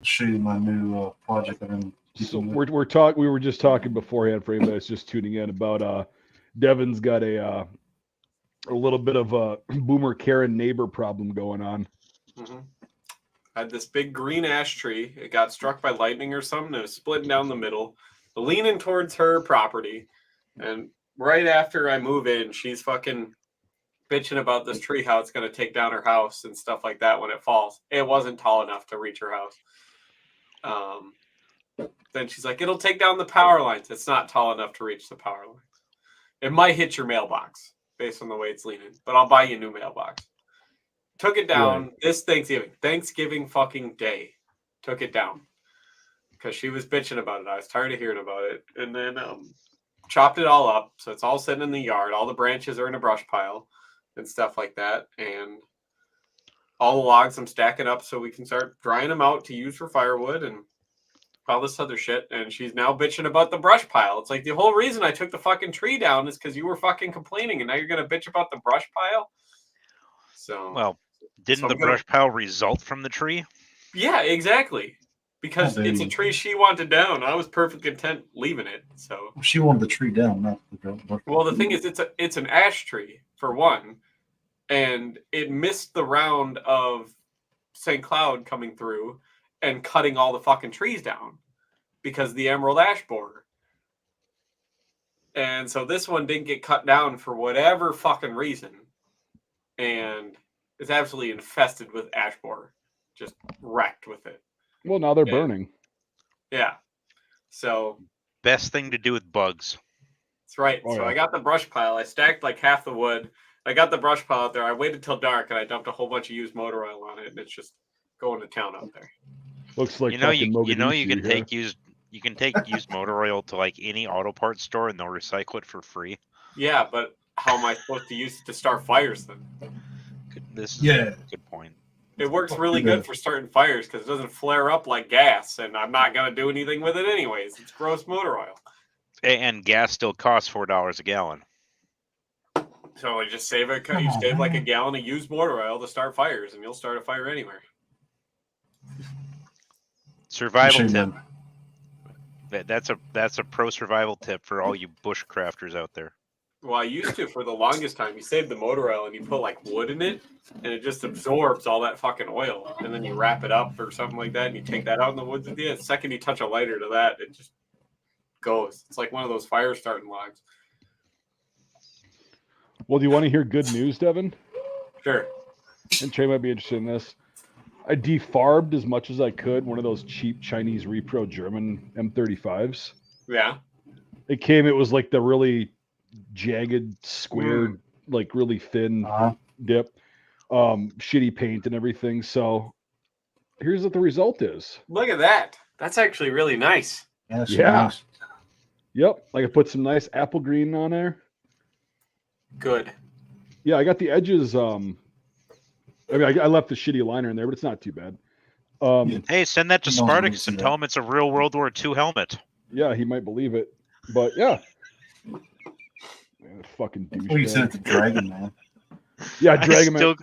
show you my new project that I'm So keeping with. we were just talking beforehand for anybody that's just tuning in about Devin's got a little bit of a boomer Karen neighbor problem going on. Mm-hmm. I had this big green ash tree. It got struck by lightning or something. It was splitting down the middle, leaning towards her property. And right after I move in, she's fucking bitching about this tree, how it's going to take down her house and stuff like that when it falls. It wasn't tall enough to reach her house. Then she's like, it'll take down the power lines. It's not tall enough to reach the power lines. It might hit your mailbox based on the way it's leaning, but I'll buy you a new mailbox. Took it down this Thanksgiving fucking day. Took it down because she was bitching about it. I was tired of hearing about it. And then chopped it all up. So it's all sitting in the yard. All the branches are in a brush pile and stuff like that. And all the logs I'm stacking up so we can start drying them out to use for firewood and all this other shit. And she's now bitching about the brush pile. It's like the whole reason I took the fucking tree down is because you were fucking complaining, and now you're gonna bitch about the brush pile. So well, didn't the brush pile result from the tree? Yeah, exactly. Because it's a tree she wanted down. I was perfectly content leaving it. So she wanted the tree down, not the brush. Well, the thing is, it's an ash tree for one, and it missed the round of St. Cloud coming through and cutting all the fucking trees down because the emerald ash borer. And so this one didn't get cut down for whatever fucking reason, and it's absolutely infested with ash borer, just wrecked with it. Well, now they're burning. Yeah. So best thing to do with bugs. That's right. So I got the brush pile. I stacked like half the wood. I got the brush pile out there. I waited till dark and I dumped a whole bunch of used motor oil on it, and it's just going to town out there. Looks like you can take used motor oil to like any auto parts store and they'll recycle it for free. Yeah, but how am I supposed to use it to start fires then? This is a good point. It works really good for starting fires because it doesn't flare up like gas, and I'm not going to do anything with it anyways. It's gross motor oil. And gas still costs $4 a gallon. So you just save it. You save like a gallon of used motor oil to start fires, and you'll start a fire anywhere. Survival tip. That's a pro survival tip for all you bushcrafters out there. Well, I used to for the longest time. You save the motor oil and you put like wood in it, and it just absorbs all that fucking oil. And then you wrap it up or something like that, and you take that out in the woods with you. The second you touch a lighter to that, it just goes. It's like one of those fire starting logs. Well, do you want to hear good news, Devin? Sure. And Trey might be interested in this. I defarbed as much as I could one of those cheap Chinese repro German M35s. Yeah. It was like the really jagged, squared, like really thin dip, shitty paint and everything. So here's what the result is. Look at that. That's actually really nice. Yeah. Nice. Yep. Like I put some nice apple green on there. Good. Yeah, I got the edges. I left the shitty liner in there, but it's not too bad. Hey, send that to Spartacus and tell him it's a real World War II helmet. Yeah, he might believe it. But yeah. Man, fucking douchebag. Well, you sent it to Dragon Man. Yeah, Dragon Man.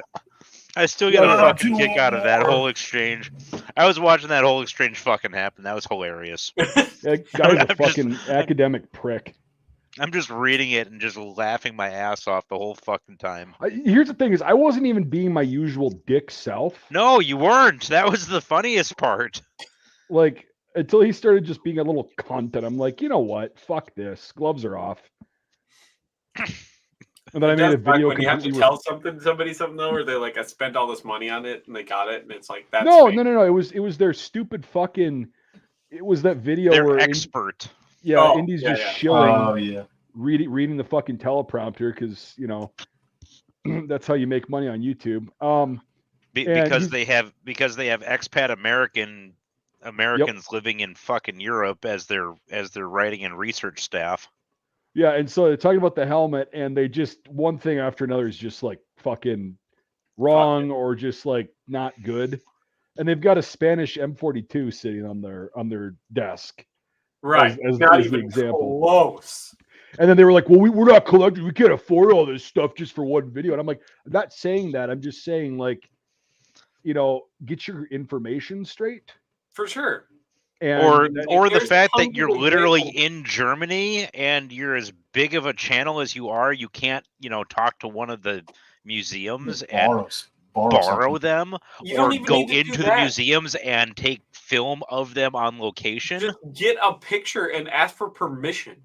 I still get a fucking kick out of that whole exchange. I was watching that whole exchange fucking happen. That was hilarious. That guy's a fucking academic prick. I'm just reading it and just laughing my ass off the whole fucking time. Here's the thing is I wasn't even being my usual dick self. No, you weren't. That was the funniest part. Like, until he started just being a little cunt, and I'm like, you know what? Fuck this. Gloves are off. And then I made a video. When you have to tell somebody something though, or they like, I spent all this money on it and they got it, and it's like that's no. It was their stupid fucking. It was that video They're where expert. Indy's just shilling, reading the fucking teleprompter because that's how you make money on YouTube. Because they have expat Americans living in fucking Europe as their writing and research staff. Yeah, and so they're talking about the helmet, and they just one thing after another is just like fucking wrong or just like not good. And they've got a Spanish M42 sitting on their desk. Right. As not the even example. Close. And then they were like, well, we're not collecting. We can't afford all this stuff just for one video. And I'm like, I'm not saying that. I'm just saying, like, get your information straight. For sure. And or the there's fact tons that you're of literally examples. in Germany and you're as big of a channel as you are, you can't, talk to one of the museums and borrow something. them, You don't or even go need to do into the that. museums and take film of them on location. Just get a picture and ask for permission.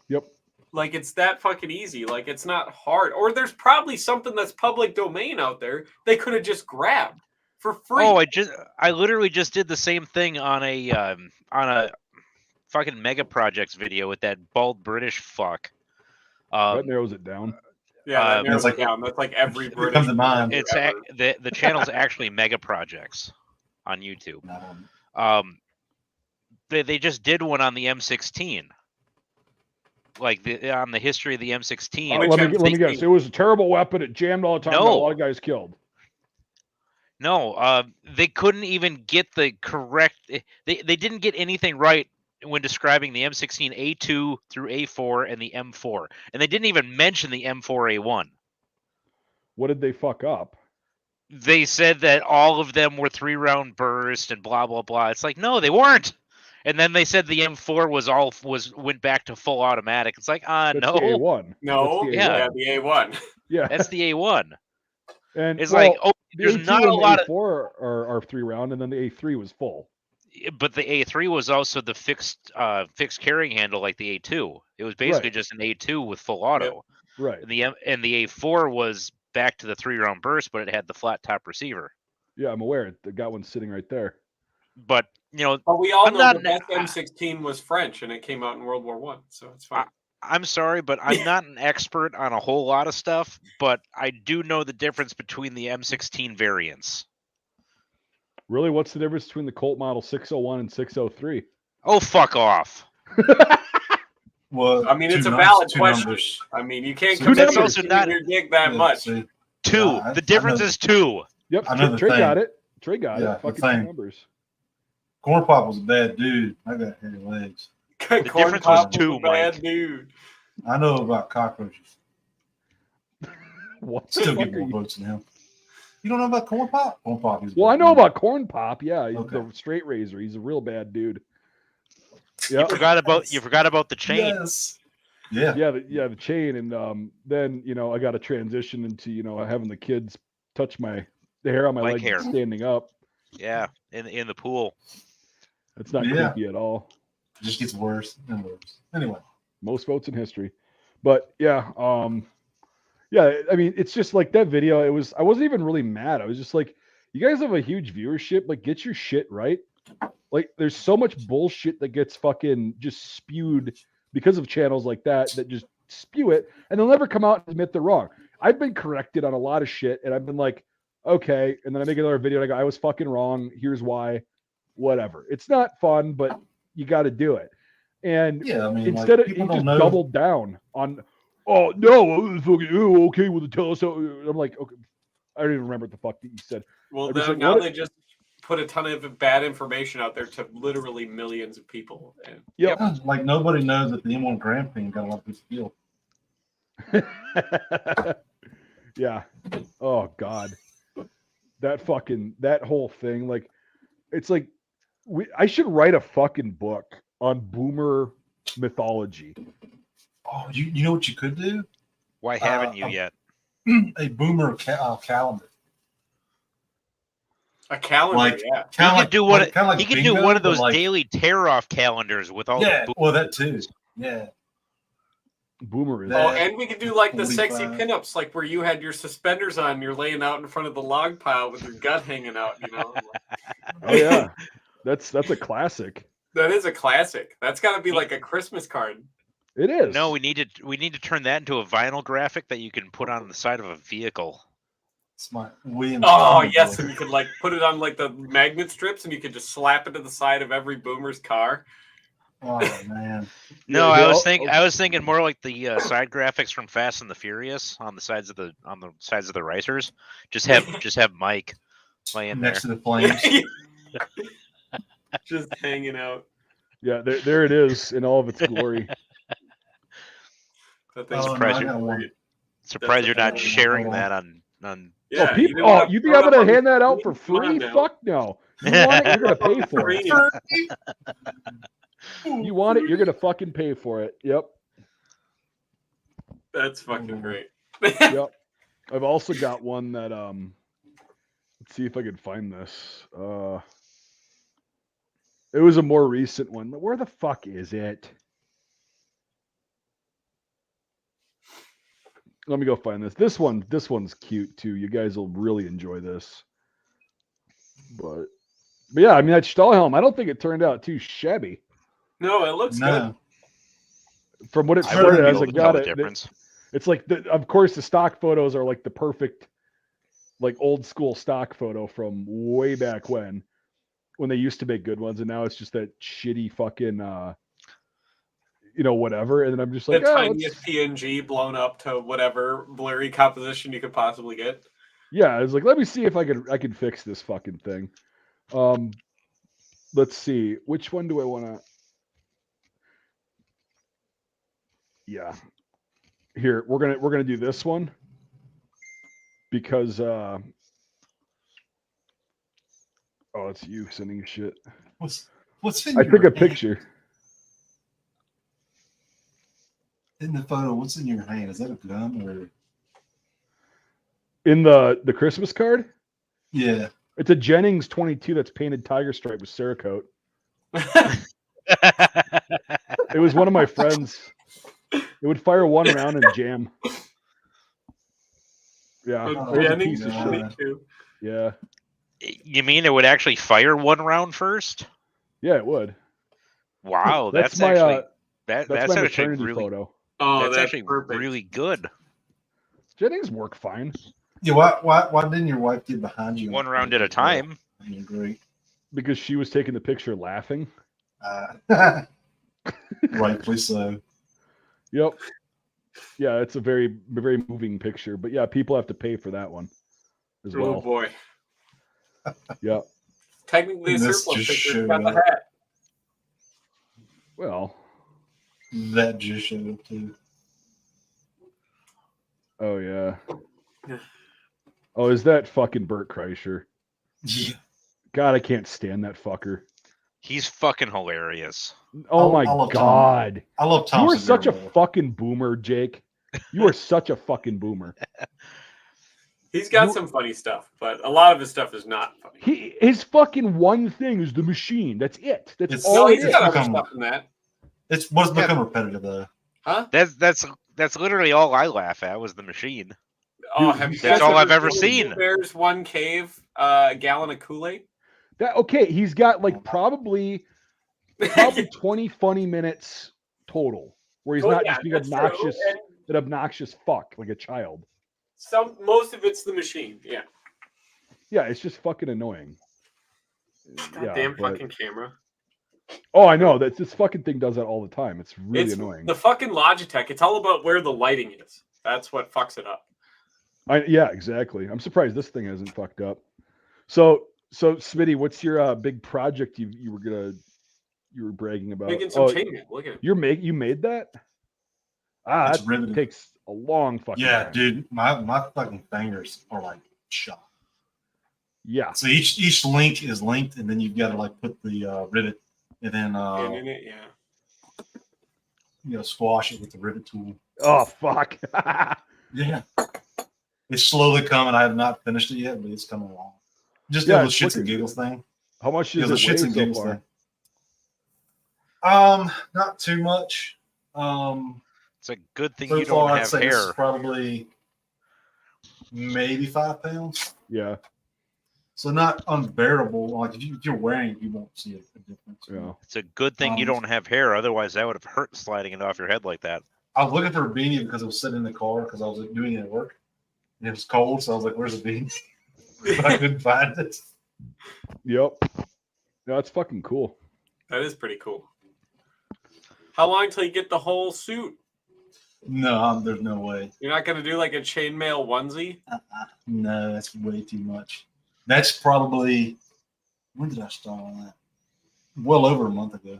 Yep. Like, it's that fucking easy. Like, it's not hard. Or there's probably something that's public domain out there they could have just grabbed for free. Oh, I literally just did the same thing on a fucking Mega Projects video with that bald British fuck. That narrows it down. Yeah, that narrows It's it down. That's like every it British comes to mind. It's ever. the channel's actually Mega Projects on YouTube. They just did one on the M16, like on the history of the M16. Which Let me M16? guess. It was a terrible weapon. It jammed all the time. No. Got a lot of guys killed. No, they couldn't even get the correct. They didn't get anything right when describing the M16 A2 through A4 and the M4, and they didn't even mention the M4A1. What did they fuck up? They said that all of them were 3-round burst and blah blah blah. It's like, no, they weren't. And then they said the M4 went back to full automatic. It's like, That's no, the A1. No, That's the Yeah. yeah, the A1. Yeah. that's the A1. And It's well, like, oh, the there's A2 not a and lot the of, A4 are 3-round, and then the A3 was full. but the A3 was also the fixed carrying handle like the A2. It was basically just an A2 with full auto. Right. And the A4 was back to the 3-round burst, but it had the flat top receiver. Yeah, I'm aware. The got one sitting right there. But But we all I'm know not the best M16 was French, and it came out in World War One, so it's fine. I'm sorry, but I'm not an expert on a whole lot of stuff, but I do know the difference between the M16 variants. Really, what's the difference between the Colt Model 601 and 603? Oh, fuck off. Well, I mean, it's a two valid two question. numbers. I mean, you can't So come that's in also here not- your dick that Yeah, much. see, 2. Yeah, The difference know. is 2. Yep, Another Trey thing. got it. Trey got Yeah, it. the Fucking thing. two numbers. Corn Pop was a bad dude. I got hairy legs. Corn difference Pop was 2, a bad Mike. dude. I know about cockroaches. What the Still fuck get are more you? votes than him. You don't know about Corn Pop? Corn Pop. He's a Well, I bad know dude. about Corn Pop. Yeah, he's Okay. the straight razor. He's a real bad dude. You Yeah, forgot about the chain. Yes. Yeah. the chain, and then I got to transition into having the kids touch the hair on my Leg leg hair. standing up. Yeah, in the pool. It's not Yeah. creepy at all. It just gets worse and worse. Anyway. Most votes in history, but yeah, I mean, it's just like that video. I wasn't even really mad. I was just like, you guys have a huge viewership. Like, get your shit right. Like, there's so much bullshit that gets fucking just spewed because of channels like that just spew it, and they'll never come out and admit they're wrong. I've been corrected on a lot of shit, and I've been like, okay, and then I make another video and I go, I was fucking wrong. Here's why. Whatever. It's not fun, but you got to do it. And Yeah, I mean, instead like, of he people just don't know. doubled down on, oh no, I was fucking okay with the telescope. I'm like, okay, I don't even remember what the fuck that you said. Well, I'm just like, now what- they just put a ton of bad information out there to literally millions of people. And Yep. Like nobody knows that the M1 Grand Prix got a lot of good skill. Yeah. Oh God. That whole thing, like, it's like I should write a fucking book on boomer mythology. Oh, you know what you could do? Why haven't you yet? A boomer calendar. a calendar, Like- yeah. He could do one. kinda like He could do bingo, one of but those like- daily tear-off calendars with all Yeah, the well, that too. Yeah. Boomer is Yeah. Oh, and we could do like the sexy 45. pinups, like where you had your suspenders on, you're laying out in front of the log pile with your gut hanging out. oh yeah. That's a classic. That is a classic. That's got to be like a Christmas card. It is. No, we need to turn that into a vinyl graphic that you can put on the side of a vehicle. Smart. William. Oh Stone yes, boy. and you could like put it on like the magnet strips, and you could just slap it to the side of every boomer's car. Oh man. No, Yeah, I was thinking more like the side graphics from Fast and the Furious on the sides of the risers. Just have Mike laying there. Next to the flames. Just hanging out. Yeah, there it is in all of its glory. That thing's Oh, no, surprised I you- got one. Surprised you're not That's- sharing that on. Yeah, people, you know what? you think Throw I'm it gonna up on hand the that out for screen. Come on free? now. Fuck no. You want it, you're gonna pay for it. Free. You want it, you're gonna fucking pay for it. Yep. That's fucking great. Yep. I've also got one that let's see if I can find this. It was a more recent one. Where the fuck is it? Let me go find this. This one's cute too. You guys will really enjoy this. But yeah, I mean that Stahlhelm, I don't think it turned out too shabby. No, it looks good. From what it I wouldn't started be as, able I to tell got the it. difference. It's like of course the stock photos are like the perfect, like old school stock photo from way back when they used to make good ones, and now it's just that shitty fucking whatever. And then I'm just like, The oh, tiniest PNG blown up to whatever blurry composition you could possibly get. yeah. I was like, let me see if I can fix this fucking thing. Let's see, which one do I want to? Yeah, here we're gonna do this one because oh, it's you sending shit. What's in I your took a hand? picture. In the photo, what's in your hand? Is that a gun or? In the Christmas card, Yeah. it's a Jennings 22 that's painted tiger stripe with Cerakote. It was one of my friends. It would fire one round and jam. Yeah, it was a Jennings piece of God. shit. 22. Yeah, You mean it would actually fire one round first? yeah, it would. Wow, That's that's my actually that's that's my actually maternity really photo. Oh, that's that's actually perfect. really good. Jennings work fine. Yeah. Why didn't your wife get behind you? One round at a time. Great. Because she was taking the picture laughing. Rightfully so. Yep. Yeah, it's a very, very moving picture. But yeah, people have to pay for that one as Oh well. boy. Yeah. Technically a This surplus just picture. showed Got the up. hat. Well. That just showed up too. Oh yeah. Oh, is that fucking Bert Kreischer? Yeah. God, I can't stand that fucker. He's fucking hilarious. Oh I my love God. I love Tom. You are such a Segura. fucking boomer, Jake. You are such a fucking boomer. He's got some funny stuff, but a lot of his stuff is not funny. His fucking one thing is the machine. That's it. That's It's- all No, it he's is. got other become- stuff in that. It's what's become repetitive though. Huh? That's literally all I laugh at was the machine. Oh, Dude, have you that's guys all I've ever seen seen. There's one cave, a gallon of Kool-Aid. That okay, he's got like probably 20 funny minutes total where he's Oh, not yeah, just being that's obnoxious, true. And an obnoxious fuck like a child. most of it's the machine. Yeah. Yeah, it's just fucking annoying. Goddamn fucking camera. Oh, I know that this fucking thing does that all the time. It's really It's annoying. the fucking Logitech. It's all about where the lighting is. That's what fucks it up. Yeah, exactly. I'm surprised this thing hasn't fucked up. So Smitty, what's your big project you were bragging about? Making some chainmail. Look at it. You made that? It's That riveted. takes a long fucking Yeah, time. dude, my fucking fingers are like shot. Yeah. So each link is linked, and then you've got to like put the rivet, and then And in it, yeah. you know, squash it with the rivet tool. Oh fuck. Yeah, it's slowly coming. I have not finished it yet, but it's coming along. Just Yeah, the it's shits and looking giggles good. thing. How much Yeah, does the it weigh shits and so giggles far? thing. Not too much. It's a good thing So you far, don't I'd have say this is hair. probably maybe 5 pounds. Yeah. So not unbearable. Like if you're wearing it, you won't see a difference. Yeah. It's a good thing you don't have hair. Otherwise, that would have hurt sliding it off your head like that. I was looking for a beanie because it was sitting in the car because I was doing it at work. And it was cold, so I was like, "Where's the beanie?" But I couldn't find it. Yep. No, it's fucking cool. That is pretty cool. How long till you get the whole suit? No, there's no way. You're not gonna do like a chainmail onesie? No, that's way too much. That's probably when did I start on that? Well over a month ago.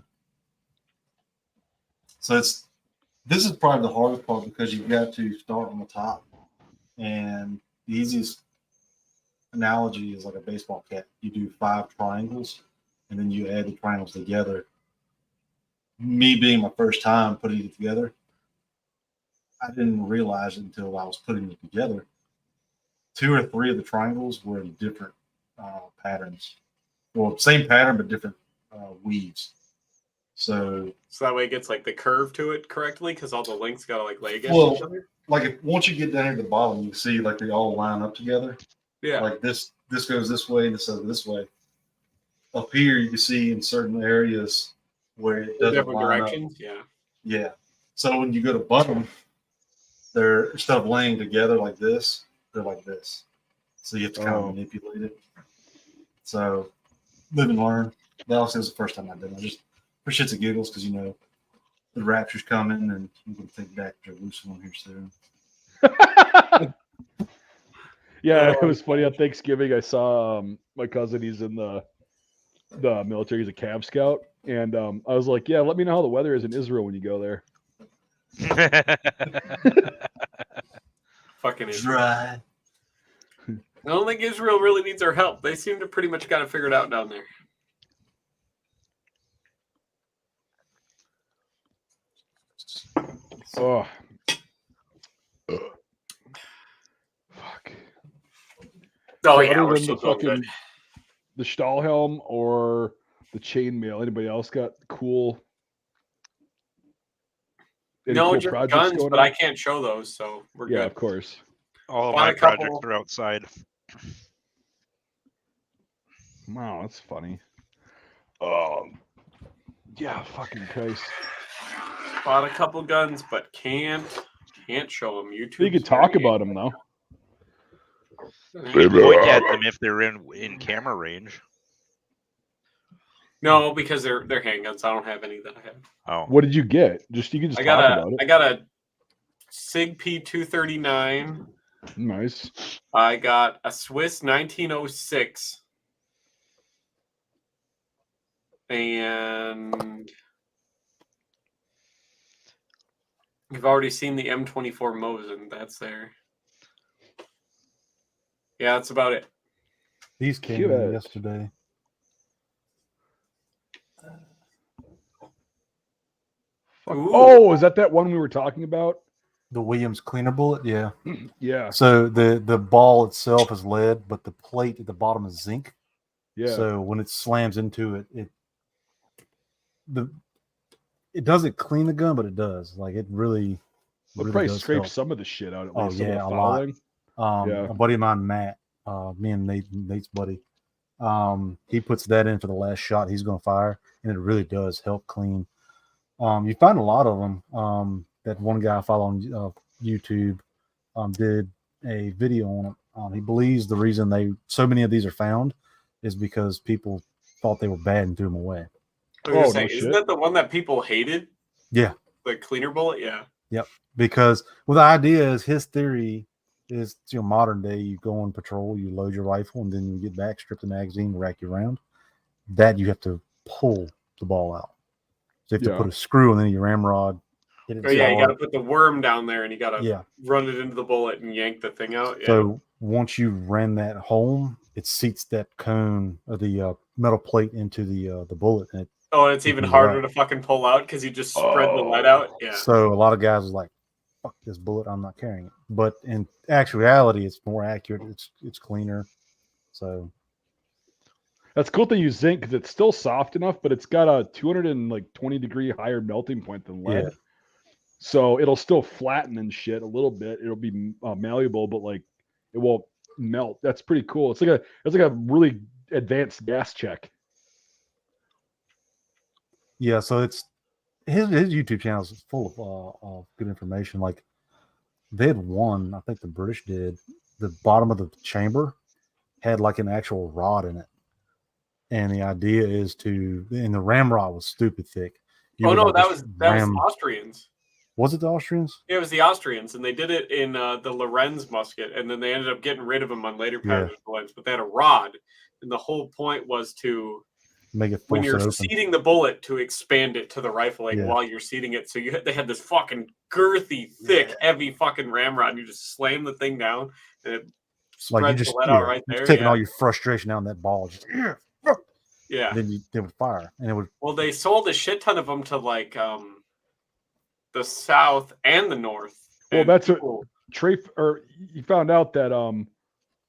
So this is probably the hardest part because you've got to start on the top, and the easiest analogy is like a baseball cap. You do 5 triangles, and then you add the triangles together. Me being my first time putting it together, I didn't realize it until I was putting it together. 2 or 3 of the triangles were in different patterns. Well, same pattern, but different weaves. So that way it gets like the curve to it correctly because all the links got to like lay against Well, each other. like once you get down here to the bottom, you can see like they all line up together. Yeah. Like this goes this way and this goes this way. Up here, you can see in certain areas where it doesn't Different line directions. up. Yeah. Yeah. So when you go to bottom, they're instead of laying together like this, they're like this. So you have to kind of manipulate it. So live and learn. That also was the first time I did it. Just for shits and giggles, because the rapture's coming and I'm going to take back Jerusalem here soon. Yeah, it was funny on Thanksgiving. I saw my cousin. He's in the military. He's a Cav Scout, and I was like, "Yeah, let me know how the weather is in Israel when you go there." Fucking Israel. Dry. I don't think Israel really needs our help. They seem to pretty much got it figured out down there. Oh, fuck. Oh So yeah, other we're than still the doing fucking good. the Stahlhelm or the chainmail, anybody else got cool? Any No, cool just projects guns, going but on? I can't show those, so we're Yeah, good. of course. All of Bought my a couple- projects are outside. Wow, that's funny. Yeah, fucking Christ. Bought a couple guns, but can't show them. YouTube. You could talk about them though. Point at them if they're in camera range. No, because they're handguns. I don't have any that I have. Oh, What did you get? You can just talk about it. I got a Sig P239. Nice. I got a Swiss 1906. And you've already seen the M24 Mosin. That's there. Yeah, that's about it. These came Cute. in yesterday. Ooh. Oh, is that one we were talking about? The Williams cleaner bullet, yeah. Yeah. So the ball itself is lead, but the plate at the bottom is zinc. Yeah. So when it slams into it, it doesn't clean the gun, but it does. Like it really Probably does scrape help. some of the shit out at Oh, least. Some of yeah, the a lot. fouling. Yeah. A buddy of mine, Matt, me and Nate's buddy, he puts that in for the last shot he's going to fire, and it really does help clean. You find a lot of them. That one guy I follow on YouTube did a video on it. He believes the reason so many of these are found is because people thought they were bad and threw them away. I was gonna say, no isn't shit. that the one that people hated? Yeah. The cleaner bullet? Yeah. Yep. Because the idea is his theory is modern day, you go on patrol, you load your rifle, and then you get back, strip the magazine, rack your round. That you have to pull the ball out. So you have to put a screw in your ramrod. Oh yeah, you got to put the worm down there, and you got to run it into the bullet and yank the thing out. Yeah. So once you ran that home, it seats that cone or the metal plate into the bullet, and it's even harder to fucking pull out because you just spread the lead out. Yeah. So a lot of guys are like, "Fuck this bullet, I'm not carrying it." But in actuality, it's more accurate. It's cleaner. So that's cool to use zinc because it's still soft enough, but it's got a 220-degree higher melting point than lead. Yeah. So it'll still flatten and shit a little bit. It'll be malleable, but it won't melt. That's pretty cool. It's like a really advanced gas check. yeah, so it's his YouTube channel is full of good information. Like they had one, I think the British did. The bottom of the chamber had like an actual rod in it, and the idea is and the ramrod was stupid thick. That was Austrians. Was it the Austrians? Yeah, it was the Austrians, and they did it in the Lorenz musket, and then they ended up getting rid of them on later patterns of bullets. But they had a rod, and the whole point was to make it when you're seating the bullet to expand it to the rifle while you're seating it. So they had this fucking girthy, thick, heavy fucking ramrod, and you just slam the thing down, and it spread the lead out right you're there. taking Yeah. all your frustration out in that ball. Just, Yeah. then they would fire, and it would. Well, they sold a shit ton of them to like the south and the north. Well, and that's people- or you found out that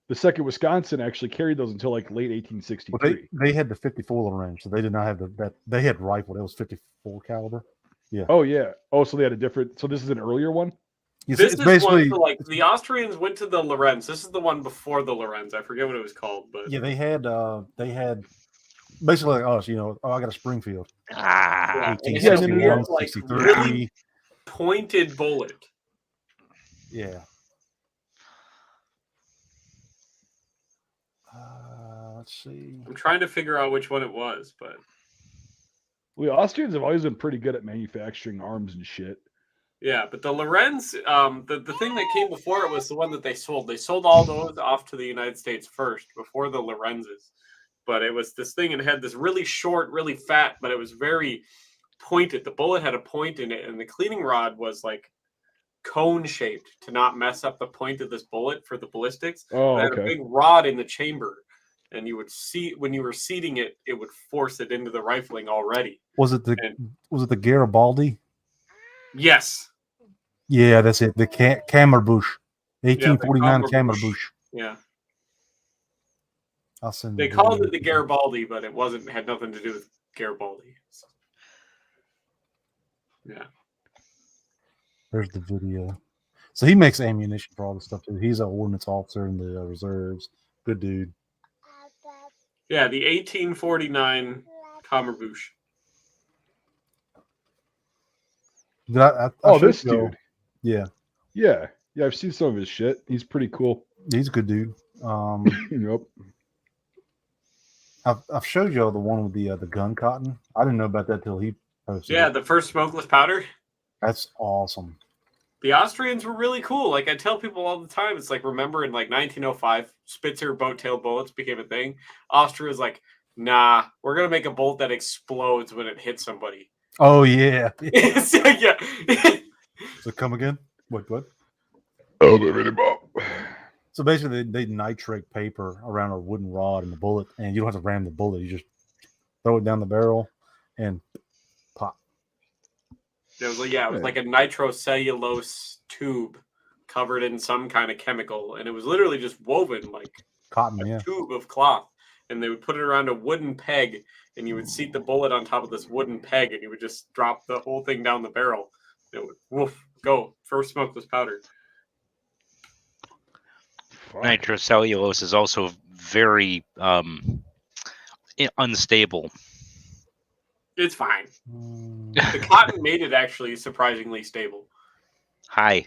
the second Wisconsin actually carried those until like late Well, 1863. they had the 54 range, so they did not have that. They had rifle. It was 54 caliber. Oh yeah. Oh, so they had a different. So this is an earlier one. It's, This it's is basically one for like the Austrians went to the Lorenz. This is the one before the Lorenz. I forget what it was called, but yeah. They had basically like us. You know, I got a Springfield. yeah, and it Yeah, has no, no, weird, no. like 63. really pointed bullet. Yeah. Let's see. I'm trying to figure out which one it was, but Well, the Austrians have always been pretty good at manufacturing arms and shit. yeah, but the Lorenz, the thing that came before it was the one that they sold. They sold all those off to the United States first before the Lorenzes. But it was this thing and it had this really short, really fat, but it was very pointed. The bullet had a point in it, and the cleaning rod was like cone shaped to not mess up the point of this bullet for the ballistics. Oh, It had a okay. big rod in the chamber, and you would see when you were seating it, it would force it into the rifling already. Was it the Garibaldi? Yes. Yeah, that's it. The Kammerbusch, 1849 Kammerbusch. Kammerbusch. Yeah. I'll send. They the called video. it the Garibaldi, but it wasn't. Had nothing to do with Garibaldi. So, yeah. There's the video. So he makes ammunition for all this stuff too. He's an ordnance officer in the reserves. Good dude. Yeah, the 1849 Kammerbusch. I Oh, showed this you- dude. Yeah, Yeah. Yeah, I've seen some of his shit. He's pretty cool. he's a good dude. Yep. I've showed y'all the one with the gun cotton. I didn't know about that till he posted. Yeah, it. the first smokeless powder. That's awesome. The Austrians were really cool. Like I tell people all the time, it's like remember in like 1905, Spitzer boat tail bullets became a thing. Austria's like, nah, we're gonna make a bolt that explodes when it hits somebody. Oh yeah. So, yeah. So come again? What? Oh, really, Bob. So basically, they nitrate paper around a wooden rod and the bullet, and you don't have to ram the bullet. You just throw it down the barrel and pop. It was like it was like a nitrocellulose tube covered in some kind of chemical, and it was literally just woven like Cotton, a yeah. tube of cloth, and they would put it around a wooden peg, and you would seat the bullet on top of this wooden peg, and you would just drop the whole thing down the barrel. It would woof go first smokeless powder. Fuck. Nitrocellulose is also very unstable. It's fine. Mm, The cotton made it actually surprisingly stable. Hi.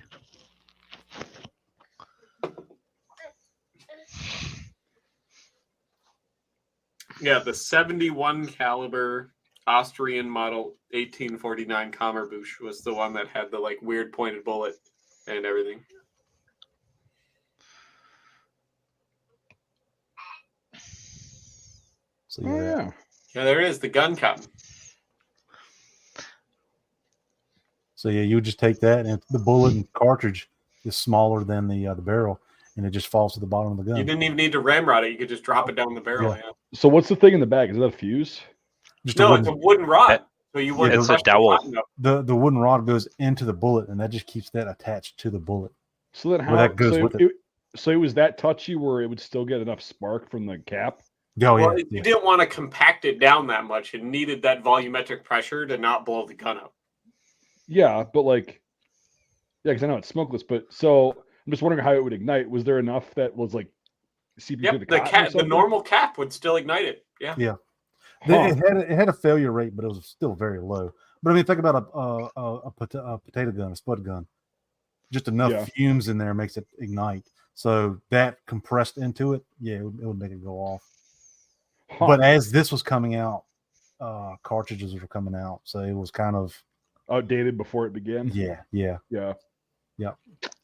Yeah, the 71 caliber Austrian model 1849 Kammerbusch was the one that had the like weird pointed bullet and everything. So Oh, yeah. yeah. Yeah, there it is, the gun cotton. So yeah, you would just take that, and the bullet and cartridge is smaller than the barrel, and it just falls to the bottom of the You gun. didn't even need to ramrod it. You could just drop it down the barrel. Yeah. Yeah. So what's the thing in the bag? Is that a fuse? Just No, a it's wooden, a wooden rod. That- So you Yeah, wouldn't it's a crush the dowel. cotton up. the wooden rod goes into the bullet, and that just keeps that attached to the bullet. So then Well, how that goes so with so it was that touchy where it would still get enough spark from the cap? Oh Well, yeah, you didn't want to compact it down that much. It needed that volumetric pressure to not blow the gun up. Yeah, but like because I know it's smokeless, but so I'm just wondering how it would ignite. Was there enough that was like seeping through Yep, the cotton or the something? normal cap would still ignite it. Yeah. Huh. It had a failure rate, but it was still very low. But I mean, think about a potato gun, a spud gun. Just enough Yeah. fumes in there makes it ignite. So that compressed into it, yeah, it would make it go off. Huh. But as this was coming out, cartridges were coming out, so it was kind of Outdated before it began. yeah, Yeah.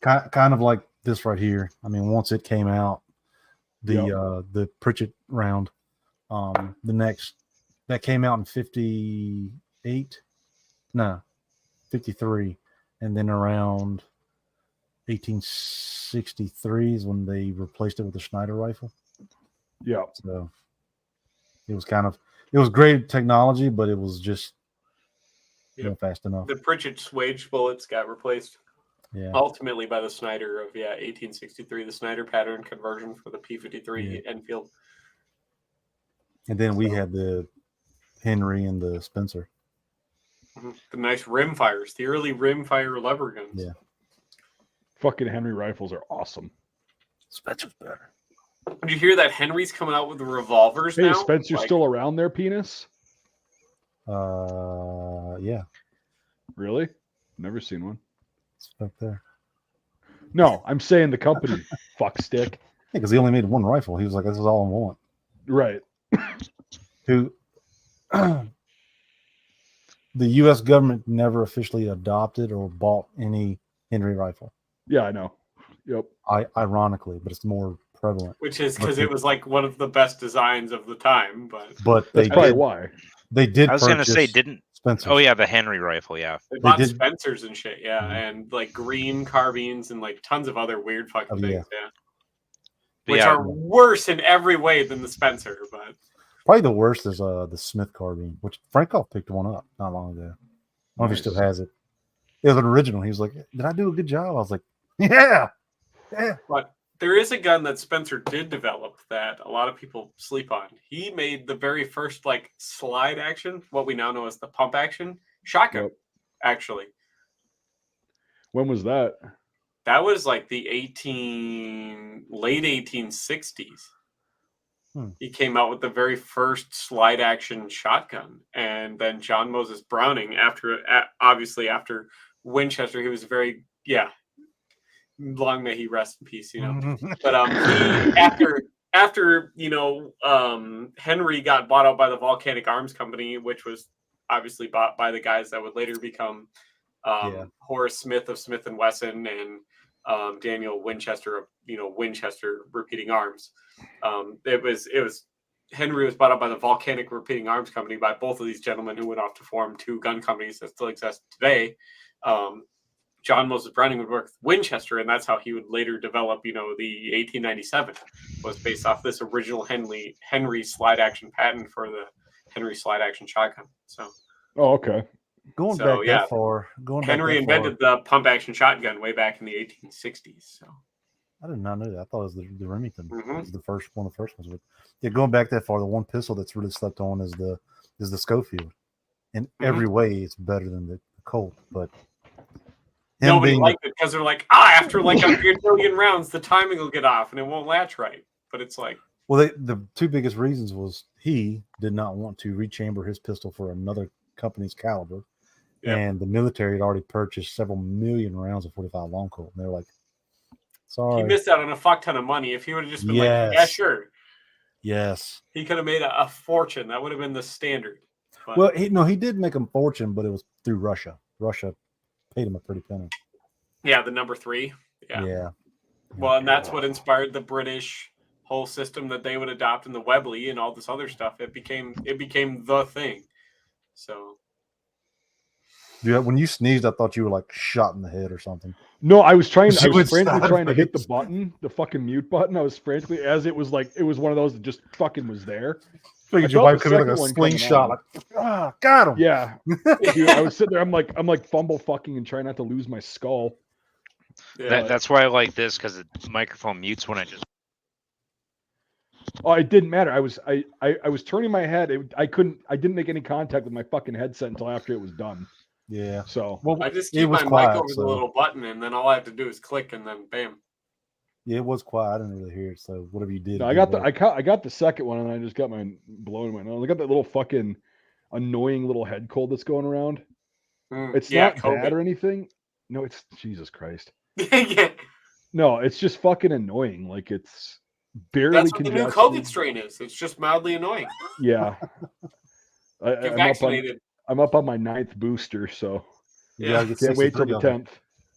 kind of like this right here. I mean, once it came out, the Pritchett round, the next that came out in 53, and then around 1863 is when they replaced it with the Schneider rifle. Yeah. So it was it was great technology, but it was just not fast enough. The Pritchett Swage bullets got replaced ultimately by the Snyder of 1863, the Snyder pattern conversion for the P-53 Enfield. And then we had the Henry and the Spencer. The nice rim fires, the early rim fire lever guns. Yeah. Fucking Henry rifles are awesome. Spencer's better. Did you hear that Henry's coming out with the revolvers Hey, now? is Spencer still around there, penis? Yeah. Really? Never seen one. It's back there. No, I'm saying the company. Fuck stick. Because he only made one rifle. He was like, "This is all I want." Right. Who? The U.S. government never officially adopted or bought any Henry rifle. Yeah, I know. Yep. Ironically, but it's more prevalent. Which is because it was like one of the best designs of the time, but that's probably why. They did. I was going to say, didn't Spencer? Oh yeah, the Henry rifle. Yeah, they bought Spencers and shit. Yeah, and like green carbines and like tons of other weird fucking things. Yeah, which are worse in every way than the Spencer, but. Probably the worst is the Smith carbine, which Frankoff picked one up not long ago. I don't know if he still has it. It was an original. He was like, "Did I do a good job?" I was like, "Yeah." But there is a gun that Spencer did develop that a lot of people sleep on. He made the very first like slide action, what we now know as the pump action shotgun. Actually, when was that? That was like the late 1860s. He came out with the very first slide action shotgun, and then John Moses Browning, obviously after Winchester, he was very long may he rest in peace, But after Henry got bought out by the Volcanic Arms Company, which was obviously bought by the guys that would later become Horace Smith of Smith and Wesson and Daniel Winchester of Winchester Repeating Arms. It was Henry was bought up by the Volcanic Repeating Arms Company by both of these gentlemen who went off to form two gun companies that still exist today. John Moses Browning would work with Winchester, and that's how he would later develop, the 1897 was based off this original Henry slide action patent for the Henry slide action shotgun. So, okay. Going that far. Henry invented the pump action shotgun way back in the 1860s. So. I did not know that. I thought it was the Remington. It was one of the first ones. But going back that far, the one pistol that's really slept on is the Schofield. In every way, it's better than the Colt. But nobody liked it because they're like, after like a billion rounds, the timing will get off and it won't latch right. But it's like, well, the two biggest reasons was he did not want to rechamber his pistol for another company's caliber, and the military had already purchased several million rounds of 45 long Colt, and they're like, sorry. He missed out on a fuck ton of money. If he would have just been like, yeah, sure. Yes. He could have made a fortune. That would have been the standard. But, well, he did make a fortune, but it was through Russia. Russia paid him a pretty penny. Yeah, the number 3. Yeah. Well, and that's what inspired the British whole system that they would adopt in the Webley and all this other stuff. It became the thing. So. Yeah, when you sneezed, I thought you were like shot in the head or something. No, I was frantically trying to hit the button, the fucking mute button. I was frantically, as it was like, it was one of those that just fucking was there. Figured your wife could be like a slingshot. Like, got him. Yeah. Dude, I was sitting there. I'm like fumble fucking and trying not to lose my skull. Yeah. That's why I like this, because the microphone mutes when I just. Oh, it didn't matter. I was turning my head. I didn't make any contact with my fucking headset until after it was done. Yeah. So I just keep my mic over the little button, and then all I have to do is click, and then bam. Yeah, it was quiet. I didn't really hear it. So whatever you did, no, I got the second one, and I just got my blowing my nose. I got that little fucking annoying little head cold that's going around. It's not COVID. Bad or anything. No, it's Jesus Christ. Yeah. No, it's just fucking annoying. Like it's barely. That's what the new COVID strain is. It's just mildly annoying. Yeah. Get vaccinated. I'm up on my 9th booster, so can't wait till the 10th.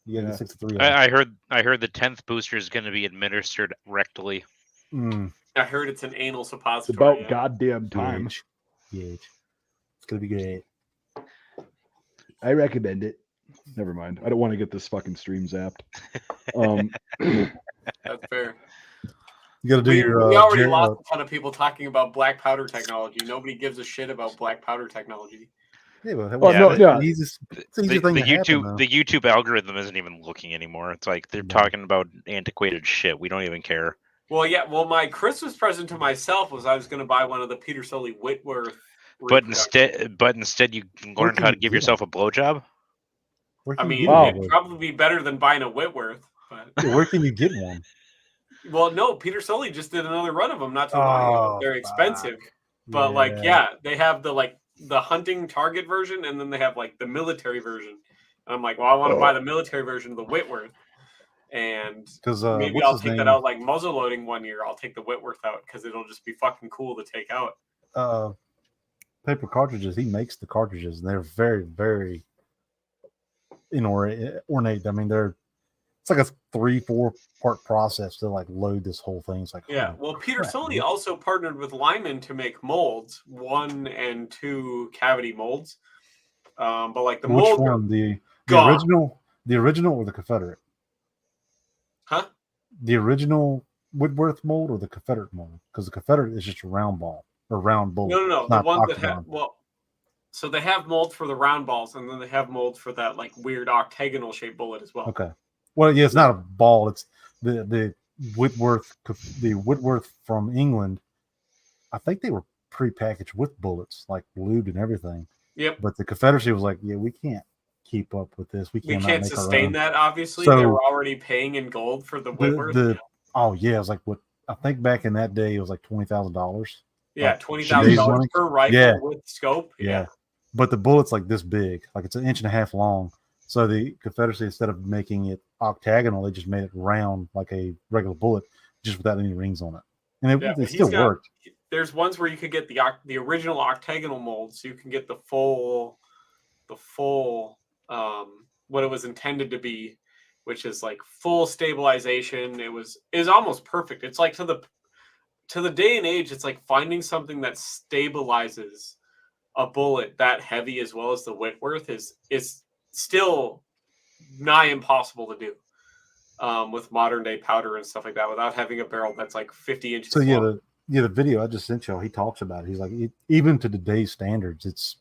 Yeah, 63. I heard the 10th booster is going to be administered rectally. I heard it's an anal suppository. It's about goddamn time. Yeah, it's gonna be great. I recommend it. Never mind. I don't want to get this fucking stream zapped. That's fair. You got to do We your. already Jared- lost a ton of people talking about black powder technology. Nobody gives a shit about black powder technology. yeah, but Oh, no, yeah. It's an easier thing to happen, though. The YouTube algorithm isn't even looking anymore. It's like they're No. talking about antiquated shit. We don't even care. Well, yeah. Well, my Christmas present to myself was I was going to buy one of the Peter Sully Whitworth. But reproductions. instead, you Where learned can how you to give get yourself a blowjob. Where I can you mean, get Wow. it'd probably be better than buying a Whitworth. But one? Where can you get one? well, no, Peter Sully just did another run of them not too long ago. Oh, They're expensive, but they have the hunting target version, and then they have like the military version. And I'm like, well, I want to buy the military version of the Whitworth, and because maybe what's I'll his take name? that out like muzzle loading one year. I'll take the Whitworth out because it'll just be fucking cool to take out. Paper cartridges. He makes the cartridges, and they're very, very ornate. I mean, it's like a 3-4 part process to like load this whole thing. It's like, Yeah, holy well, Peter crap, Sully dude. also partnered with Lyman to make molds, 1 and 2 cavity molds. But like the Which molds are one? The gone. original, or the Confederate? Huh? The original Whitworth mold or the Confederate mold? Because the Confederate is just a round ball or round bullet. No. It's The not ones that octagon. have so they have molds for the round balls, and then they have molds for that like weird octagonal shaped bullet as well. Okay. Well, yeah, it's not a ball. It's the Whitworth from England. I think they were prepackaged with bullets, like lubed and everything. Yep. But the Confederacy was like, yeah, we can't keep up with this. We We cannot can't make our sustain own. that, obviously. So- they were already paying in gold for the Whitworth. Oh yeah, it was like what I think back in that day it was like $20,000. Yeah, like $20,000 today's money? per rifle Yeah. with scope. Yeah. But the bullet's like this big, like it's 1.5 inches long. So the Confederacy, instead of making it octagonal, they just made it round like a regular bullet, just without any rings on it. And it but still worked. There's ones where you could get the original octagonal mold, so you can get the full what it was intended to be, which is like full stabilization. Is almost perfect. It's like to the day and age, it's like finding something that stabilizes a bullet that heavy as well as the Whitworth is still nigh impossible to do with modern day powder and stuff like that without having a barrel that's like 50 inches So yeah, long. the video I just sent y'all, he talks about it. He's like, even to today's standards, it's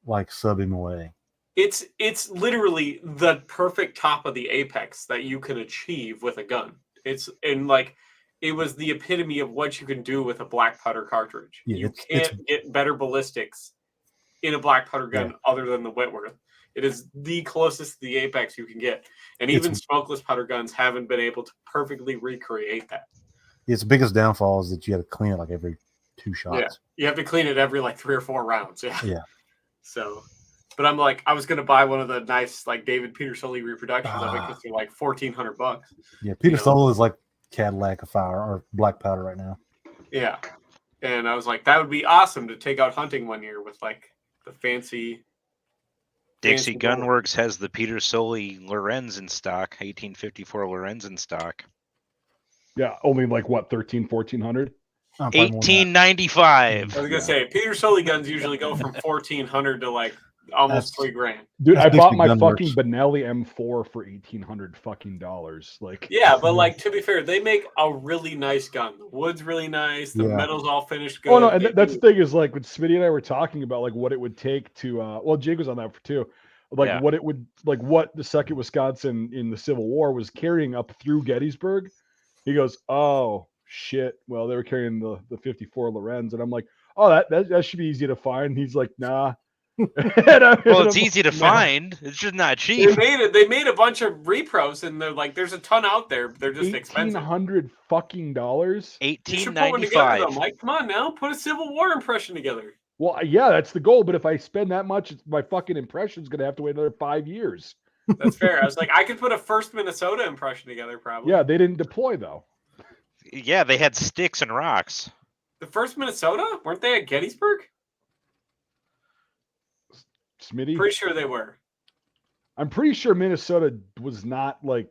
like sub MOA. It's literally the perfect top of the apex that you can achieve with a gun. It was the epitome of what you can do with a black powder cartridge. Yeah, You it's can't get better ballistics in a black powder gun other than the Whitworth. It is the closest to the apex you can get. And even smokeless powder guns haven't been able to perfectly recreate that. Its biggest downfall is that you got to clean it like every 2 shots. Yeah. You have to clean it every like 3 or 4 rounds. Yeah. Yeah. So, but I'm like, I was going to buy one of the nice like David Peter Sully reproductions of it because they're like $1,400. Yeah. Peter Sully is like Cadillac of fire or black powder right now. Yeah. And I was like, that would be awesome to take out hunting one year with like the fancy. Dixie Gunworks has the Peter Sully Lorenz in stock, 1854 Lorenz in stock. Yeah, only like what, 1,400? 1895. I was gonna say Peter Sully guns usually go from 1,400 to like almost $3,000. Dude, I That's bought Dixie my Gunworks. fucking Benelli M4 for $1,800 fucking dollars. Like, Yeah, but like to be fair, they make a really nice gun. The wood's really nice. The Yeah. metal's all finished good. oh no, and that's the thing is like when Smitty and I were talking about like what it would take to well, Jake was on that for too. Like Yeah. what it would like what the second Wisconsin in the Civil War was carrying up through Gettysburg. He goes, oh shit. Well, they were carrying the 54 Lorenz, and I'm like, oh, that should be easy to find. He's like, nah. Well, it's easy to "Nah." find. It's just not cheap. They made a bunch of repros, and they're like, there's a ton out there. But they're just expensive. $1,800 fucking dollars. You should put one together, though, 1895. Mike. Come on now, put a Civil War impression together. Well, yeah, that's the goal. But if I spend that much, my fucking impression's gonna have to wait another 5 years. That's fair. I was like, I could put a first Minnesota impression together, probably. Yeah, they didn't deploy though. Yeah, they had sticks and rocks. The first Minnesota? Weren't they at Gettysburg? Smitty, Pretty sure they were. I'm pretty sure Minnesota was not like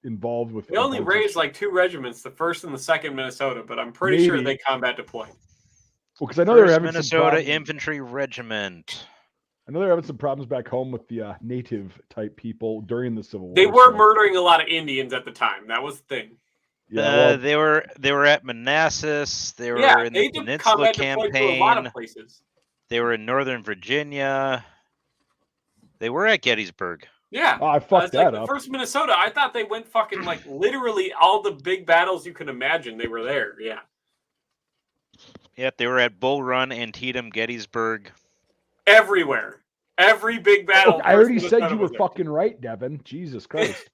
involved with. They only raised like 2 regiments, the first and the second Minnesota, but I'm pretty sure Maybe. they combat deployed. Well, because I know they were First having some Minnesota problems. Infantry Regiment. I know they're having some problems back home with the native type people during the Civil War. They were so- murdering a lot of Indians at the time. That was the thing. Yeah, well, They were at Manassas. They were Yeah, in they the did Peninsula combat deployed to a lot campaign. of places. They were in Northern Virginia. They were at Gettysburg. Yeah. I fucked It's like that the up. first Minnesota. I thought they went fucking like literally all the big battles you can imagine. They were there. Yeah. Yep, they were at Bull Run, Antietam, Gettysburg. Everywhere. Every big battle. Look, I already first said Minnesota you were was there. fucking right, Devin. Jesus Christ.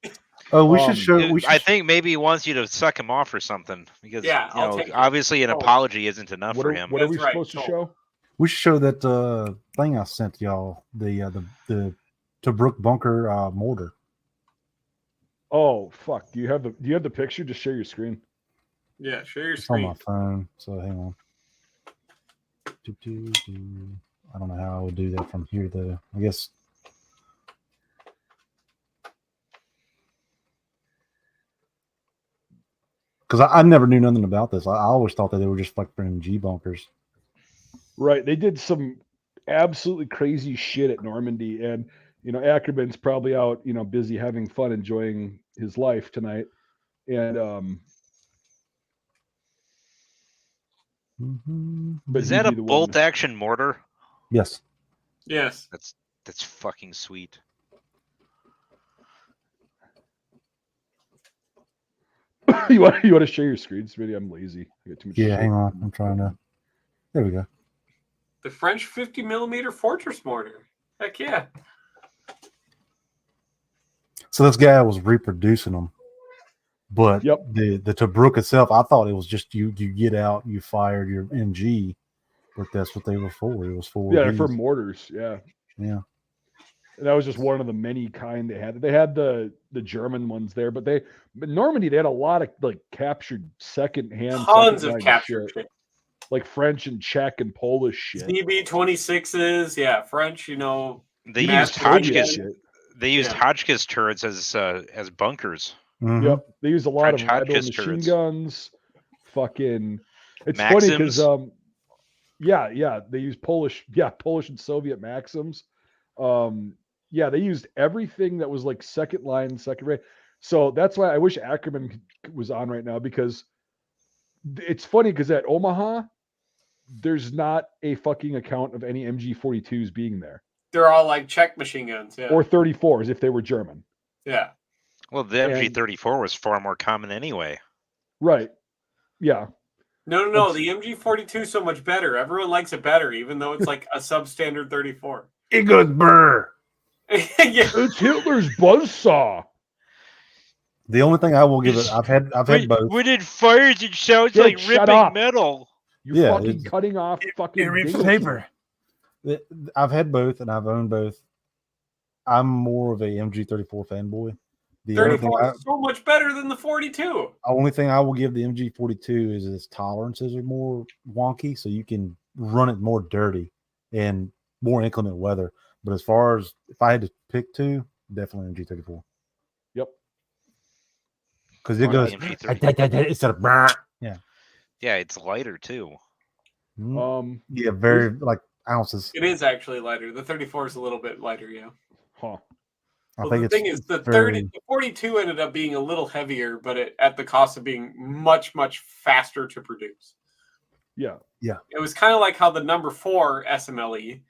Oh, we should show. Dude, We should, I think maybe he wants you to suck him off or something because Yeah, I'll take it. obviously an Oh. apology isn't enough What for are, him. what are we That's right, supposed to so- show? we should show that thing I sent y'all. The Tobruk bunker mortar. Oh fuck! Do you have the picture? Just share your screen. Yeah, share your It's on my screen. phone. So hang on. I don't know how I would do that from here though. I guess. Because I never knew nothing about this. I always thought that they were just like freaking G bunkers. Right. They did some absolutely crazy shit at Normandy, and Ackerman's probably out, busy having fun, enjoying his life tonight, and but Is he'd that a be the one- bolt action mortar? Yes. Yes. That's fucking sweet. you want to share your screen, Smitty? I'm lazy. I got too much. Yeah. shit. Hang on. I'm trying to. There we go. The French 50 millimeter fortress mortar. Heck yeah. So this guy was reproducing them, but Yep. the Tobruk itself, I thought it was just you get out, you fired your MG, but that's what they were for. It was for Yeah, these. for mortars. Yeah. Yeah. And that was just one of the many kind they had. They had the German ones there, but Normandy, they had a lot of like captured secondhand, Tons second of line captured shit, shit. like French and Czech and Polish shit. CB-26s. Yeah, French, They Mass used Soviet Hotchkiss. shit. They used Yeah. Hotchkiss turrets as bunkers. Mhm. Yep, they used a lot French of Rebel Hotchkiss machine turrets. guns. Fucking, it's funny because Maxims. yeah, they used Polish and Soviet Maxims. Yeah, they used everything that was like second line, second rate. So that's why I wish Ackerman was on right now, because it's funny because at Omaha, there's not a fucking account of any MG42s being there they're all like Czech machine guns. Yeah. or 34s if they were German. yeah. Well, the And- MG34 was far more common anyway. Right. Yeah. No. The MG42 is so much better. Everyone likes it better, even though it's like a substandard 34. It goes burr. yeah. It's Hitler's buzzsaw. The only thing I will give it, I've had both. When it fires, it sounds Dude, like shut ripping up. metal. You're Yeah, fucking it's- cutting off fucking dingleton. I've had both and I've owned both. I'm more of a MG34 fanboy. The $34 is so much better than the 42. only thing I will give the MG42 is its tolerances are more wonky, so you can run it more dirty and more inclement weather. But as far as if I had to pick two, definitely MG34 Yep. because it Or goes the MG30. instead of brr. Yeah, Yeah, it's lighter too. yeah, very like ounces. It is actually lighter. The 34 is a little bit lighter, yeah. Huh. I Well, think the it's thing is, the very- 42 ended up being a little heavier, but at the cost of being much, much faster to produce. Yeah. It was kind of like how the number 4 SMLE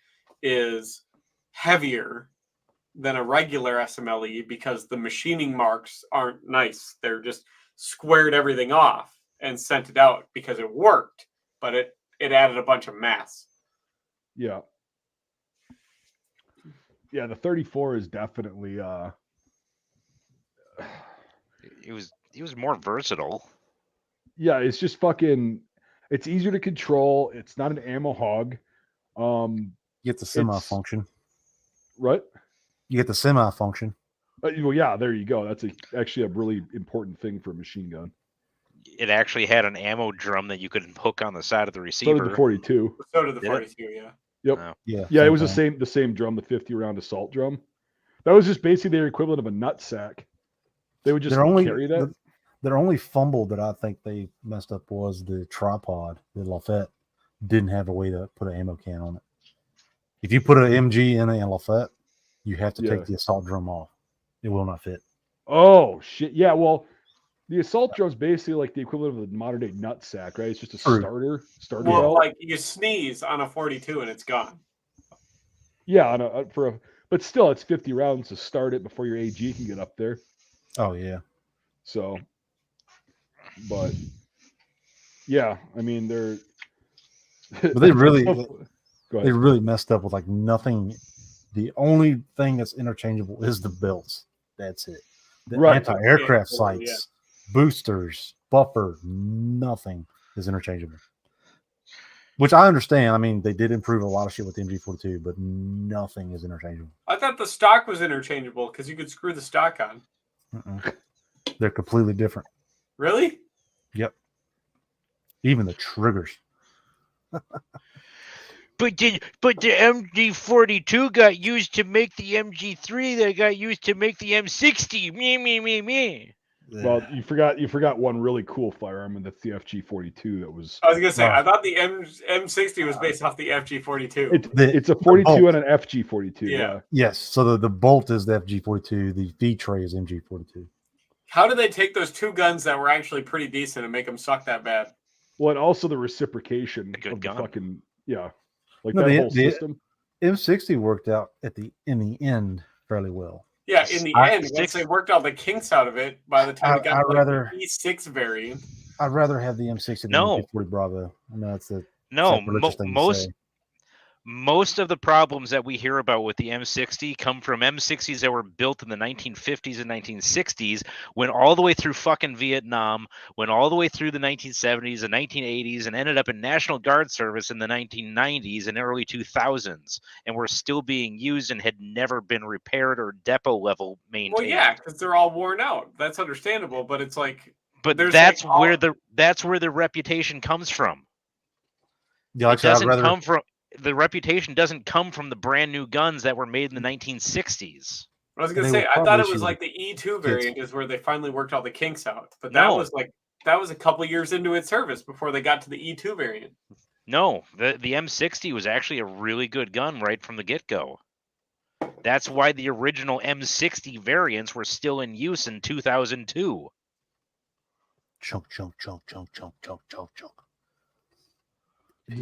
is heavier than a regular SMLE because the machining marks aren't nice. They're just squared everything off and sent it out because it worked, but it added a bunch of mass. Yeah. Yeah, the 34 is definitely It was more versatile. yeah, it's just fucking, it's easier to control. It's not an ammo hog. you get the semi it's- function. Right? You get the semi function. Well, yeah, there you go. That's actually a really important thing for a machine gun. It actually had an ammo drum that you could hook on the side of the So receiver. did the 42. So did the Did it? 42, yeah. Yep. Oh. Yeah, Yeah, it same was thing. the same drum, the 50 round assault drum. That was just basically their equivalent of a nut sack. They would just Their only carry that. their only fumble that I think they messed up was the tripod. The Lafette didn't have a way to put an ammo can on it. If you put an MG in a Lafette, you have to Yeah. take the assault drum off. It will not fit. Oh shit! Yeah, well, the assault drum's basically like the equivalent of the modern day nutsack, right? It's just a True. starter Well, belt. like you sneeze on a 42 and it's gone. Yeah, but still, it's 50 rounds to start it before your AG can get up there. Oh yeah. So, but yeah, I mean they're. But they really, Go they ahead. really messed up with like nothing. The only thing that's interchangeable is the belts. That's it. The Right. anti-aircraft Yeah, sights, boosters, buffer, nothing is interchangeable. Which I understand. I mean, they did improve a lot of shit with the MG42, but nothing is interchangeable. I thought the stock was interchangeable because you could screw the stock on. Mm-mm. They're completely different. Really? Yep. Even the triggers. But the MG42 got used to make the MG3 that got used to make the M60. Me. Well, you forgot one really cool firearm, and that's the FG42. That was I was gonna say Oh. I thought the M60 was based off the FG42. it's a 42 bolt. and an FG42. Yeah. Yeah. Yes. So the bolt is the FG42. The V tray is MG42. How did they take those two guns that were actually pretty decent and make them suck that bad? Well, and also the reciprocation A good of the gun. fucking like No, that the- whole the- system. M60 worked out in the end fairly well. Yeah, in the I- end, once they worked all the kinks out of it, by the time it got I'd to like rather- the E6 variant, I'd rather have the M60 than No. the M40 Bravo. I know it's a No, sacrilegious thing to say. most of the problems that we hear about with the M60 come from M60s that were built in the 1950s and 1960s, went all the way through fucking Vietnam, went all the way through the 1970s and 1980s, and ended up in National Guard service in the 1990s and early 2000s, and were still being used and had never been repaired or depot level maintained. well, yeah, because they're all worn out. That's understandable, but it's like, But there's that's like where the reputation comes from. Yeah, like It I said, I'd doesn't rather come from the reputation doesn't come from the brand new guns that were made in the 1960s. I was gonna They say, will I thought probably it was shoot like the E2 variant is where they finally worked all the kinks out, but No. that was a couple years into its service before they got to the E2 variant. No, the M60 was actually a really good gun right from the get-go. That's why the original M60 variants were still in use in 2002. chunk.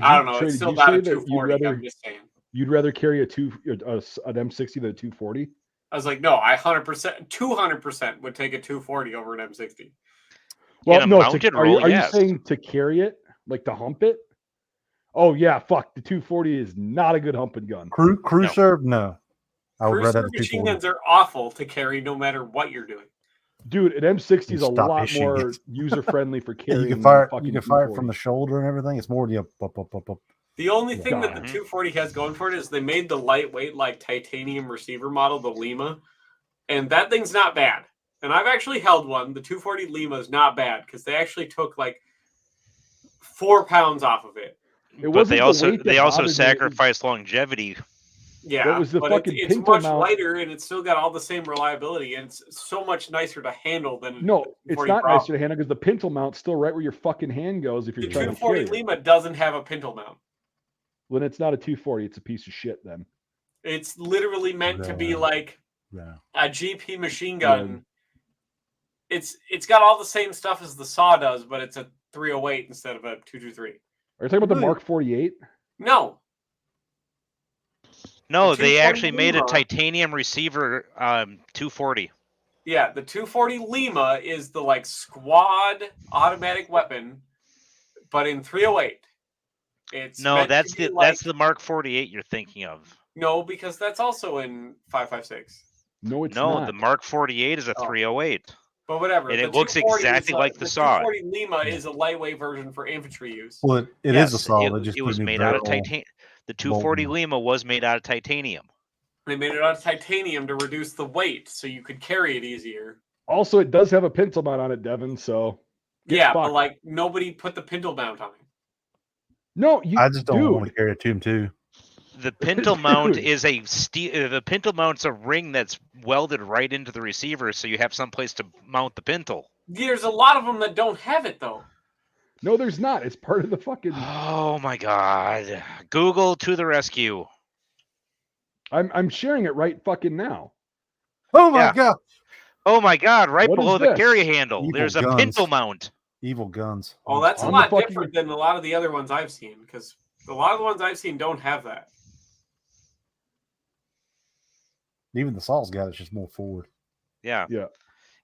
I don't know. Trey, It's did still you not say a that 240. I'm just saying. you'd rather carry an M60 than a 240? I was like, no, I 100%, 200% would take a 240 over an M60. Well, a no. mounted Are roll, you yes. saying to carry it, like to hump it? Oh yeah, fuck. The 240 is not a good humping gun. Crew No. serve? No. I would Cruiser rather have the machine 240. guns are awful to carry no matter what you're doing. Dude, an M60 is a Stop lot machine more guns. user friendly for Yeah, carrying. you can fire. than You fucking can fire it from 240. the shoulder and everything. It's more up. The only Yeah. thing that the God. 240 has going for it is they made the lightweight, like titanium receiver model, the Lima, and that thing's not bad. And I've actually held one. The 240 Lima is not bad because they actually took like 4 pounds off of it. It But wasn't they the also weight that bothered me, it was- sacrificed longevity. Yeah, What was the but fucking it's pintle much mount? lighter and it's still got all the same reliability and it's so much nicer to handle than No, the it's 240 not Bravo. nicer to handle because the pintle mount's still right where your fucking hand goes if you're The trying to 240 carry it. Lima doesn't have a pintle mount. When it's not a 240, it's a piece of shit then. It's literally meant to be Yeah. like Yeah. a GP machine gun. It's got all the same stuff as the Saw does, but it's a 308 instead of a 223. Are you talking about the Really? Mark 48? No, No, The they 240 actually made a Lima. titanium receiver 240. yeah, the 240 Lima is the like squad automatic weapon, but in 308. It's No, meant to that's be the like, that's the Mark 48 you're thinking of. no, because that's also in 5.56. No, it's No, not. the Mark 48 is a Oh. 308. But whatever. And the it looks 240 exactly is like the Saw. 240 Lima is a lightweight version for infantry use. Well, it is Yes, a saw. It, They just it put was a new made out of barrel. titanium. The 240 in it. Lima was made out of titanium. They made it out of titanium to reduce the weight so you could carry it easier. Also, it does have a pintle mount on it, Devin. So get Yeah, but fucked. like nobody put the pintle mount on it. No, you I just don't dude, want to carry a Tomb 2. The pintle mount Dude. is a steel. The pintle mount's a ring that's welded right into the receiver, so you have some place to mount the pintle. There's a lot of them that don't have it though. No, there's not. It's part of the fucking. Oh my God! Google to the rescue. I'm sharing it right fucking now. Oh my Yeah. god! Oh my God! Right What is below the this? carry handle, Evil there's a guns. pintle mount. Evil guns. Oh, that's a On the lot fucking- different than a lot of the other ones I've seen, because a lot of the ones I've seen don't have that. Even the Saul's got it's just more forward. Yeah. Yeah.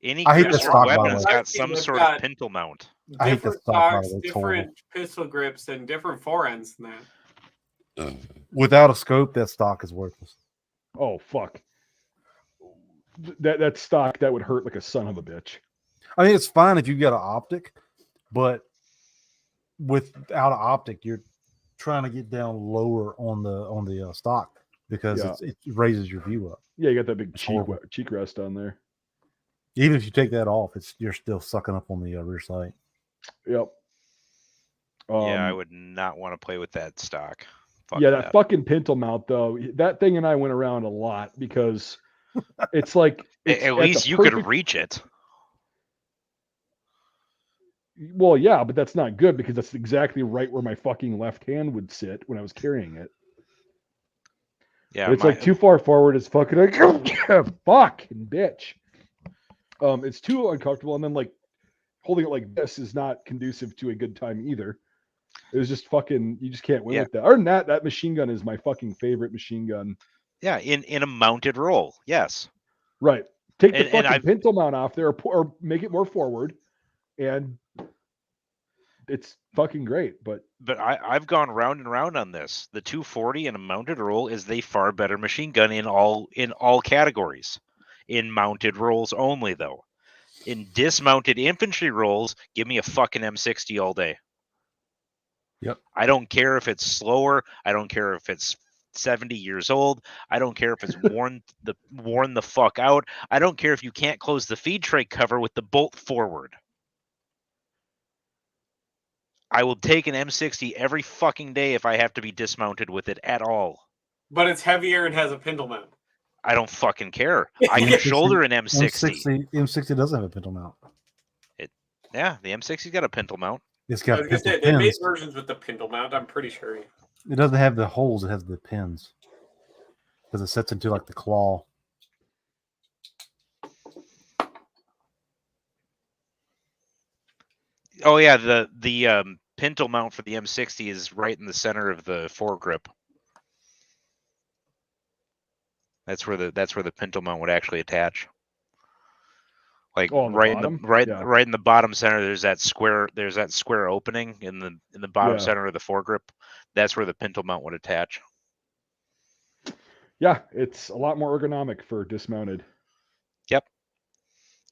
Any I hate grip that or stock, by the weapon's way. got some They've sort of got- pintle mount. I hate Different that stock, by the stocks, way. It's horrible. different pistol grips, and different forends than that. Without a scope, that stock is worthless. Oh fuck. That stock that would hurt like a son of a bitch. I mean, it's fine if you got an optic, but without an optic, you're trying to get down lower on the stock because Yeah. it raises your view up. Yeah, you got that big It's cheek horrible. cheek rest on there. Even if you take that off, you're still sucking up on the rear sight. Yep. Yeah, I would not want to play with that stock. Fuck yeah, that fucking pintle mount though. That thing and I went around a lot because it's like it's At the least you could perfect- reach it. Well, yeah, but that's not good because that's exactly right where my fucking left hand would sit when I was carrying it. Yeah, But it's like too far forward. It's fucking like fucking bitch. It's too uncomfortable, and then like holding it like this is not conducive to a good time either. It was just fucking. You just can't win Yeah. with that. Other than that, that machine gun is my fucking favorite machine gun. Yeah, in a mounted roll. Yes. Right. Take the And fucking I've- pintle mount off there, or make it more forward, and it's fucking great. But But I've gone round and round on this. The 240 in a mounted roll is the far better machine gun in all categories. In mounted rolls only, though. In dismounted infantry rolls, give me a fucking M60 all day. Yep. I don't care if it's slower. I don't care if it's 70 years old. I don't care if it's worn the fuck out. I don't care if you can't close the feed tray cover with the bolt forward. I will take an M60 every fucking day if I have to be dismounted with it at all. But it's heavier and has a pintle mount. I don't fucking care. I can Yeah. shoulder an M60. M60 doesn't have a pintle mount. Yeah, the M60's got a pintle mount. It's I got was gonna pistol say, they made pins. versions with the pintle mount, I'm pretty sure. It doesn't have the holes. It has the pins because it sets into like the claw. Oh yeah, the pintle mount for the M60 is right in the center of the foregrip. That's where the pintle mount would actually attach. Like Oh, on the right bottom? in the Yeah. right in the bottom center. There's that square opening in the bottom Yeah. center of the foregrip. That's where the pintle mount would attach. yeah, it's a lot more ergonomic for dismounted.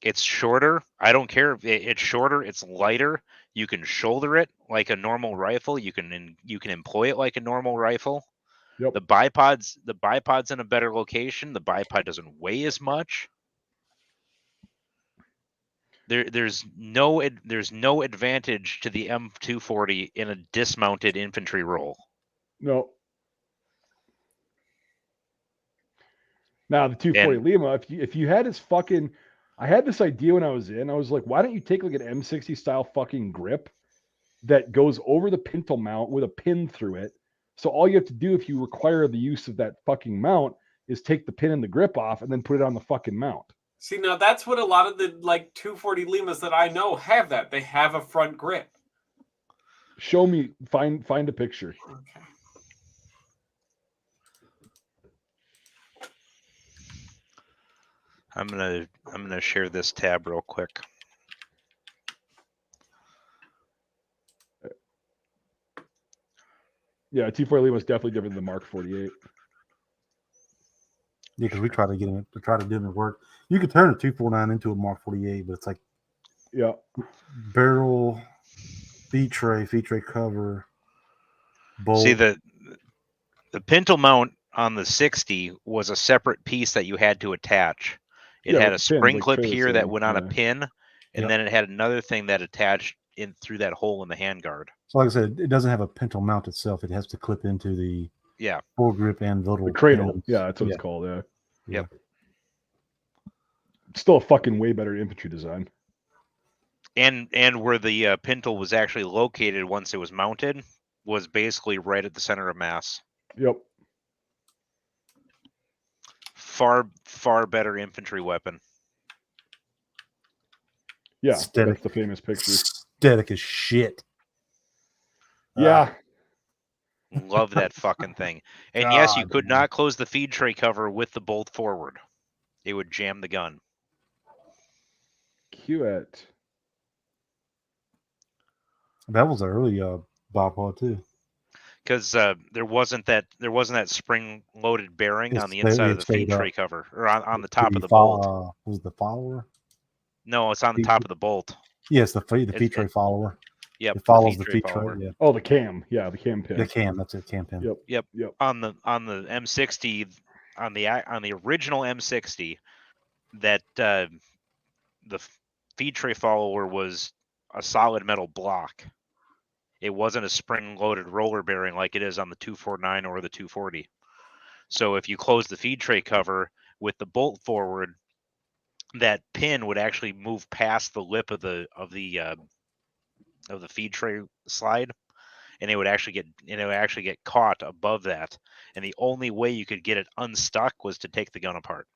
It's shorter. I don't care if it's shorter. It's lighter. You can shoulder it like a normal rifle. You can employ it like a normal rifle. Yep. The bipod's in a better location. The bipod doesn't weigh as much. There's no advantage to the M240 in a dismounted infantry roll. No. Now the 240 And- Lima, if you had his fucking, I had this idea when I was in. I was like, why don't you take like an M60 style fucking grip that goes over the pintle mount with a pin through it? So all you have to do if you require the use of that fucking mount is take the pin and the grip off and then put it on the fucking mount. See, now that's what a lot of the 240 Limas that I know have that. They have a front grip. Show me, find a picture. Okay. I'm gonna share this tab real quick. Yeah, 240 Lima is definitely different than the Mark 48. Yeah, because we try to do it in work. You could turn a 249 into a Mark 48, but it's like Yeah. barrel, feed tray cover, bolt. See the pintle mount on the 60 was a separate piece that you had to attach. It Yeah, had a with pins, spring like clip Trey was here that saying, went on a yeah. pin, and Yep. then it had another thing that attached in through that hole in the handguard. So like I said, it doesn't have a pintle mount itself. It has to clip into the Yeah. foregrip and the little The cradle. pins. Yeah, that's what Yeah. it's called. Yeah. Yep. Still a fucking way better infantry design. And where the pintle was actually located once it was mounted was basically right at the center of mass. Yep. far better infantry weapon. Yeah, Aesthetic. that's the famous picture. Aesthetic as shit. Yeah, Love that fucking thing. And yes, you God, could man. not close the feed tray cover with the bolt forward. It would jam the gun. cue it. That was an early Bobpa too. Because there wasn't that spring loaded bearing on the It's- inside of it's the feed stayed tray up. cover or on the top of the bolt. Was the follower? No, it's on the feed- top of the bolt. Yes, the feed It- tray follower. Yep, It follows feed the tray feed tray. follower. Yeah, Oh, the cam. Yeah, the cam pin. the cam. That's it. Cam pin. Yep. On the M60 on the original M60 that the feed tray follower was a solid metal block. It wasn't a spring loaded roller bearing like it is on the 249 or the 240. So if you close the feed tray cover with the bolt forward, that pin would actually move past the lip of the feed tray slide, and it would actually get caught above that. And the only way you could get it unstuck was to take the gun apart.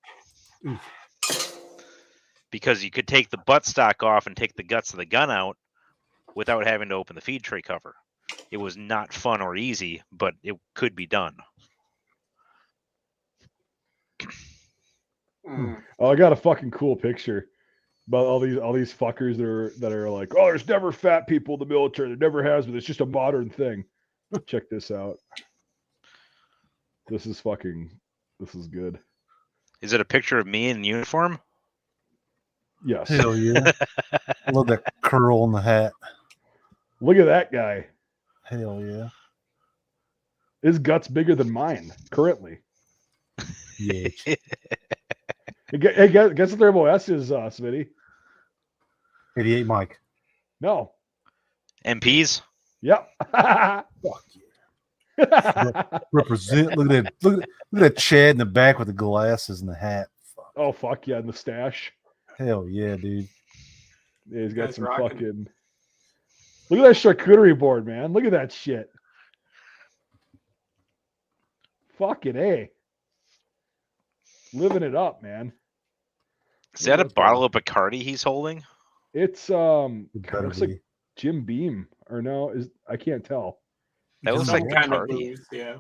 Because you could take the buttstock off and take the guts of the gun out without having to open the feed tray cover. It was not fun or easy, but it could be done. Oh, I got a fucking cool picture about all these fuckers that are like, oh, there's never fat people in the military. There never has been. It's just a modern thing. Check this out. This is good. Is it a picture of me in uniform? Yes. Hell yeah! I love that curl on the hat. Look at that guy. Hell yeah! His gut's bigger than mine currently. Yeah. Hey, guess what their MOS is, Smitty? 88 Mike. No. MPs? Yep. Fuck yeah. Represent. Look at that Chad in the back with the glasses and the hat. Fuck. Oh, fuck yeah. And the stash. Hell yeah, dude. Yeah, he's got Guy's some rocking. fucking. Look at that charcuterie board, man. Look at that shit. Fucking A. Living it up, man. Is that a bottle of Bacardi he's holding? It's It God, better looks like be. Jim Beam or no? I can't tell. That looks Some like kind of Bacardi. booze, yeah.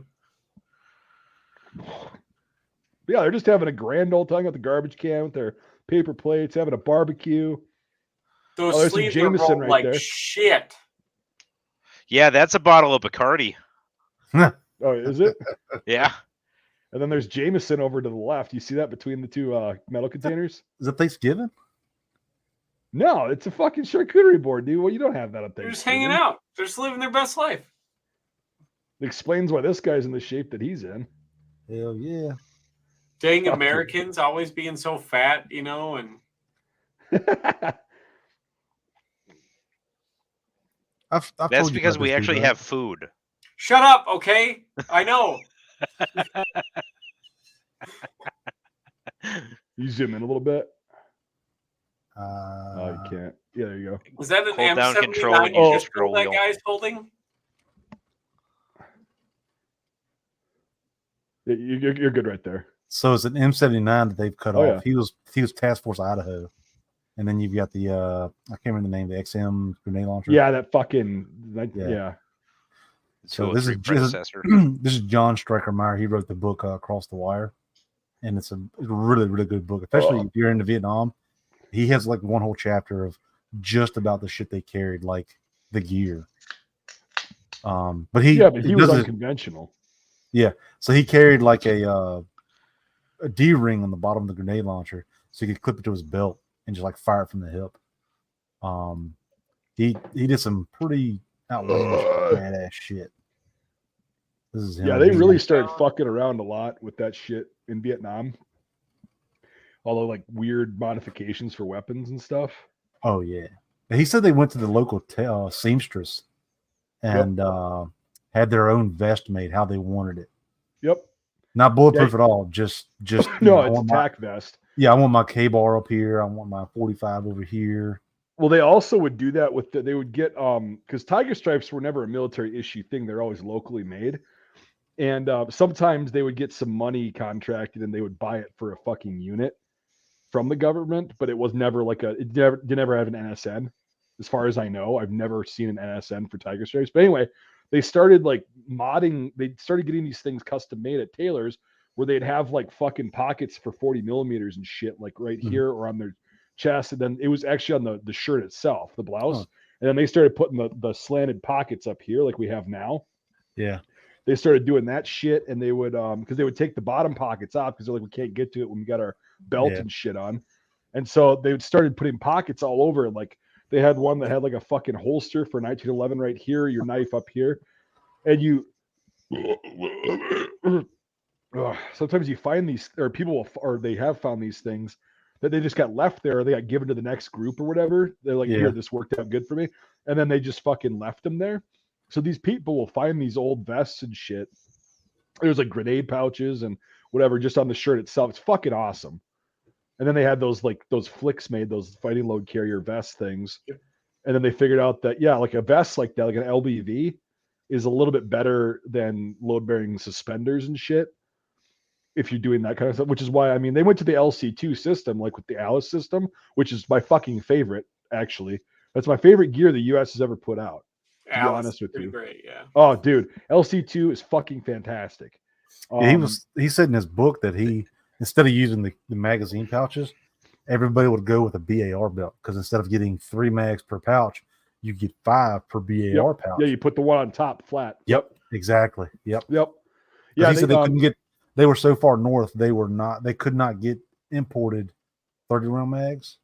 Yeah, they're just having a grand old time with the garbage can with their paper plates, having a barbecue. Those Oh, there's some sleeves are Jameson rolled right like there. shit. Yeah, that's a bottle of Bacardi. Oh, is it? Yeah. And then there's Jameson over to the left. You see that between the two metal containers? Is it Thanksgiving? No, it's a fucking charcuterie board, dude. Well, you don't have that up there. They're just hanging out. They're just living their best life. It explains why this guy's in the shape that he's in. Hell yeah. Dang Fuck Americans always being so fat, you know, and I've That's told you because about we this, actually dude, have food. shut up, okay? I know. You zoom in a little bit. right? Oh, you can't. Yeah, there you go. Was that an Hold down M79 control and use you your just scroll that wheel. guy's holding? You're good right there. So it's an M79 that they've cut Oh, off. He was Task Force Idaho, and then you've got the I can't remember the name, the XM grenade launcher. Yeah, that fucking Yeah. yeah. So this is 203 predecessor. this is John Stryker-Meyer. He wrote the book Across the Wire, and it's a really really good book, especially if you're into Vietnam. He has like one whole chapter of just about the shit they carried, like the gear. But he was does it. unconventional. So he carried like a D-ring on the bottom of the grenade launcher, so he could clip it to his belt and just like fire it from the hip. He did some pretty outlandish badass shit. This is him. Yeah, they He's really like- started fucking around a lot with that shit in Vietnam. Although like weird modifications for weapons and stuff. Oh yeah. He said they went to the local seamstress and had their own vest made how they wanted it. Yep. Not bulletproof at all. Just No, I it's a want my- tack vest. Yeah, I want my K-bar up here. I want my 45 over here. Well, they also would do that with they would get because tiger stripes were never a military issue thing. They're always locally made. And sometimes they would get some money contracted and they would buy it for a fucking unit from the government, but it was never like it never have an NSN. As far as I know, I've never seen an NSN for Tiger Stripes. But anyway, they started like modding, they started getting these things custom made at tailors where they'd have like fucking pockets for 40 millimeters and shit, like right here or on their chest. And then it was actually on the shirt itself, the blouse. Huh. And then they started putting the slanted pockets up here like we have now. Yeah. They started doing that shit, and they would because they would take the bottom pockets off because they're like, we can't get to it when we got our belt and shit on. And so they started putting pockets all over. Like they had one that had like a fucking holster for 1911 right here, your knife up here. And you sometimes you find these, or people will, or they have found these things that they just got left there, or they got given to the next group or whatever. They're like, here, this worked out good for me. And then they just fucking left them there. So these people will find these old vests and shit. There's like grenade pouches and whatever just on the shirt itself. It's fucking awesome. And then they had those flicks made, those fighting load carrier vest things. And then they figured out that, yeah, like a vest like that, like an LBV is a little bit better than load bearing suspenders and shit. If you're doing that kind of stuff, which is why, I mean, they went to the LC2 system, like with the Alice system, which is my fucking favorite, actually. That's my favorite gear the US has ever put out. To be honest with you. Great, yeah. Oh, dude, LC2 is fucking fantastic. Yeah, he said in his book that he, instead of using the magazine pouches, everybody would go with a BAR belt because instead of getting 3 mags per pouch, you get 5 per BAR pouch. Yeah, you put the one on top flat. Yep, exactly. Yep. Yeah, he said they couldn't get. They were so far north, they could not get imported 30 round mags.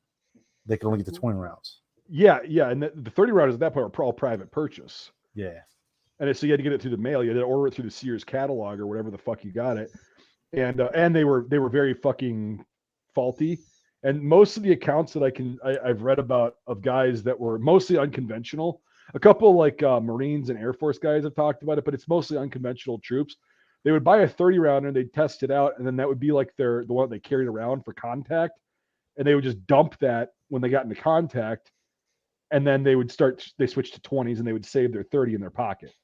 They could only get the 20 rounds. Yeah, and the 30 rounders at that point were all private purchase. Yeah. And so you had to get it through the mail. You had to order it through the Sears catalog or whatever the fuck you got it. And they were very fucking faulty. And most of the accounts that I've read about of guys that were mostly unconventional, a couple like Marines and Air Force guys have talked about it, but it's mostly unconventional troops. They would buy a 30 rounder and they'd test it out, and then that would be like the one they carried around for contact, and they would just dump that when they got into contact, and then they switch to 20s and they would save their 30 in their pocket.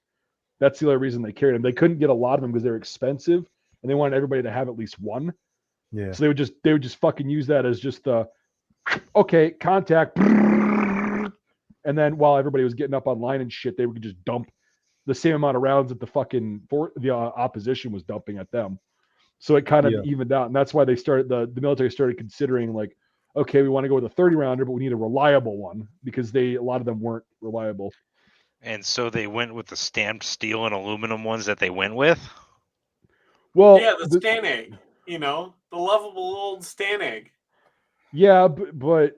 That's the only reason they carried them. They couldn't get a lot of them because they're expensive, and they wanted everybody to have at least one. Yeah. So they would just fucking use that as just the okay contact, and then while everybody was getting up online and shit, they would just dump the same amount of rounds that the opposition was dumping at them. So it kind of evened out. And that's why they started, the military started considering like, okay, we want to go with a 30 rounder, but we need a reliable one because a lot of them weren't reliable. And so they went with the stamped steel and aluminum ones that they went with? Well, yeah, the Stanag, the lovable old Stanag. Yeah, but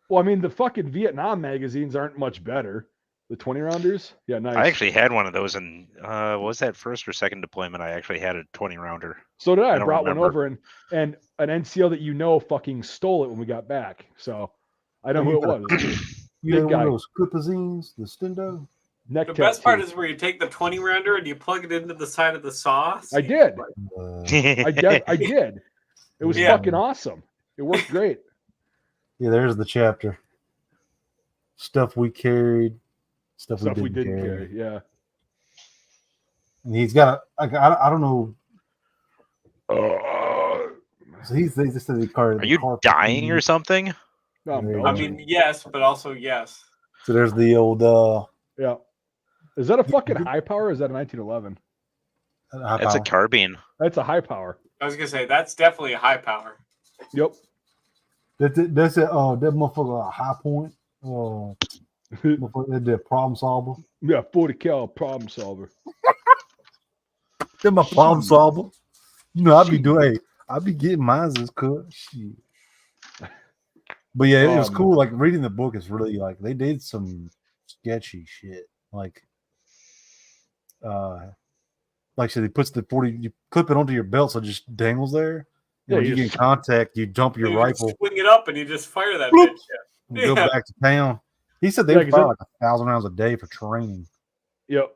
well, I mean, the fucking Vietnam magazines aren't much better. The 20 rounders? Yeah, nice. I actually had one of those, and was that first or second deployment? I actually had a 20 rounder. So did I. I brought one over, and an NCO that fucking stole it when we got back. So I know who it was. You had one of those clipazines, the Stendo? The best part is where you take the 20 rounder and you plug it into the side of the saw. I did. I did. It was fucking awesome. It worked great. Yeah, there's the chapter. Stuff we carried. Stuff we didn't carry. Yeah. And he's got I don't know. So he said he carried. Are you dying or something? No, I mean, yes, but also yes. So there's the old. Yeah. Is that a fucking high power? Or is that a 1911? That's a carbine. That's a high power. I was gonna say that's definitely a high power. Yep. That's it. That motherfucker a high point. They're problem solver. Yeah, 40 cal problem solver. They're my problem solver. I'd be getting mine as cut. Shit. But yeah, it was cool. Like reading the book is really like they did some sketchy shit. Like I said, he puts the 40. You clip it onto your belt, so it just dangles there. And when you get in contact, you dump your rifle, swing it up, and you just fire that bitch. And go back to town. He said they fire like 1,000 rounds a day for training. Yep.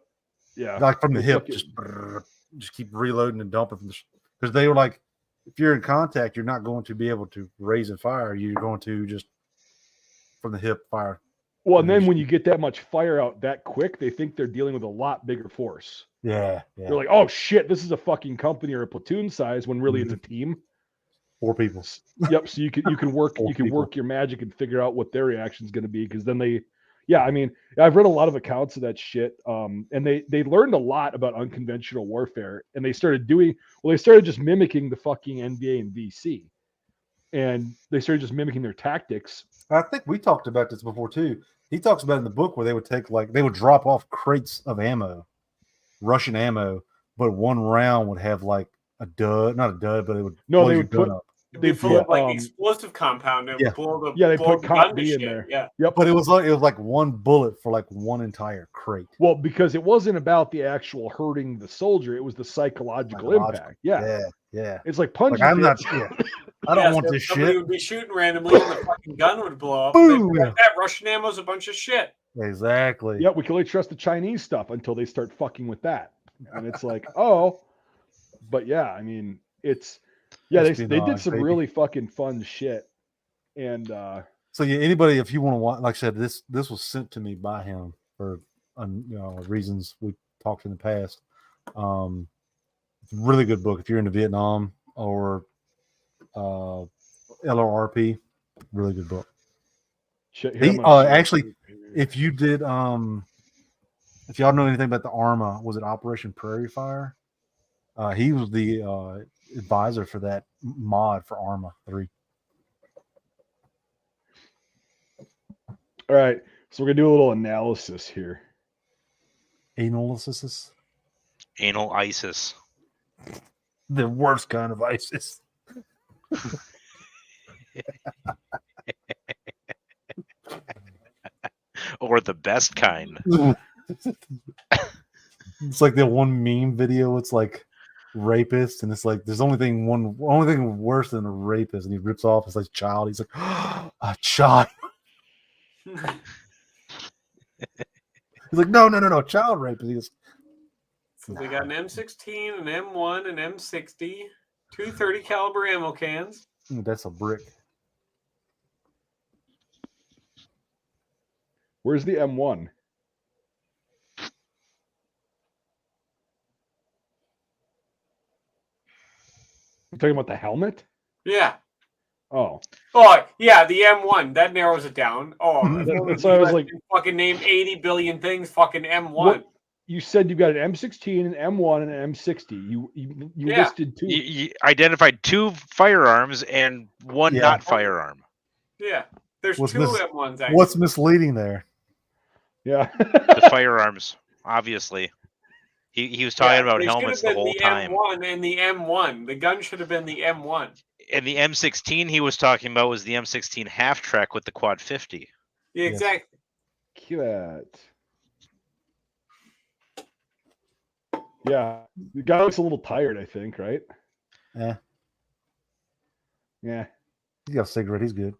Yeah. Like from the hip, just keep reloading and dumping because they were like, if you're in contact, you're not going to be able to raise and fire. You're going to just from the hip fire. Well, and then when you get that much fire out that quick, they think they're dealing with a lot bigger force. Yeah. You're like, oh shit, this is a fucking company or a platoon size when really it's a team. 4 people. Yep. So you can work Four people. work your magic and figure out what their reaction is going to be, because then I mean, I've read a lot of accounts of that shit, and they learned a lot about unconventional warfare, and they started just mimicking the fucking NBA and VC, and they started just mimicking their tactics. I think we talked about this before too. He talks about it in the book where they would take they would drop off crates of ammo, Russian ammo, but one round would have like a dud, not a dud, but it would No, blow they your would gun put up. It'd be full of like explosive compound and Yeah. blow the Yeah, they blow put the Comp gun to B in shit. there. Yeah. Yep. But it was like one bullet for like one entire crate. Well, because it wasn't about the actual hurting the soldier, it was the psychological impact. Yeah. Yeah. It's like punching. Like I'm not. Yeah. I don't want so this somebody shit. would be shooting randomly and the fucking gun would blow up. And they'd Boom. be like, that Russian ammo's a bunch of shit. Exactly. Yeah, we can only trust the Chinese stuff until they start fucking with that. And it's like, oh, but yeah, I mean, it's they did Espionage, some baby. really fucking fun shit. And So yeah, anybody, if you want to watch, like I said, this was sent to me by him for reasons we talked in the past. It's a really good book if you're into Vietnam or LRRP. Really good book. shit, He actually, if you did, if y'all know anything about the ARMA, was it Operation Prairie Fire? He was the advisor for that mod for ARMA 3. all right, so we're gonna do a little analysis here. Analysis, Anal ISIS. the worst kind of ISIS. Or the best kind. It's like that one meme video. It's like rapist, and it's like there's only thing worse than a rapist, and he rips off his like child. He's like, a child. He's like, no, child rapist. He goes, So they got an M16, an M1, an M60, 230 caliber ammo cans. that's a brick. Where's the M1? I'm talking about the helmet. Yeah. Oh, Yeah, the M1. That narrows it down. Oh, that's why I was like, fucking name 80 billion things. Fucking M1. what? You said you got an M16, an M1, and an M60. You Yeah. listed two. You identified 2 firearms and 1 Yeah. not firearm. Yeah. There's What's 2 M1s actually. What's misleading there? Yeah. The firearms, obviously. He was talking about they should helmets have the been whole time. M1 and the M1. The gun should have been the M1. And the M16 he was talking about was the M16 half track with the quad 50. Yeah, Yes. exactly. Cute. Yeah, the guy looks a little tired, I think, right? Yeah. Yeah. He's got a cigarette. He's good.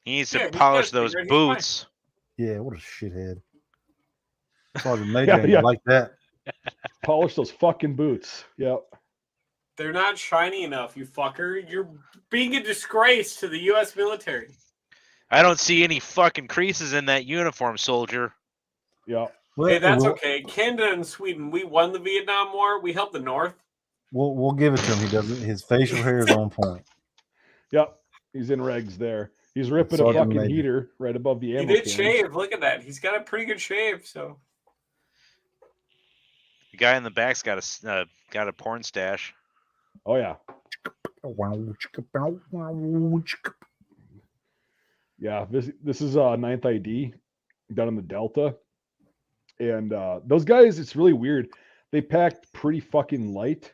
He needs Yeah, to he's polish got those cigarette, he's fine. boots. Yeah, what a shithead. Sergeant Major Yeah. like that. Polish those fucking boots. Yep. They're not shiny enough, you fucker. You're being a disgrace to the U.S. military. I don't see any fucking creases in that uniform, soldier. Yep. Well, Hey, that's we'll, okay. Canada and Sweden, we won the Vietnam War. We helped the North. we'll give it to him. He doesn't. His facial hair is on point. Yep. He's in regs there. He's ripping a Sergeant fucking Major. heater right above the He ammo did can. shave. Look at that. He's got a pretty good shave. So The guy in the back's got a porn stash. Oh yeah. Yeah. This is 9th ID down in the Delta. And those guys, it's really weird. They packed pretty fucking light.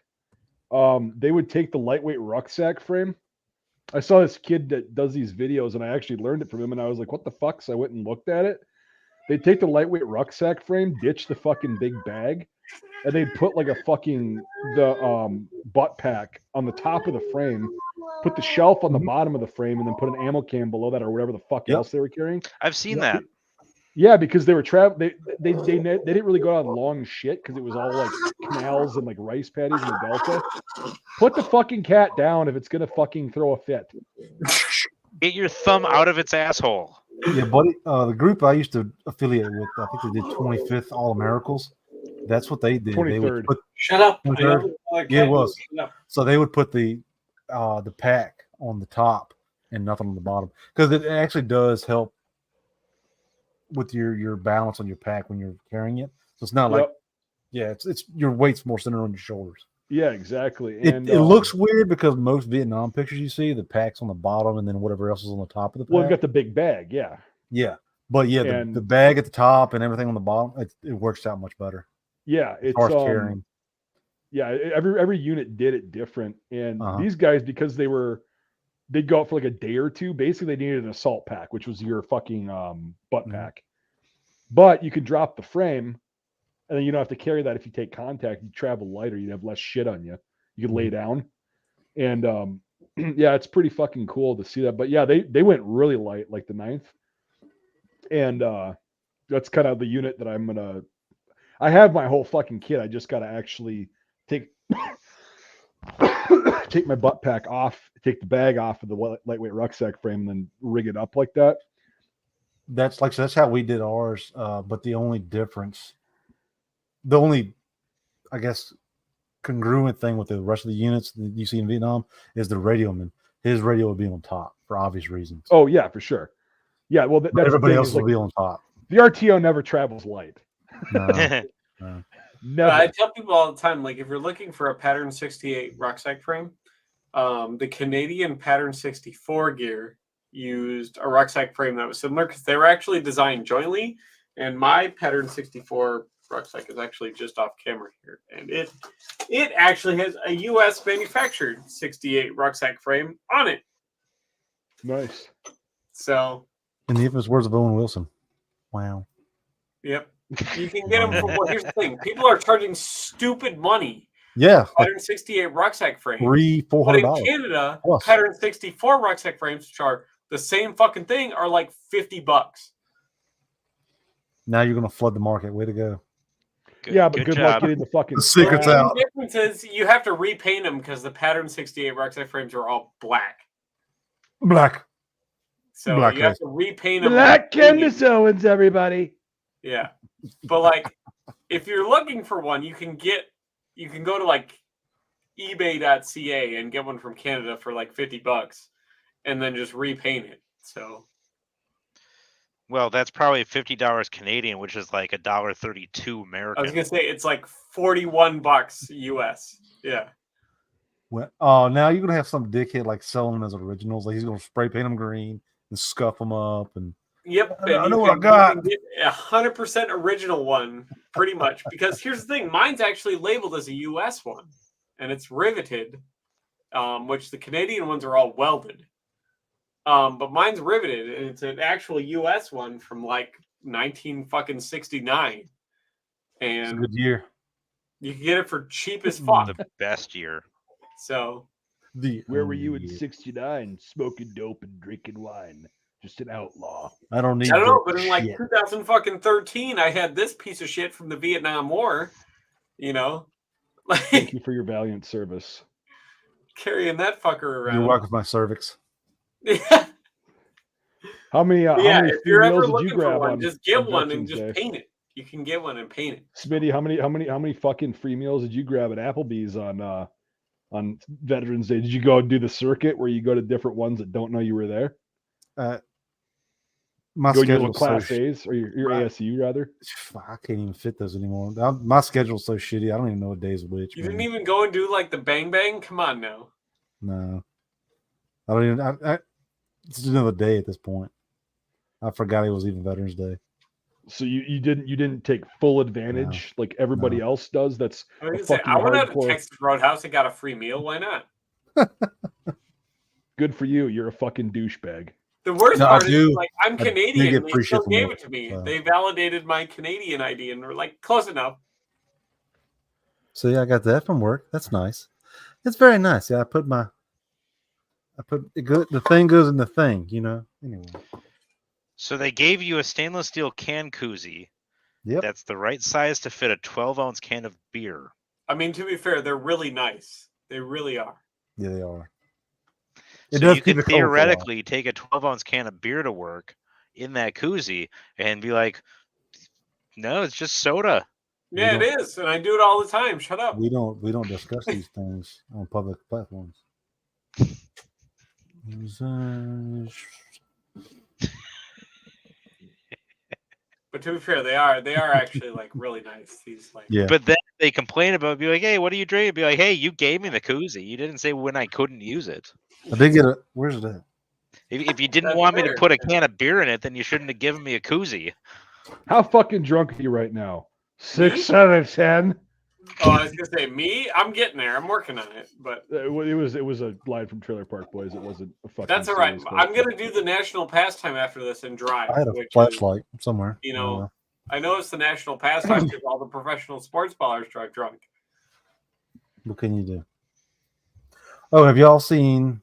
They would take the lightweight rucksack frame. I saw this kid that does these videos, and I actually learned it from him, and I was like, what the fuck? So I went and looked at it. They'd take the lightweight rucksack frame, ditch the fucking big bag, and they'd put like the butt pack on the top of the frame, put the shelf on the bottom of the frame, and then put an ammo can below that or whatever the fuck Yep. else they were carrying. I've seen Yeah. that. Yeah, because they were they didn't really go on long shit because it was all like canals and like rice paddies in the Delta. Put the fucking cat down if it's gonna fucking throw a fit. Get your thumb out of its asshole. Yeah, buddy. The group I used to affiliate with, I think they did 25th All Americans. That's what they did. They would 23rd. put Shut up. I 23rd? know another Yeah, it cat. was. Shut up. so they would put the pack on the top and nothing on the bottom because it actually does help with your balance on your pack when you're carrying it. So it's not like it's your weight's more centered on your shoulders. Yeah, exactly. It, And it looks weird because most Vietnam pictures you see, the pack's on the bottom and then whatever else is on the top of the pack. well, they've got the big bag. Yeah. Yeah. But yeah, And- the bag at the top and everything on the bottom, it works out much better. Yeah. As It's far as carrying. yeah, every unit did it different. And Uh-huh. these guys, because they'd go out for like a day or two, basically they needed an assault pack, which was your fucking butt Mhm. pack. But you could drop the frame and then you don't have to carry that if you take contact. You travel lighter, you'd have less shit on you. You could lay down. And yeah, it's pretty fucking cool to see that. But yeah, they went really light, like the 9th. And that's kind of the unit that I have my whole fucking kit. I just gotta actually take take my butt pack off, take the bag off of the lightweight rucksack frame, and then rig it up like that. That's how we did ours. But the only difference, I guess, congruent thing with the rest of the units that you see in Vietnam is the radioman. His radio would be on top for obvious reasons. Oh yeah, for sure. Yeah, well, that's Everybody the thing, else is, will like, be on top. the RTO never travels light. No. Never. I tell people all the time, like if you're looking for a pattern 68 rucksack frame, the Canadian pattern 64 gear used a rucksack frame that was similar because they were actually designed jointly. And my pattern 64 rucksack is actually just off camera here, and it actually has a U.S. manufactured 68 rucksack frame on it. Nice. So, In the infamous words of Owen Wilson. Wow. yep, you can get them for. Well, here's the thing: people are charging stupid money. Yeah. Like Pattern 68 rucksack frame. $300-$400. But in Canada, plus. pattern 64 rucksack frames, which are the same fucking thing, are like $50. Now you're going to flood the market. Way to go. Yeah, but good luck getting the fucking The secret's The out. difference is you have to repaint them because the pattern 68 rucksack frames are all black. Black. So Black you have to repaint them. Black Candace Owens, everybody. Yeah. But like if you're looking for one, you can go to like ebay.ca and get one from Canada for like $50 and then just repaint it. So Well, that's probably $50 Canadian, which is like $1.32 American. I was gonna say it's like $41 US. Yeah. Well, now you're going to have some dickhead like selling them as originals. Like he's going to spray paint them green and scuff them up. And Yep. I And know you what I can got. get 100% original one, pretty much. Because here's the thing, mine's actually labeled as a US one, and it's riveted, which the Canadian ones are all welded. But mine's riveted, and it's an actual US one from like 1969. it's a And good year. you can get it for cheap as fuck. The best year. So Where were you in year. '69? Smoking dope and drinking wine. Just an outlaw. I don't need I don't know, that but in like shit. 2013, I had this piece of shit from the Vietnam War. You know, Thank like you for your valiant service. carrying that fucker around. You're welcome, my cervix. Yeah. How many? How Yeah, many if free you're ever meals did looking you for grab one, on? just get on one and Veterans just Day? paint it. You can get one and paint it. Smitty, how many fucking free meals did you grab at Applebee's on Veterans Day? Did you go and do the circuit where you go to different ones that don't know you were there? My Go to your little schedule's so class shit. A's or your Right. ASU rather? I can't even fit those anymore. My schedule's so shitty. I don't even know what days which. You man. didn't even go and do like the bang bang? Come on now. No. I don't even. It's just another day at this point. I forgot it was even Veterans Day. So you didn't take full advantage like everybody else does. That's I was a gonna say, fucking I went out to hardcore. Texas Roadhouse and got a free meal. Why not? Good for you. You're a fucking douchebag. The worst No, I part is, do- like, I'm I do Canadian. get They free still shit from gave them, it to me. so. They validated my Canadian ID and were like, close enough. So yeah, I got that from work. That's nice. It's very nice. Yeah, I put it good. The thing goes in the thing, you know. Anyway. So they gave you a stainless steel can koozie. Yep. That's the right size to fit a 12-ounce can of beer. I mean, to be fair, they're really nice. They really are. Yeah, they are. So you could theoretically take a 12-ounce can of beer to work in that koozie and be like, no, it's just soda. Yeah, it is, and I do it all the time. Shut up. We don't discuss these things on public platforms. But to be fair, they are actually like really nice. These like Yeah. But then they complain about it, be like, hey, what are you drinking? Be like, hey, you gave me the koozie. You didn't say when I couldn't use it. I did get a. Where's that? If you didn't That's want me to fair, put a yeah. can of beer in it, then you shouldn't have given me a koozie. How fucking drunk are you right now? Me? 6 out of 10. Oh, I was gonna say me. I'm getting there. I'm working on it, but It was a line from Trailer Park Boys. It wasn't a fucking. that's all right. serious I'm question. gonna do the national pastime after this and drive. I had a which is, flashlight somewhere. you know, I know it's the national pastime because all the professional sports ballers drive drunk. What can you do? Oh, have y'all seen?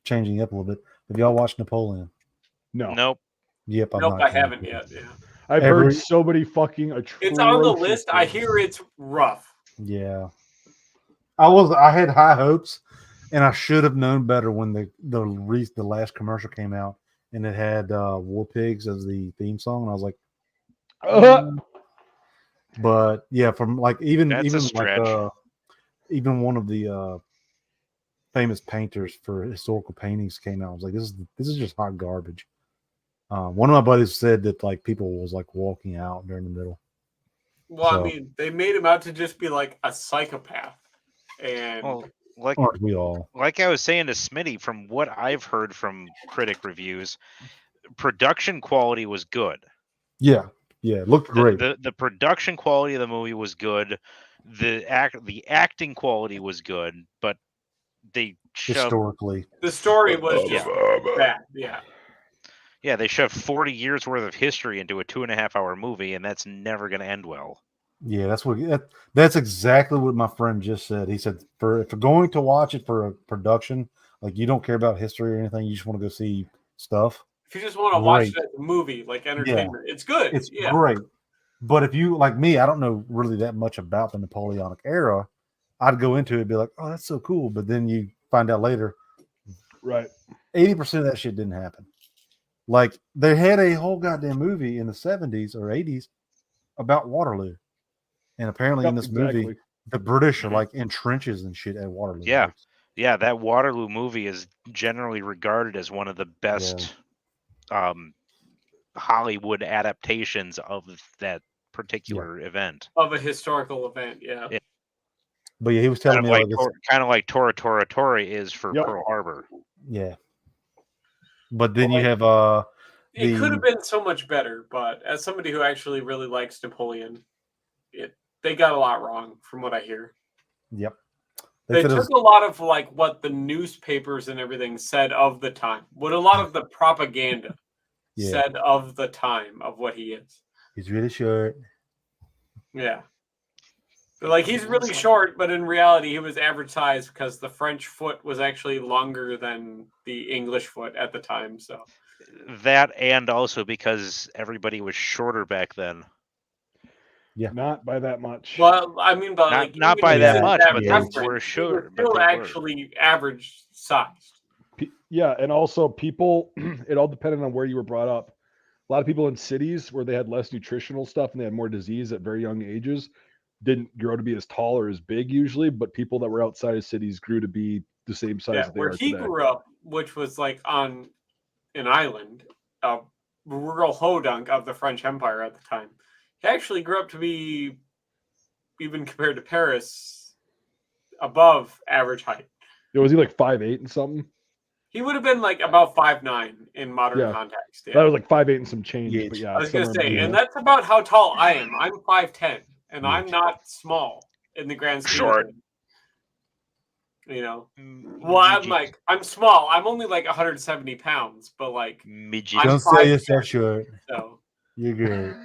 Changing up a little bit. Have y'all watched Napoleon? No, Nope. Yep. I've Nope, not I seen haven't it. yet. Yeah, I've Every- heard so many fucking atrocious. it's on the list. I things. hear it's rough. Yeah. I had high hopes, and I should have known better when the last commercial came out and it had War Pigs as the theme song, and I was like, but yeah, from like even That's a stretch. even one of the famous painters for historical paintings came out. I was like, this is just hot garbage. One of my buddies said that like people was like walking out during the middle. Well, So- I mean, they made him out to just be like a psychopath, and Well, like Aren't we all? I was saying to Smitty, from what I've heard from critic reviews, production quality was good. Yeah, it looked great. The production quality of the movie was good. The acting quality was good, but they shoved Historically, the story was just bad. Yeah, they shoved 40 years worth of history into a 2.5-hour movie, and that's never going to end well. yeah, that's exactly what my friend just said. He said if you're going to watch it for a production, like you don't care about history or anything, you just want to go see stuff. if you just want to watch Great. it as a movie, like entertainment, it's good. It's yeah. great. But if you like me, I don't know really that much about the Napoleonic era. I'd go into it and be like, oh, that's so cool. But then you find out later, Right. 80% of that shit didn't happen. Like they had a whole goddamn movie in the 70s or 80s about Waterloo. And apparently in Yep, this movie, exactly. the British are Mhm. like in trenches and shit at Waterloo. Yeah. Yeah, that Waterloo movie is generally regarded as one of the best Hollywood adaptations of that particular event. Of a historical event, yeah. Yeah. But yeah, he was telling me like Kind of like Tora Tora Tora is for Yep. Pearl Harbor. yeah. But then Well, you have It could have been so much better, but as somebody who actually really likes Napoleon, they got a lot wrong from what I hear. yep. They said it took was- a lot of like what the newspapers and everything said of the time, what a lot of the propaganda Yeah. said of the time of what he is. he's really short. Yeah. They're like he's really short, but in reality he was average size because the French foot was actually longer than the English foot at the time. So That, and also because everybody was shorter back then. Yeah. Not by that much. well, I mean, but like Not even by if that he was much, but average they were reference, he short. was But still they were. actually average sized. Yeah, and also people, it all depended on where you were brought up. A lot of people in cities where they had less nutritional stuff and they had more disease at very young ages didn't grow to be as tall or as big usually, but people that were outside of cities grew to be the same size Yeah, that they where are he today. grew up, which was like on an island, a rural hodunk of the French Empire at the time. He actually grew up to be, even compared to Paris, above average height. Was he like 5'8" and something? He would have been like about 5'9" in modern Yeah. context. That Yeah. was like 5'8" and some change. Yeah, But yeah, I was gonna somewhere in say, between and that. that's about how tall I am. I'm 5'10", and Yeah. I'm not small in the grand scheme Short. of things. You know, well, I'm small. I'm only like 170 pounds, but like Midget. I'm Don't sell 5'10", yourself short. so You're good.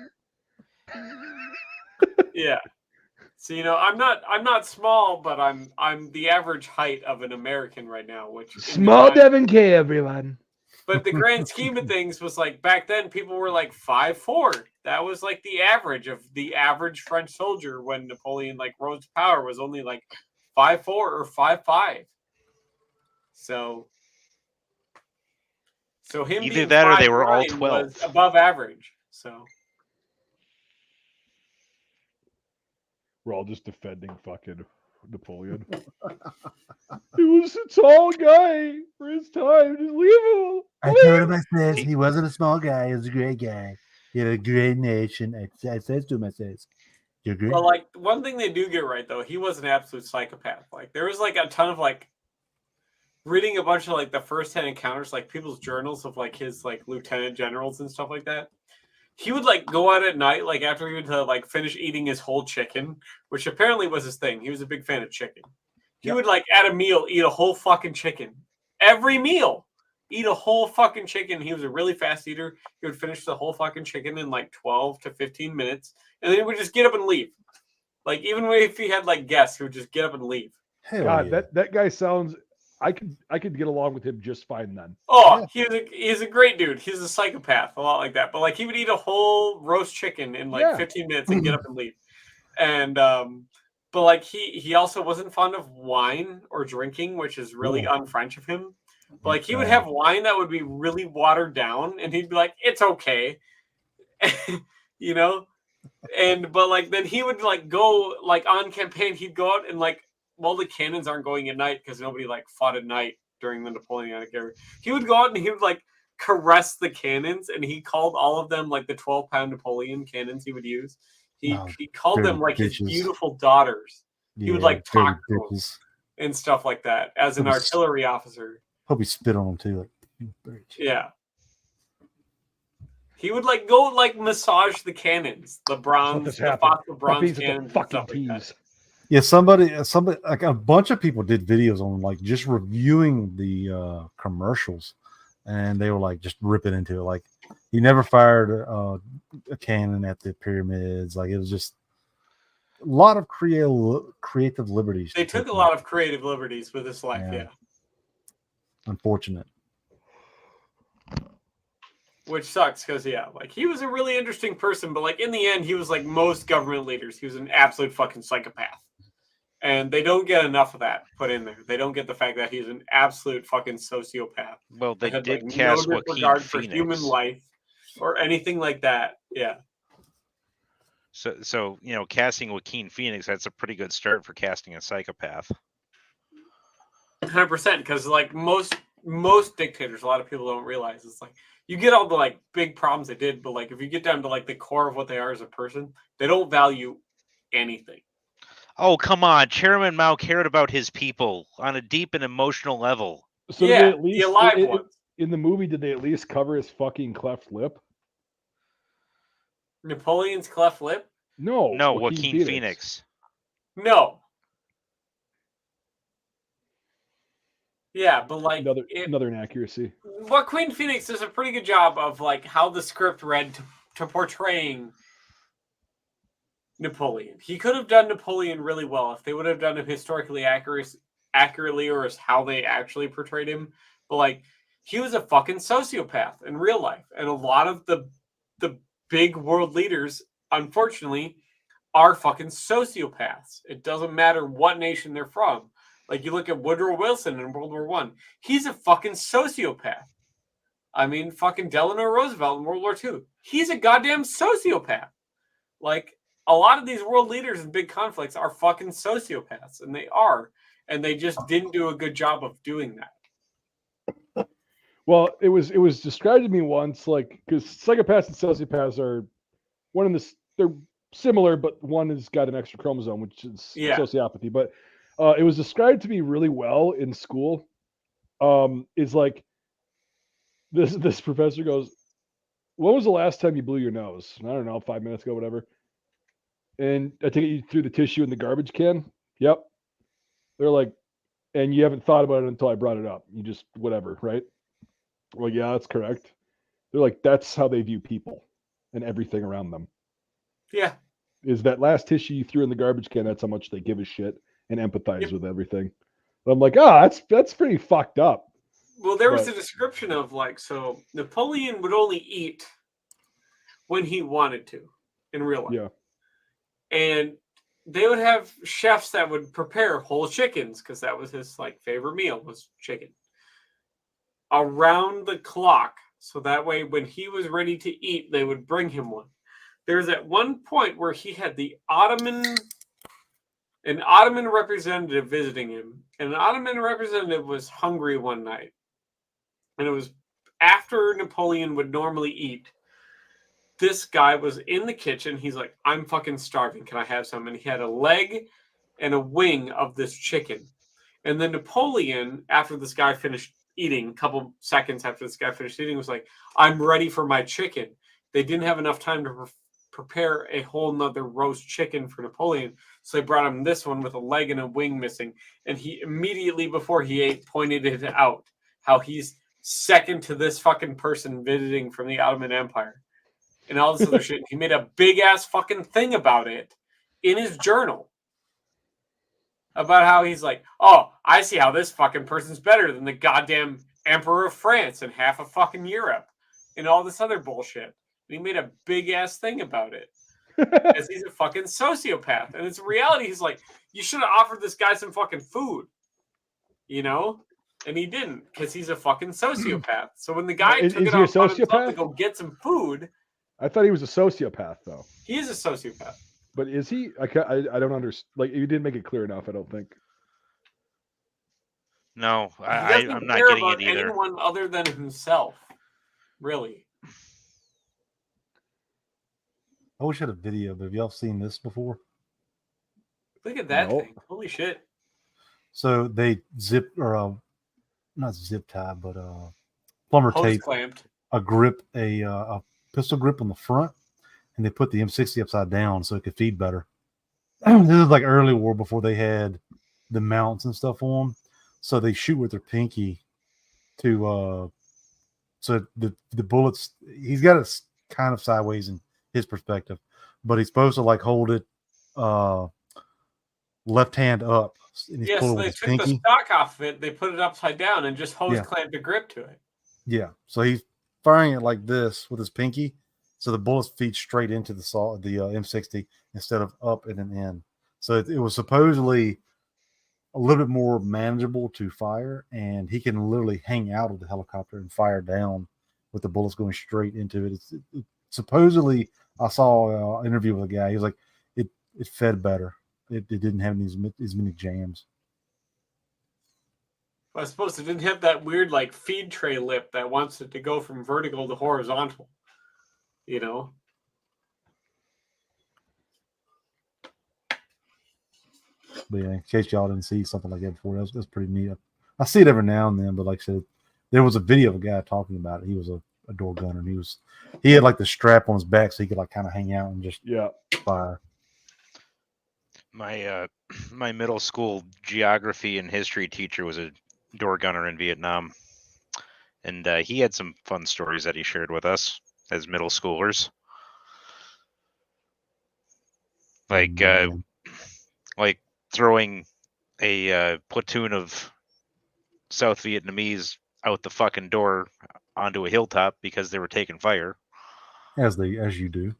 yeah. So I'm not small, but I'm the average height of an American right now, which in the Small grand- Devon K, everyone. But the grand scheme of things was like back then people were like 5'4". That was like the average French soldier when Napoleon like rose to power was only like 5'4" or 5'5". So him Either being that or they were all 5'9" 12. was above average. So We're all just defending fucking Napoleon. He was a tall guy for his time. Just leave him. I told him, I says, he wasn't a small guy. He was a great guy. He had a great nation. I says to him, I says, you're great. But like one thing they do get right though, he was an absolute psychopath. Like there was like a ton of like reading a bunch of like the first-hand encounters, like people's journals of like his like lieutenant generals and stuff like that. He would like go out at night, like after he would like finish eating his whole chicken, which apparently was his thing. He was a big fan of chicken. He would like at a meal eat a whole fucking chicken. Every meal, eat a whole fucking chicken. He was a really fast eater. He would finish the whole fucking chicken in like 12 to 15 minutes, and then he would just get up and leave. Like even if he had like guests, he would just get up and leave. Hell God, yeah. that guy sounds. I could get along with him just fine then. Oh, he's a great dude. He's a psychopath, a lot like that. But like he would eat a whole roast chicken in like 15 minutes and get up and leave. And but like he also wasn't fond of wine or drinking, which is really un-French of him. But like he would have wine that would be really watered down, and he'd be like, "It's okay," you know. And but like then he would like go like on campaign. He'd go out and like. Well, the cannons aren't going at night because nobody like fought at night during the Napoleonic era. He would go out and he would like caress the cannons, and he called all of them like the 12-pound Napoleon cannons he would use. He called them like his beautiful daughters. He would like talk to them and stuff like that as an artillery officer. Hope he spit on them too. Like, yeah. He would like go like massage the cannons, the bronze, the phosphor bronze cannons, fucking and stuff like that. Yeah, somebody, like a bunch of people did videos on like just reviewing the commercials, and they were like just ripping into it. Like he never fired a cannon at the pyramids. Like it was just a lot of creative liberties. They took a lot of creative liberties with his life. Yeah. Unfortunate. Which sucks because like he was a really interesting person, but like in the end, he was like most government leaders. He was an absolute fucking psychopath. And they don't get enough of that put in there. They don't get the fact that he's an absolute fucking sociopath. Well, they did like, cast no Joaquin disregard Phoenix for human life or anything like that. Yeah. So you know, casting Joaquin Phoenix, that's a pretty good start for casting a psychopath. 100%, because like most dictators, a lot of people don't realize it's like you get all the like big problems they did, but like if you get down to like the core of what they are as a person, they don't value anything. Oh, come on. Chairman Mao cared about his people on a deep and emotional level. So yeah, at least, the alive ones. In the movie, did they at least cover his fucking cleft lip? Napoleon's cleft lip? No, Joaquin Phoenix. No. Yeah, but like another inaccuracy. Joaquin Phoenix does a pretty good job of like how the script read to portraying Napoleon. He could have done Napoleon really well if they would have done him historically accurately or as how they actually portrayed him. But like he was a fucking sociopath in real life. And a lot of the big world leaders, unfortunately, are fucking sociopaths. It doesn't matter what nation they're from. Like you look at Woodrow Wilson in World War I. He's a fucking sociopath. I mean, fucking Delano Roosevelt in World War II. He's a goddamn sociopath. Like a lot of these world leaders in big conflicts are fucking sociopaths, and they are, and they just didn't do a good job of doing that. Well, it was described to me once, like because psychopaths and sociopaths are one in this. They're similar, but one has got an extra chromosome, which is sociopathy. But it was described to me really well in school. Is like this professor goes, "When was the last time you blew your nose?" And I don't know, 5 minutes ago, whatever. And I take it you threw the tissue in the garbage can. Yep. They're like, and you haven't thought about it until I brought it up. You just whatever, right? Well, yeah, that's correct. They're like, that's how they view people and everything around them. Yeah. Is that last tissue you threw in the garbage can? That's how much they give a shit and empathize with everything. But I'm like, that's pretty fucked up. Well, there was a description of like, so Napoleon would only eat when he wanted to in real life. Yeah. And they would have chefs that would prepare whole chickens because that was his like favorite meal was chicken around the clock. So that way, when he was ready to eat, they would bring him one. There's at one point where he had the Ottoman an Ottoman representative visiting him, and an Ottoman representative was hungry one night. And it was after Napoleon would normally eat. This guy was in the kitchen. He's like, I'm fucking starving. Can I have some? And he had a leg and a wing of this chicken. And then Napoleon, after this guy finished eating, a couple seconds after this guy finished eating, was like, I'm ready for my chicken. They didn't have enough time to prepare a whole nother roast chicken for Napoleon. So they brought him this one with a leg and a wing missing. And he immediately before he ate pointed it out, how he's second to this fucking person visiting from the Ottoman Empire. And all this other shit. He made a big ass fucking thing about it in his journal. About how he's like, oh, I see how this fucking person's better than the goddamn Emperor of France and half of fucking Europe and all this other bullshit. And he made a big ass thing about it. Because he's a fucking sociopath. And it's a reality. He's like, you should have offered this guy some fucking food. You know? And he didn't, because he's a fucking sociopath. So when the guy took it on himself to go get some food, I thought he was a sociopath, though. he is a sociopath. But is he? I don't understand. Like, you didn't make it clear enough, I don't think. No, He I'm doesn't not care getting about it either. anyone other than himself. Really. I wish I had a video, but have y'all seen this before? Look at that Nope. thing. Holy shit. So they zip or not zip tie, but plumber Hose tape clamped. a grip, a pistol grip on the front, and they put the M60 upside down so it could feed better. This is like early war before they had the mounts and stuff on them. So they shoot with their pinky to so the bullets. He's got it kind of sideways in his perspective, but he's supposed to like hold it left hand up. And he's Yes, pulling they with his took the pinky. stock off of it, they put it upside down and just hose Yeah. clamped a grip to it. Yeah, so he's firing it like this with his pinky, so the bullets feed straight into the M60 instead of up and then in. So it was supposedly a little bit more manageable to fire, and he can literally hang out of the helicopter and fire down with the bullets going straight into it. Supposedly, I saw an interview with a guy. He was like, it fed better. It didn't have as many jams. Well, I suppose it didn't have that weird like feed tray lip that wants it to go from vertical to horizontal. You know? But yeah, in case y'all didn't see something like that before, that's pretty neat. I see it every now and then, but like I said, there was a video of a guy talking about it. He was a door gunner, and he had like the strap on his back so he could like kind of hang out and just fire. My middle school geography and history teacher was a door gunner in Vietnam, and he had some fun stories that he shared with us as middle schoolers. Like throwing a platoon of South Vietnamese out the fucking door onto a hilltop because they were taking fire. As you do.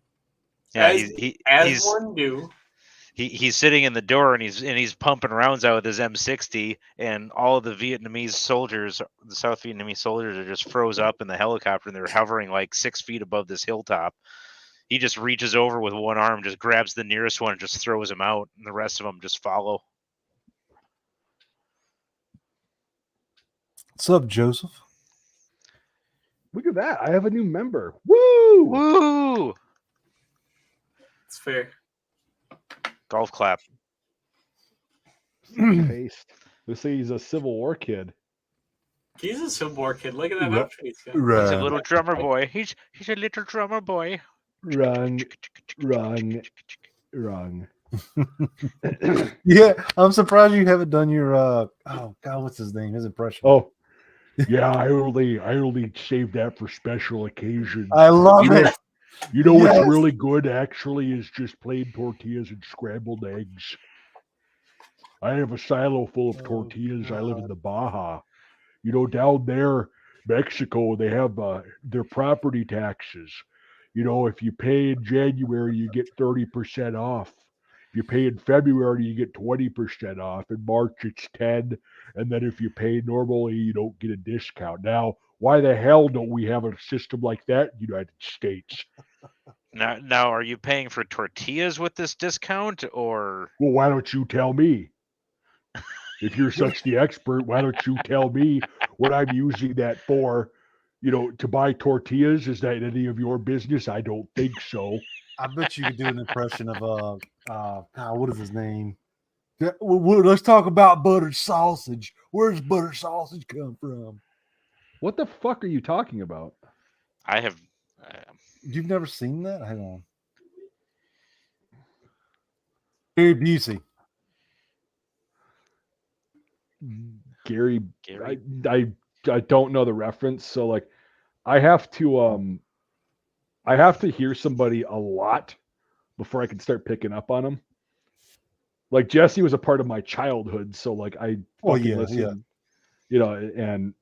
Yeah, as one do. He's sitting in the door and he's pumping rounds out with his M60, and all of the Vietnamese soldiers, the South Vietnamese soldiers, are just froze up in the helicopter, and they're hovering like 6 feet above this hilltop. He just reaches over with one arm, just grabs the nearest one, and just throws him out, and the rest of them just follow. What's up, Joseph? Look at that! I have a new member. Woo! Woo! It's fair. Golf clap. Paste. They say he's a Civil War kid. He's a Civil War kid. Look at that Right. outfit he's got. He's a little drummer boy. He's a little drummer boy. Wrong. Yeah, I'm surprised you haven't done your oh god, what's his name? His impression. Oh, yeah. I only saved that for special occasions. I love it. You know Yes. what's really good actually is just plain tortillas and scrambled eggs. I have a silo full of tortillas. I live in the Baja. You know, down there, Mexico, they have their property taxes. You know, if you pay in January, you get 30% off. If you pay in February, you get 20% off. In March, it's 10. And then if you pay normally, you don't get a discount. Now, why the hell don't we have a system like that in the United States? Now, are you paying for tortillas with this discount, or Well, why don't you tell me? If you're such the expert, why don't you tell me what I'm using that for? To buy tortillas? Is that any of your business? I don't think so. I bet you could do an impression of what is his name? Yeah, let's talk about buttered sausage. Where does buttered sausage come from? What the fuck are you talking about? I have? You've never seen that? Hang on. Gary Busey. Gary, Gary? I don't know the reference, so like I have to hear somebody a lot before I can start picking up on them. Like Jesse was a part of my childhood, so like I fucking listened, and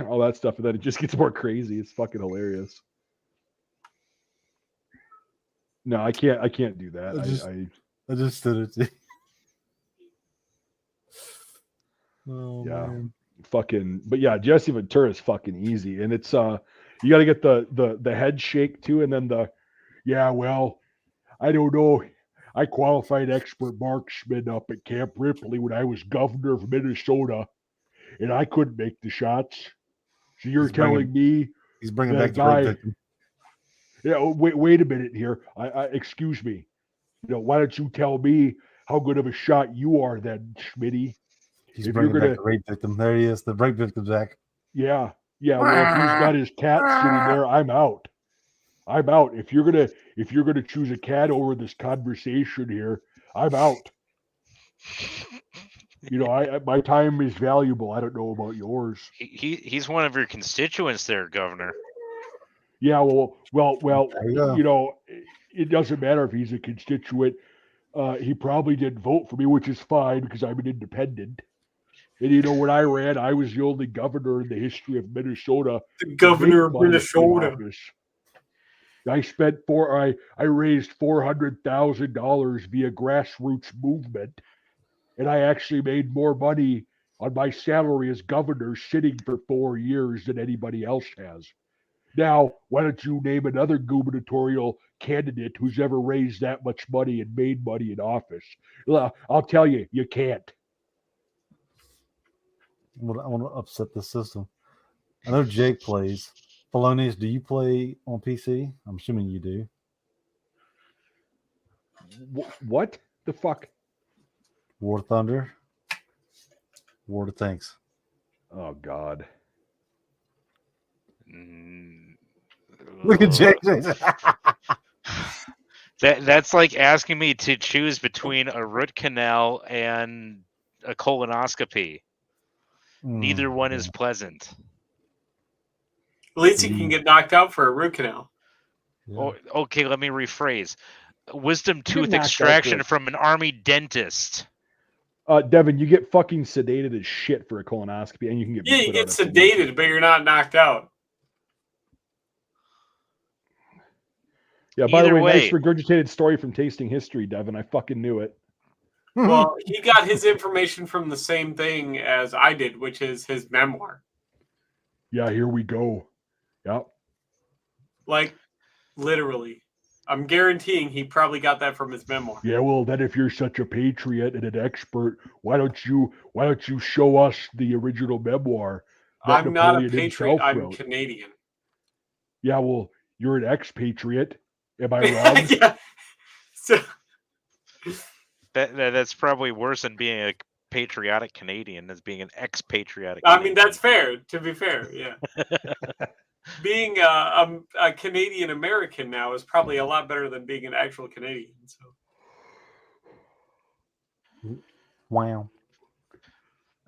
all that stuff, and then it just gets more crazy. It's fucking hilarious. No, I can't do that. I just did it. To oh Yeah. man. Fucking, but yeah, Jesse Ventura is fucking easy, and it's you got to get the head shake too, and then well, I don't know. I qualified expert marksman up at Camp Ripley when I was governor of Minnesota, and I couldn't make the shots. So you're telling me He's bringing that back the rape guy? victim. Yeah, wait a minute here. I excuse me. Why don't you tell me how good of a shot you are, then, Schmitty? He's If bringing you're back gonna, the rape victim. There he is, the rape victim, Zach. yeah. Well, if he's got his cat sitting there, I'm out. I'm out. If you're gonna choose a cat over this conversation here, I'm out. My time is valuable. I don't know about yours. He's one of your constituents, there, Governor. Yeah. Well. There you go. It doesn't matter if he's a constituent. He probably didn't vote for me, which is fine because I'm an independent. And when I ran, I was the only governor in the history of Minnesota. The governor of Minnesota. I raised $400,000 via grassroots movement, and I actually made more money on my salary as governor sitting for 4 years than anybody else has. Now, why don't you name another gubernatorial candidate who's ever raised that much money and made money in office? Well, I'll tell you, you can't. I want to upset the system. I know Jake plays. Felonious, do you play on PC? I'm assuming you do. What the fuck? War Thunder. War of Tanks. Oh God. Look at Jake. That's like asking me to choose between a root canal and a colonoscopy. Neither one is pleasant. At least you can get knocked out for a root canal. Yeah. Oh, okay, let me rephrase. Wisdom Get tooth knocked out extraction for it. from an army dentist. Devin, you get fucking sedated as shit for a colonoscopy, and you can get Yeah, you put get on a sedated, but you're not knocked out. Yeah, by the Either way, way. nice regurgitated story from Tasting History, Devin. I fucking knew it. Well, he got his information from the same thing as I did, which is his memoir. Yeah, here we go. Yep. Like, literally. I'm guaranteeing he probably got that from his memoir. Yeah, well, then if you're such a patriot and an expert, why don't you show us the original memoir that I'm not a Napoleon patriot. himself I'm wrote? Canadian. Yeah, well, you're an expatriate. Am I wrong? Yeah. So, That's probably worse than being a patriotic Canadian as being an expatriatic I Canadian. mean, that's fair. To be fair, yeah. Being a Canadian American now is probably a lot better than being an actual Canadian. So. Wow.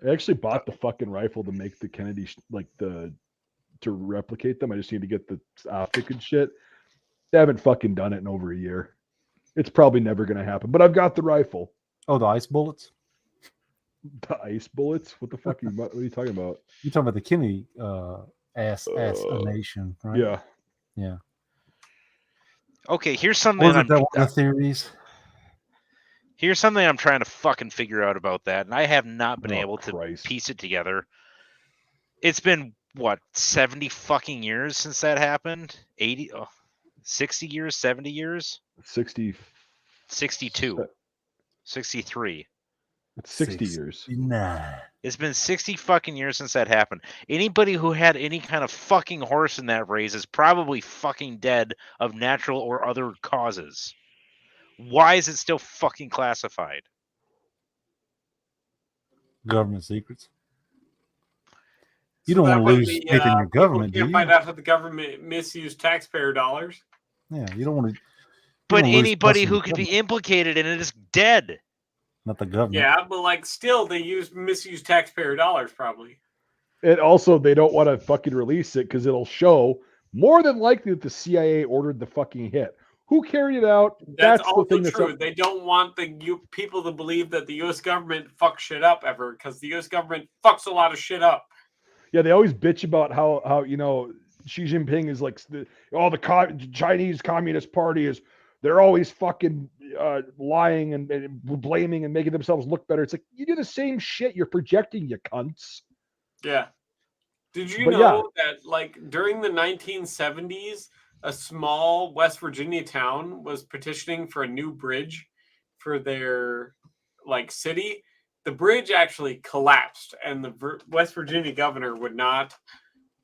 I actually bought the fucking rifle to make the Kennedy to replicate them. I just need to get the optic and shit. They haven't fucking done it in over a year. It's probably never gonna happen. But I've got the rifle. Oh, the ice bullets? The ice bullets? What the fuck? What are you talking about? You're talking about the Kennedy assassination, right? Yeah. Yeah. Okay, here's something Wasn't that one of the theories? Here's something I'm trying to fucking figure out about that, and I have not been able Christ. to piece it together. It's been what, 70 fucking years since that happened? 80? Oh, 60 years, 70 years, 60. 62, 63. It's 60 years. Nah. It's been 60 fucking years since that happened. Anybody who had any kind of fucking horse in that race is probably fucking dead of natural or other causes. Why is it still fucking classified? Government secrets. You So don't that want to way lose the, faith in your people government, do can't you? find out how the government misused taxpayer dollars. Yeah, you don't want to. But don't lose anybody trust in who the could be government. implicated in it is dead. Not the government. Yeah, but like still they misused taxpayer dollars probably. And also, they don't want to fucking release it because it'll show more than likely that the CIA ordered the fucking hit. Who carried it out? That's the also thing that's true. up. They don't want the people to believe that the U.S. government fucks shit up ever, because the U.S. government fucks a lot of shit up. Yeah, they always bitch about how Xi Jinping is like the Chinese Communist Party is. They're always fucking lying and blaming and making themselves look better. It's like you do the same shit. You're projecting, you cunts. Yeah. Did you But know that like during the 1970s, a small West Virginia town was petitioning for a new bridge for their like city? The bridge actually collapsed, and the West Virginia governor would not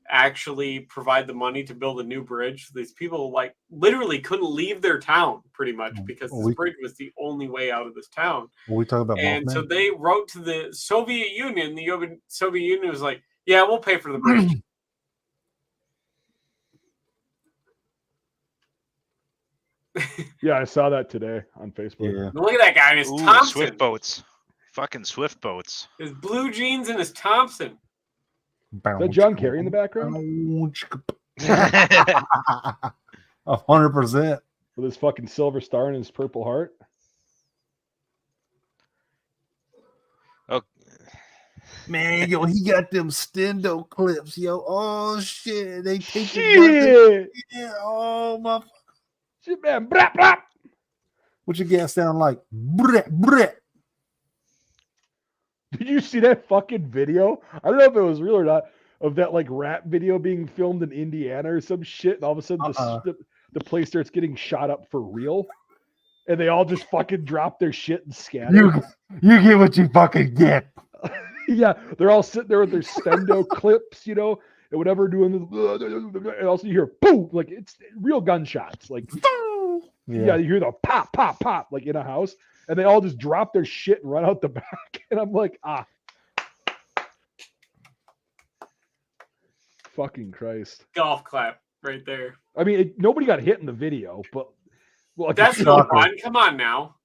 actually provide the money to build a new bridge. These people like literally couldn't leave their town pretty much because this bridge was the only way out of this town. Well, we talk about And Mothman? so they wrote to the Soviet Union. The Soviet Union was like, yeah, we'll pay for the bridge. Yeah, I saw that today on Facebook. Yeah. Look at that guy in his Ooh, Thompson. Swift boats. Fucking Swift boats. His blue jeans and his Thompson. Is that John Kerry in the background 100%. with his fucking silver star and his purple heart? Man, yo, he got them stendo clips, yo. Oh shit, they take Shit, Yeah, oh my. shit, man. Brap, brap. What your gas sound like? Brett, Brett. Did you see that fucking video? I don't know if it was real or not. Of that like rap video being filmed in Indiana or some shit, and all of a sudden the place starts getting shot up for real, and they all just fucking drop their shit and scatter. You get what you fucking get. Yeah, they're all sitting there with their stendo clips, and whatever, doing this, and also you hear boom, like it's real gunshots, like yeah, you hear the pop, pop, pop, like in a house, and they all just drop their shit and run out the back, and I'm like, fucking Christ. Golf clap right there. I mean, nobody got hit in the video, but well, That's no fun. Come on now.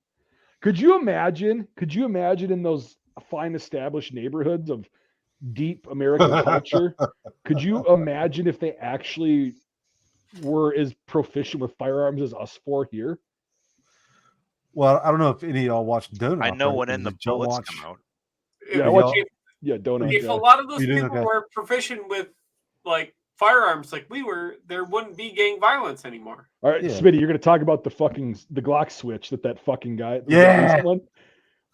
Could you imagine in those fine established neighborhoods of deep American culture, could you imagine if they actually were as proficient with firearms as us four here? Well, I don't know if any of y'all watched Donut. I know when Operation. in the Did y'all bullets watch- come out. Donut. If a lot of those You did? people Okay. were proficient with like firearms like we were, there wouldn't be gang violence anymore. All right, Yeah. Smitty, you're gonna talk about the Glock switch that fucking guy. Yeah. One,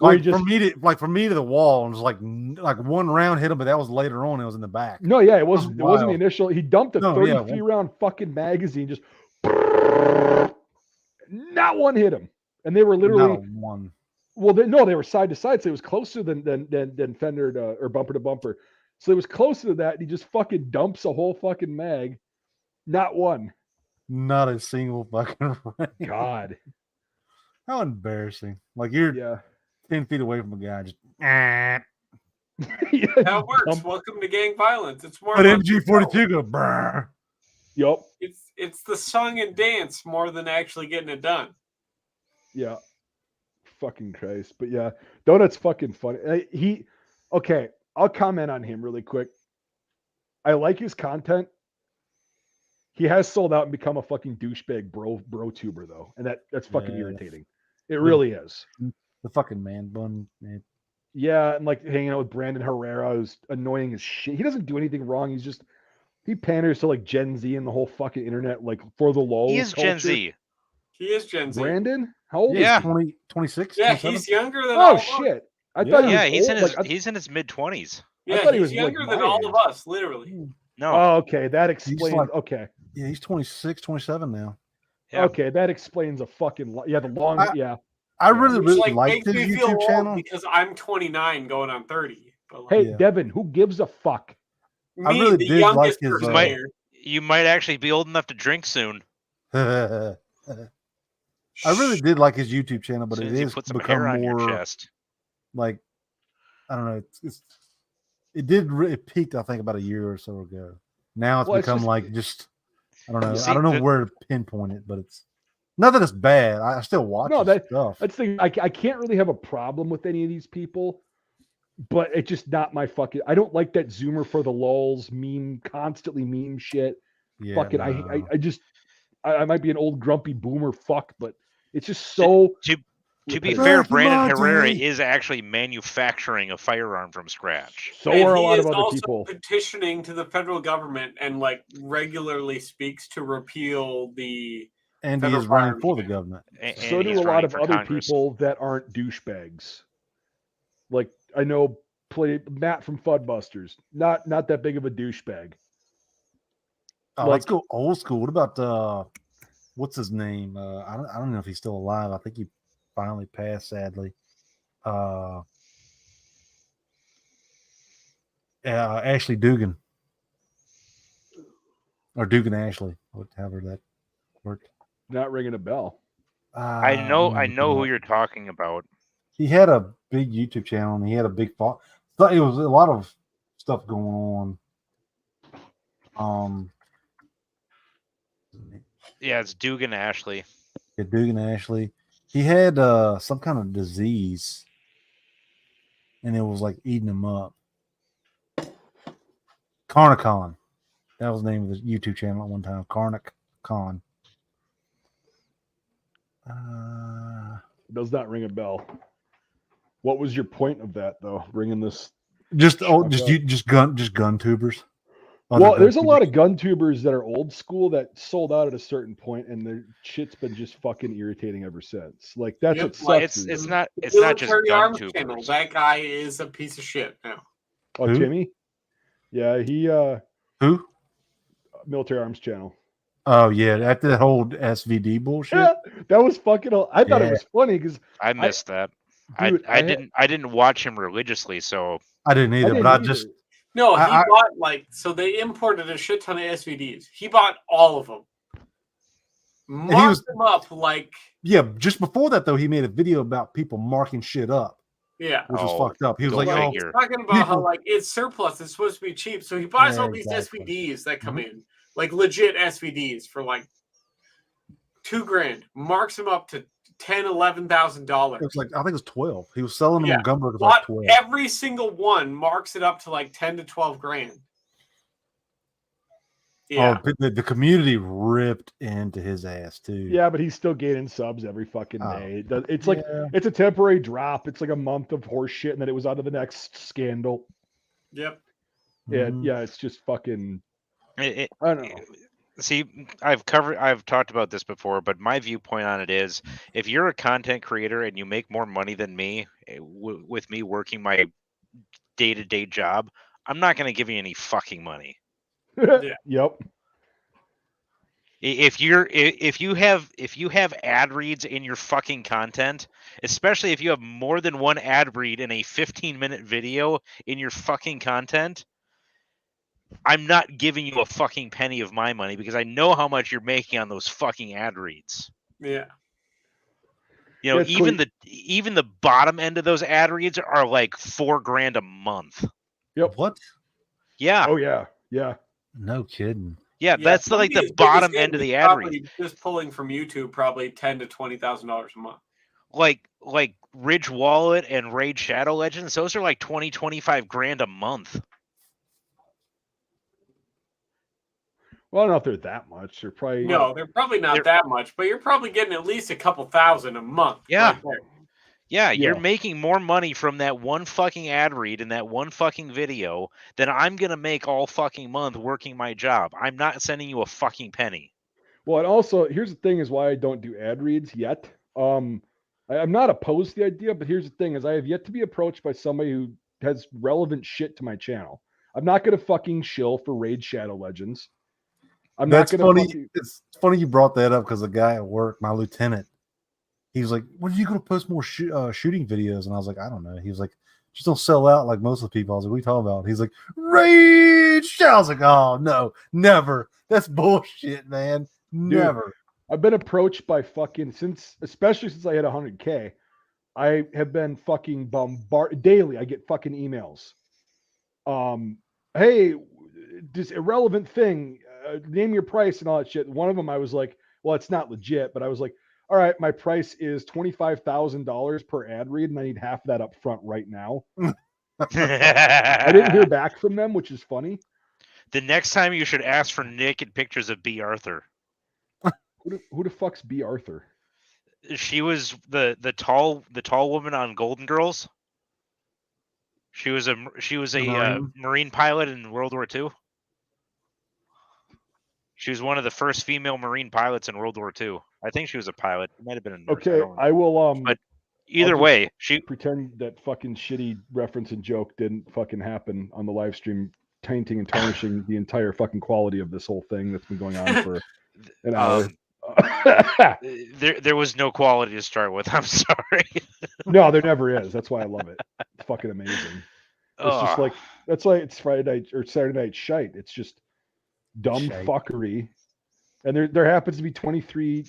Like just, from me to the wall, and it was like one round hit him, but that was later on. It was in the back. no, yeah, it wasn't the wild. initial. He dumped a No, 33 yeah. round fucking magazine, just not one hit him, and they were literally Not one. well, they were side to side, so it was closer than fender to, or bumper to bumper. So it was closer to that, and he just fucking dumps a whole fucking mag, not one. Not a single fucking round. God, How embarrassing! Like you're yeah. 10 feet away from a guy, just. Yeah, That works. dump- Welcome to gang violence. It's more But about MG42 go brr. Yup. it's the song and dance more than actually getting it done. Yeah. Fucking Christ. But yeah, Donut's fucking funny. Okay, I'll comment on him really quick. I like his content. He has sold out and become a fucking douchebag bro tuber though. And that's fucking Yeah. irritating. It really is. The fucking man bun. Man. Yeah, and like hanging out with Brandon Herrera, who's annoying as shit. He doesn't do anything wrong. He panders to like Gen Z and the whole fucking internet, like for the low. He is Gen Z. He is Gen Z. Brandon? How old Yeah. is he? 20, 26? Yeah, 27? he's younger than all Oh of us. shit. I Yeah. thought he was Yeah, he's old. in his Like, he's in his mid-20s. Yeah, thought he he's was, like, younger than my all age. of us, literally. No. Oh, okay. That explains. like- Okay. Yeah, he's 26, 27 now. Yeah. Okay, that explains a fucking lot. Yeah, the long. I Yeah. really, Which, really like, liked makes his me feel YouTube old channel. because I'm 29 going on 30. But like, Hey, Yeah. Devin, who gives a fuck? I me, really the did like youngest his, person might- here. You might actually be old enough to drink soon. I really did like his YouTube channel, but As soon it as you is put some become hair on your more chest. like, I don't know. It peaked, I think, about a year or so ago. Now it's Well, it's become just- like just I don't know. See, I don't know the- where to pinpoint it, but it's not that it's bad. I still watch No, his stuff. That's the thing. I can't really have a problem with any of these people, but it's just not my fucking. I don't like that Zoomer for the lulz constantly meme shit. Yeah, Fucking, no. I might be an old grumpy boomer fuck, but it's just so. To be repetitive. fair, Back in Brandon my Herrera day. is actually manufacturing a firearm from scratch. So And are a he lot is of other also people. petitioning to the federal government and like regularly speaks to repeal the. And he Federal is running firearms for the ban. government. And So do he's a lot running of for other Congress. people that aren't douchebags. Like I know, Matt from Fudbusters, not that big of a douchebag. Oh, let's Like- go old school. What about what's his name? I don't know if he's still alive. I think he finally passed, sadly. Ashley Dugan. Or Dugan Ashley, whatever that worked. Not ringing a bell. I know let me look who it up. you're talking about. He had a big YouTube channel and he had a big so it was a lot of stuff going on. Yeah, it's Dugan Ashley. Yeah, Dugan Ashley. He had some kind of disease and it was like eating him up. Carnicon. That was the name of his YouTube channel at one time. Carnicon. Does not ring a bell. What was your point of that though? Bringing this. Just Okay. just gun tubers. Well, there's a lot of gun tubers that are old school that sold out at a certain point, and their shit's been just fucking irritating ever since. Like that's Yep, what sucks. like, is- It's not just Military gun Arms channel. tubers. That guy is a piece of shit now. Oh, Who? Timmy. Yeah, he who? Military Arms Channel. Oh yeah, after that whole SVD bullshit. Yeah, that was fucking. I thought it Yeah. was funny because I missed that. dude, I didn't watch him religiously, so I didn't either, but I just No, he I- bought like so they imported a shit ton of SVDs. He bought all of them. Marked them up like just before that though, he made a video about people marking shit up, yeah. which Oh, was fucked up. He was go like, Like, "Oh, he's figure. talking about how people- like it's surplus, it's supposed to be cheap. So he buys Yeah, all these exactly. SVDs that come in, like legit SVDs for like $2,000, marks them up to $10,000-$11,000. it was like I think it was 12." He was selling them Yeah. on Gumroad for Bought like 12. every single one, marks it up to like $10,000-$12,000. Yeah. Oh, the community ripped into his ass too. yeah, but he's still gaining subs every fucking Oh. day. It's like it's a temporary drop. It's like a month of horse shit, and then it was out of the next scandal. Yep. Mhm. Yeah, it's just fucking. it, I don't know. see, I've talked about this before, but my viewpoint on it is if you're a content creator and you make more money than me with me working my day-to-day job, I'm not going to give you any fucking money. Yep. If you have ad reads in your fucking content, especially if you have more than one ad read in a 15-minute video in your fucking content, I'm not giving you a fucking penny of my money because I know how much you're making on those fucking ad reads. Yeah. You know, Yeah, it's cool. even the bottom end of those ad reads are like $4,000 a month. Yep. What? Yeah, Oh yeah. Yeah. No kidding. yeah, that's like somebody as the big as bottom him end of is the ad read. probably just pulling from YouTube, probably $10,000 to $20,000 a month. Like Ridge Wallet and Raid Shadow Legends, those are like 20-25 grand a month. Well, I don't know if they're that much. They're probably No, they're probably not that much, but you're probably getting at least a couple thousand a month. Yeah. right there. Yeah, you're Yeah. making more money from that one fucking ad read and that one fucking video than I'm gonna make all fucking month working my job. I'm not sending you a fucking penny. Well, and also here's the thing: is why I don't do ad reads yet. I'm not opposed to the idea, but here's the thing: is I have yet to be approached by somebody who has relevant shit to my channel. I'm not gonna fucking shill for Raid Shadow Legends. I'm That's not gonna funny. fucking- It's funny you brought that up because the guy at work, my lieutenant, he was like, "When are you going to post more shooting videos?" And I was like, "I don't know." He was like, "Just don't sell out like most of the people." I was like, "What are you talking about?" He's like, "Rage!" I was like, "Oh no, never. That's bullshit, man. Never." I've been approached by fucking especially since I hit 100K. I have been fucking bombarded daily. I get fucking emails. Hey, this irrelevant thing. Name your price and all that shit. One of them, I was like, well, it's not legit, but I was like, all right, my price is $25,000 per ad read, and I need half that up front right now. I didn't hear back from them, which is funny. The next time you should ask for naked pictures of B. Arthur. Who the fuck's B. Arthur? She was the tall woman on Golden Girls. She was a Marine pilot in World War II. She was one of the first female Marine pilots in World War II. I think she was a pilot. It might have been a nurse. Okay, I will. But either just way, she pretend that fucking shitty reference and joke didn't fucking happen on the live stream, tainting and tarnishing the entire fucking quality of this whole thing that's been going on for an hour. there was no quality to start with. I'm sorry. No, there never is. That's why I love it. It's fucking amazing. It's just like that's why it's Friday night or Saturday night shite. It's just dumb Shite. fuckery, and there happens to be 23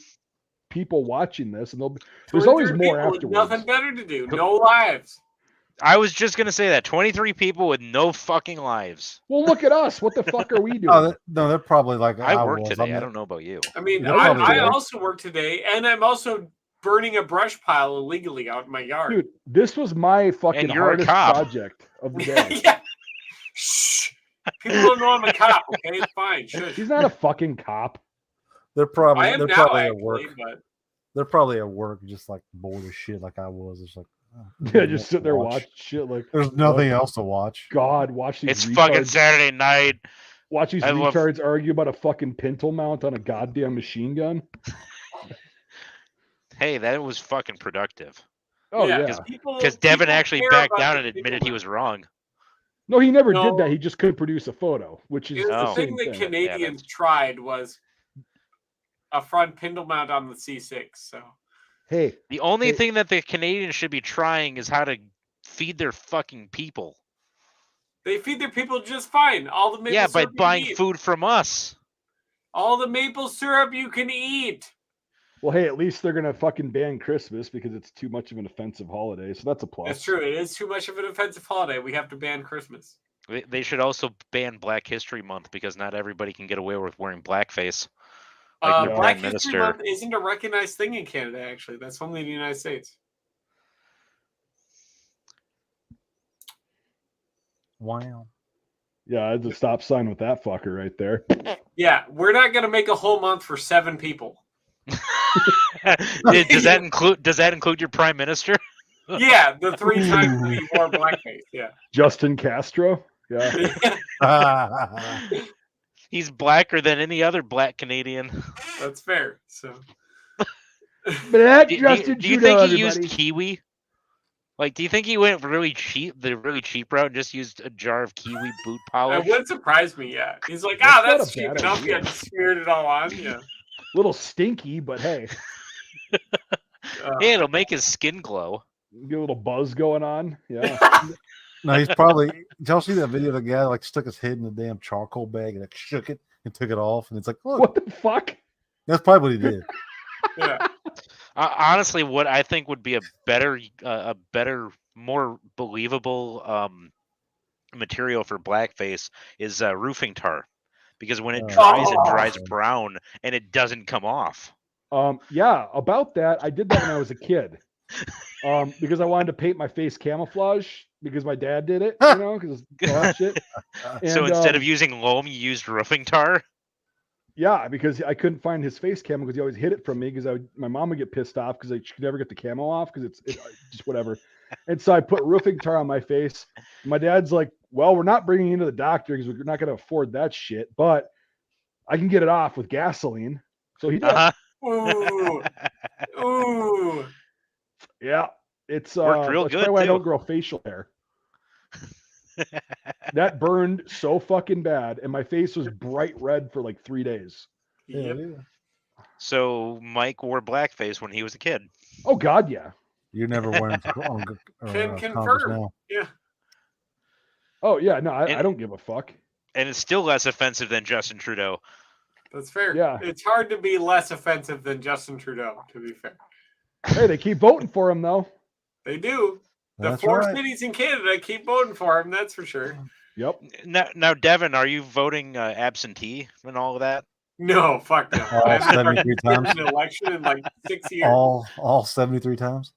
people watching this, and there's always more people with afterwards. Nothing better to do. No lives. I was just gonna say that 23 people with no fucking lives. Well, look at us. What the fuck are we doing? Oh, no, they're probably like I work was. today. I'm I not- don't know about you. I mean, They're I probably right. also work today, and I'm also burning a brush pile illegally out in my yard. Dude, this was my fucking And you're a hardest cop. project of the day. Yeah. Shh. People don't know I'm a cop. Okay, it's fine. Shush. He's not a fucking cop. They're probably I am they're now, probably actually, at work. but They're probably at work, just like bored as shit, like I was. It's like, Yeah, just sitting there watching shit like, There's nothing else to watch. God, watch these It's fucking retards. Saturday night. Watch these I love- retards argue about a fucking pintle mount on a goddamn machine gun. Hey, that was fucking productive. Oh yeah. Because Devin actually backed down and admitted he was wrong. No, he never No. did that. He just couldn't produce a photo, which is Here's the the thing same that thing. Canadians tried was a front pindle mount on the C6. So Hey, The only Hey. thing that the Canadians should be trying is how to feed their fucking people. they feed their people just fine. All the maple Yeah, by syrup you buying can eat. food from us. All the maple syrup you can eat. well, hey, at least they're gonna fucking ban Christmas because it's too much of an offensive holiday. So that's a plus. That's true. It is too much of an offensive holiday. We have to ban Christmas. They should also ban Black History Month because not everybody can get away with wearing blackface. Like your Black Prime History Minister. Month isn't a recognized thing in Canada, actually. That's only in the United States. Wow. Yeah, I had the stop sign with that fucker right there. Yeah, we're not going to make a whole month for 7 people. does that include your Prime Minister? Yeah, the 3 times that he wore blackface. Yeah. Justin Castro. Yeah. He's blacker than any other black Canadian. That's fair. So Black Do Justin you Trudeau, think he everybody. used kiwi? Like, do you think he went really cheap route and just used a jar of kiwi boot it polish? wouldn't surprise me. Yeah, he's like, That's not that's a cheap bad enough. idea. Yeah, just smeared it all on. Yeah. Little stinky, but hey, Hey, it'll make his skin glow. get a little buzz going on. Yeah. No, he's probably. Did y'all see that video of the guy like stuck his head in the damn charcoal bag and like shook it and took it off? And it's like, look, What the fuck? that's probably what he did. Yeah. Honestly, what I think would be a better, more believable material for blackface is roofing tar, because when it dries, it dries brown and it doesn't come off. Yeah, about that, I did that when I was a kid. Because I wanted to paint my face camouflage because my dad did it, you know, because all that shit. So And, instead of using loam, you used roofing tar. yeah, because I couldn't find his face camo because he always hid it from me because my mom would get pissed off because she could never get the camo off because it's just whatever. And so I put roofing tar on my face. My dad's like, "Well, we're not bringing you to the doctor because we're not going to afford that shit, but I can get it off with gasoline." So he did. Ooh. Ooh. Yeah, it's Worked real that's good, probably why I too. don't grow facial hair. That burned so fucking bad, and my face was bright red for like 3 days. Yep. Yeah. So Mike wore blackface when he was a kid. Oh God, yeah. You're never wearing Can Congress confirm. now. Yeah. Oh yeah. No, I And- don't give a fuck. And it's still less offensive than Justin Trudeau. That's fair. Yeah. It's hard to be less offensive than Justin Trudeau, to be fair. Hey, they keep voting for him though. They do. The That's four right. cities in Canada keep voting for him, that's for sure. Yep. Now, Devin, are you voting absentee and all of that? No, fuck no. All I haven't 73 times. an election in like 6 years. All 73 times.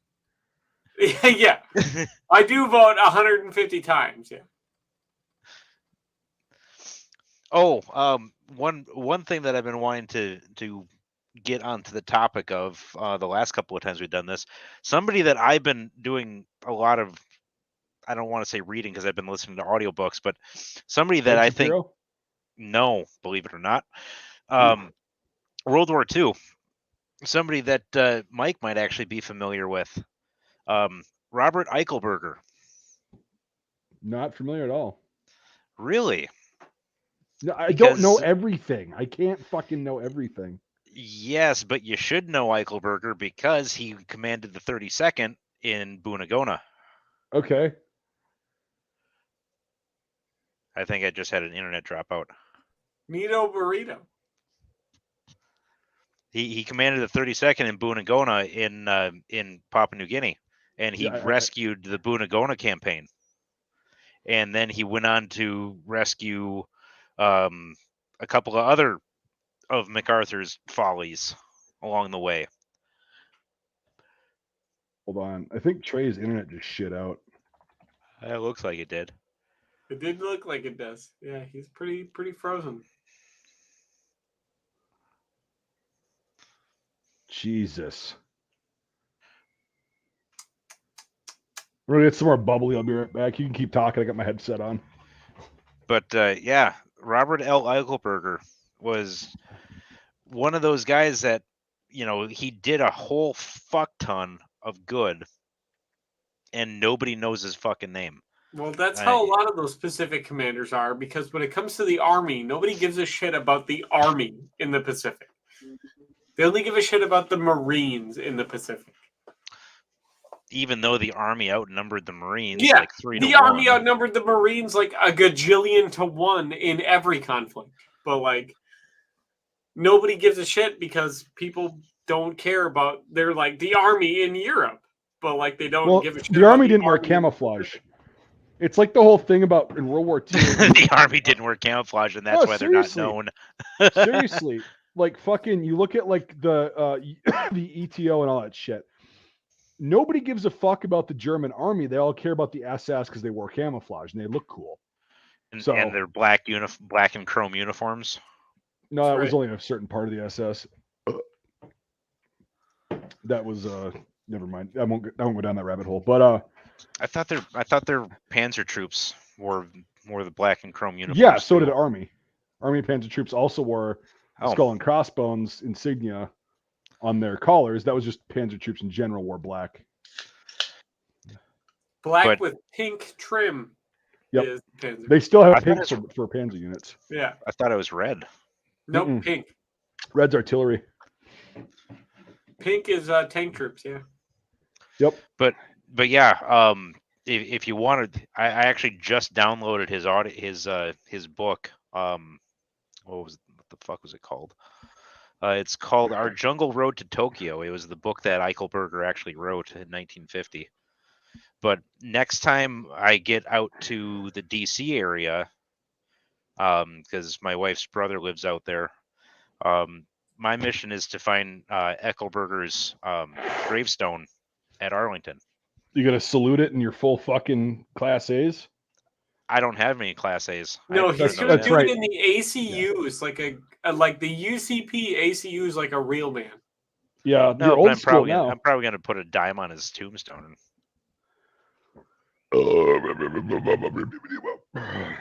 Yeah. I do vote 150 times, yeah. Oh, one thing that I've been wanting to get onto the topic of the last couple of times we've done this, somebody that I've been doing a lot of, I don't want to say reading because I've been listening to audiobooks, but somebody that Ben I think, Shapiro? no, believe it or not, World War II, somebody that Mike might actually be familiar with, Robert Eichelberger. Not familiar at all. Really? No, I don't know Because- everything. I can't fucking know everything. Yes, but you should know Eichelberger because he commanded the 32nd in Bunagona. Okay. I think I just had an internet dropout. Nito Burrito. He commanded the 32nd in Bunagona in Papua New Guinea, and he Yeah, rescued the Bunagona campaign. And then he went on to rescue a couple of other of MacArthur's follies along the way. Hold on. I think Trey's internet just shit out. It looks like it did. It did look like it does. Yeah, he's pretty frozen. Jesus. We're gonna get some more bubbly. I'll be right back. You can keep talking. I got my headset on. But yeah, Robert L. Eichelberger was one of those guys that, you know, he did a whole fuck ton of good, and nobody knows his fucking name. Well, that's how a lot of those Pacific commanders are, because when it comes to the Army, nobody gives a shit about the Army in the Pacific. They only give a shit about the Marines in the Pacific. Even though the Army outnumbered the Marines Yeah, like 3 the to 1. Army outnumbered the Marines like a gajillion to 1 in every conflict. But like, nobody gives a shit because people don't care about. They're like the Army in Europe, but like they don't give a shit. The about Army didn't wear Army in the camouflage. Pacific. It's like the whole thing about in World War II. The Army didn't wear camouflage, and that's No, why they're not seriously. known. Seriously, like fucking, you look at like the the ETO and all that shit. Nobody gives a fuck about the German Army. They all care about the SS because they wore camouflage and they look cool. And, So- and their black and chrome uniforms. No, That's that was right. only a certain part of the SS. That was never mind. I won't go down that rabbit hole. But I thought their Panzer troops wore the black and chrome uniforms. yeah, so too. did Army. Army Panzer troops also wore Oh. skull and crossbones insignia on their collars. That was just Panzer troops in general wore black. Black But- with pink trim. Yep. Is Panzer. They still I have thought pink it's- for Panzer units. Yeah. I thought it was red. Nope. Mm-mm. Pink. Red's artillery. Pink is tank troops. Yeah. But yeah, if you wanted, I actually just downloaded his book. What the fuck was it called? It's called Our Jungle Road to Tokyo. It was the book that Eichelberger actually wrote in 1950. But next time I get out to the DC area, because my wife's brother lives out there, my mission is to find Eichelberger's gravestone at Arlington. You gonna salute it in your full fucking class A's? I don't have any Class A's. I No, have he's none gonna of that's do that. right. it in the ACUs, like the UCP ACUs, like a real man. Yeah, No, you're but old I'm school probably now. I'm probably gonna put a dime on his tombstone.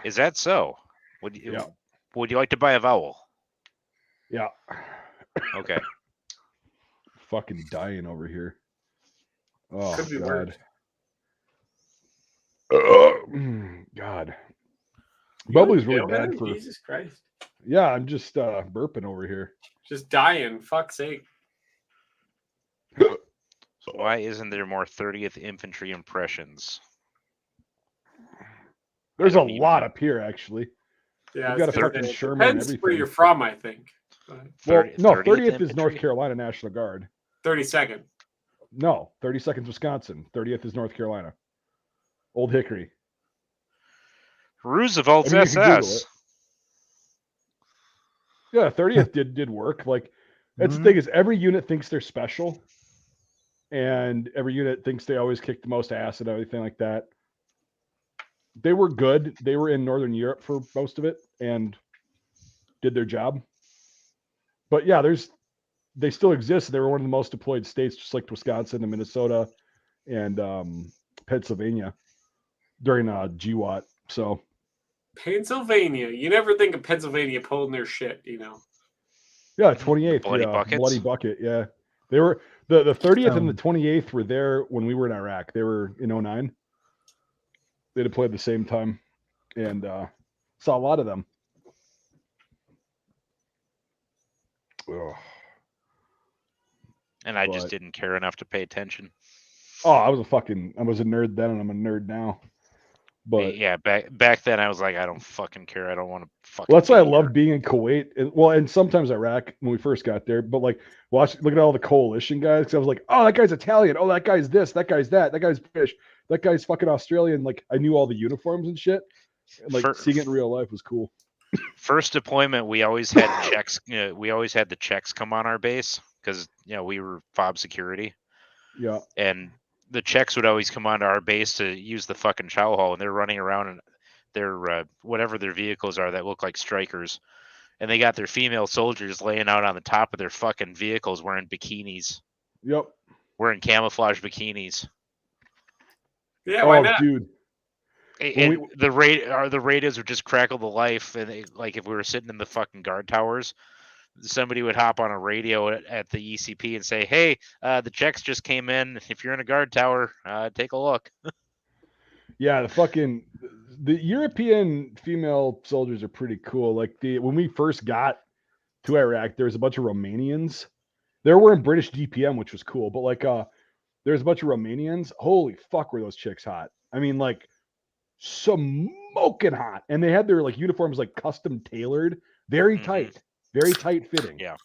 Is that so? Would you Yeah. Would you like to buy a vowel? Yeah, Okay. fucking dying over here. Oh Could be god. worse. God, You bubbly's in really jail, bad man? for. Jesus Christ. Yeah, I'm just burping over here. Just dying. Fuck's sake. So why isn't there more 30th Infantry impressions? There's a don't even lot know. up here, actually. Yeah, We've got a it's gonna fucking be- Sherman and depends where everything. you're from, I think. But Well, 30 no, 30th 30th is North Infantry? Carolina National Guard. 32nd. No, 32nd is Wisconsin. 30th is North Carolina. Old Hickory. Roosevelt's I mean, you can Google SS. it. Yeah, 30th did work. Like, that's the Mhm. thing is every unit thinks they're special, and every unit thinks they always kick the most ass and everything like that. They were good. They were in Northern Europe for most of it and did their job. But yeah, they still exist. They were one of the most deployed states, just like Wisconsin and Minnesota and Pennsylvania during GWAT. So Pennsylvania. You never think of Pennsylvania pulling their shit, you know. yeah, 28th, bloody yeah, buckets? bloody bucket. Yeah, they were the 30th and the Um, 28th were there when we were in Iraq. They were in 09. They deployed at the same time, and saw a lot of them. Ugh. And I just But- didn't care enough to pay attention. Oh, I was a nerd then, and I'm a nerd now. But yeah, back then I was like, I don't fucking care. I don't want to fucking. well, that's why I be love here. being in Kuwait. And sometimes Iraq when we first got there. But like, look at all the coalition guys. Because I was like, oh, that guy's Italian. Oh, that guy's this. That guy's that. That guy's British. That guy's fucking Australian. Like, I knew all the uniforms and shit. And like seeing it in real life was cool. First deployment, we always had checks. We always had the checks come on our base because we were FOB security, Yeah. and the checks would always come onto our base to use the fucking chow hall, and they're running around in their whatever their vehicles are that look like strikers, and they got their female soldiers laying out on the top of their fucking vehicles wearing bikinis, Yep. wearing camouflage bikinis. Yeah, why Oh, not? dude. And the radios would just crackle the life, and like if we were sitting in the fucking guard towers, somebody would hop on a radio at the ECP and say, "Hey, the checks just came in. If you're in a guard tower, take a look." Yeah, the European female soldiers are pretty cool. Like when we first got to Iraq, there was a bunch of Romanians. They were wearing British DPM, which was cool. But like there's a bunch of Romanians. Holy fuck, were those chicks hot? I mean, like smoking hot. And they had their like uniforms like custom tailored, very tight fitting. Yeah.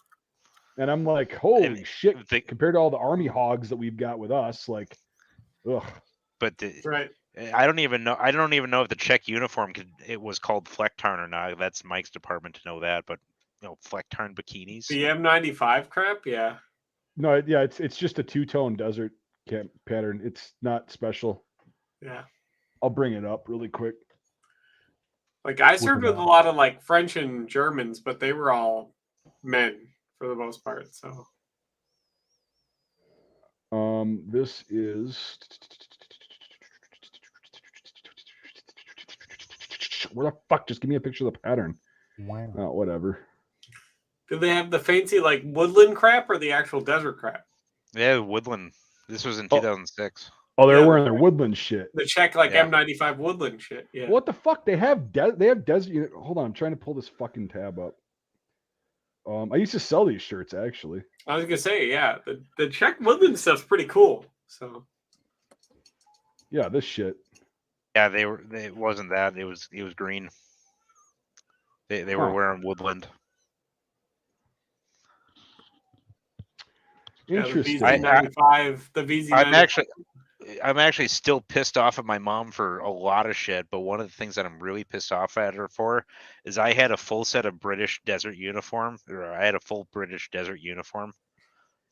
And I'm like, holy shit, compared to all the army hogs that we've got with us, like, ugh. But Right. I don't even know if the Czech uniform it was called Flecktarn or not. That's Mike's department to know that. But Flecktarn bikinis. The M95 crap, yeah. No, yeah, it's just a two-tone desert camp pattern. It's not special. Yeah. I'll bring it up really quick. Like I served it with a up. lot of like French and Germans, but they were all men for the most part. So This is where the fuck? Just give me a picture of the pattern. Wow. Oh, whatever. did they have the fancy like woodland crap or the actual desert crap? Yeah, Woodland. This was in 2006. Oh, they're Yeah, wearing their woodland shit. The Czech like Yeah. M95 woodland shit. Yeah. What the fuck? They have desert. Hold on, I'm trying to pull this fucking tab up. I used to sell these shirts actually. I was gonna say, yeah, the Czech woodland stuff's pretty cool. So Yeah, this shit. Yeah, it wasn't that. It was green. They were Huh. wearing Woodland. yeah, the Interesting. VZ95, the VZ95. I'm actually still pissed off at my mom for a lot of shit, but one of the things that I'm really pissed off at her for is I had a full set of British desert uniform, or I had a full British desert uniform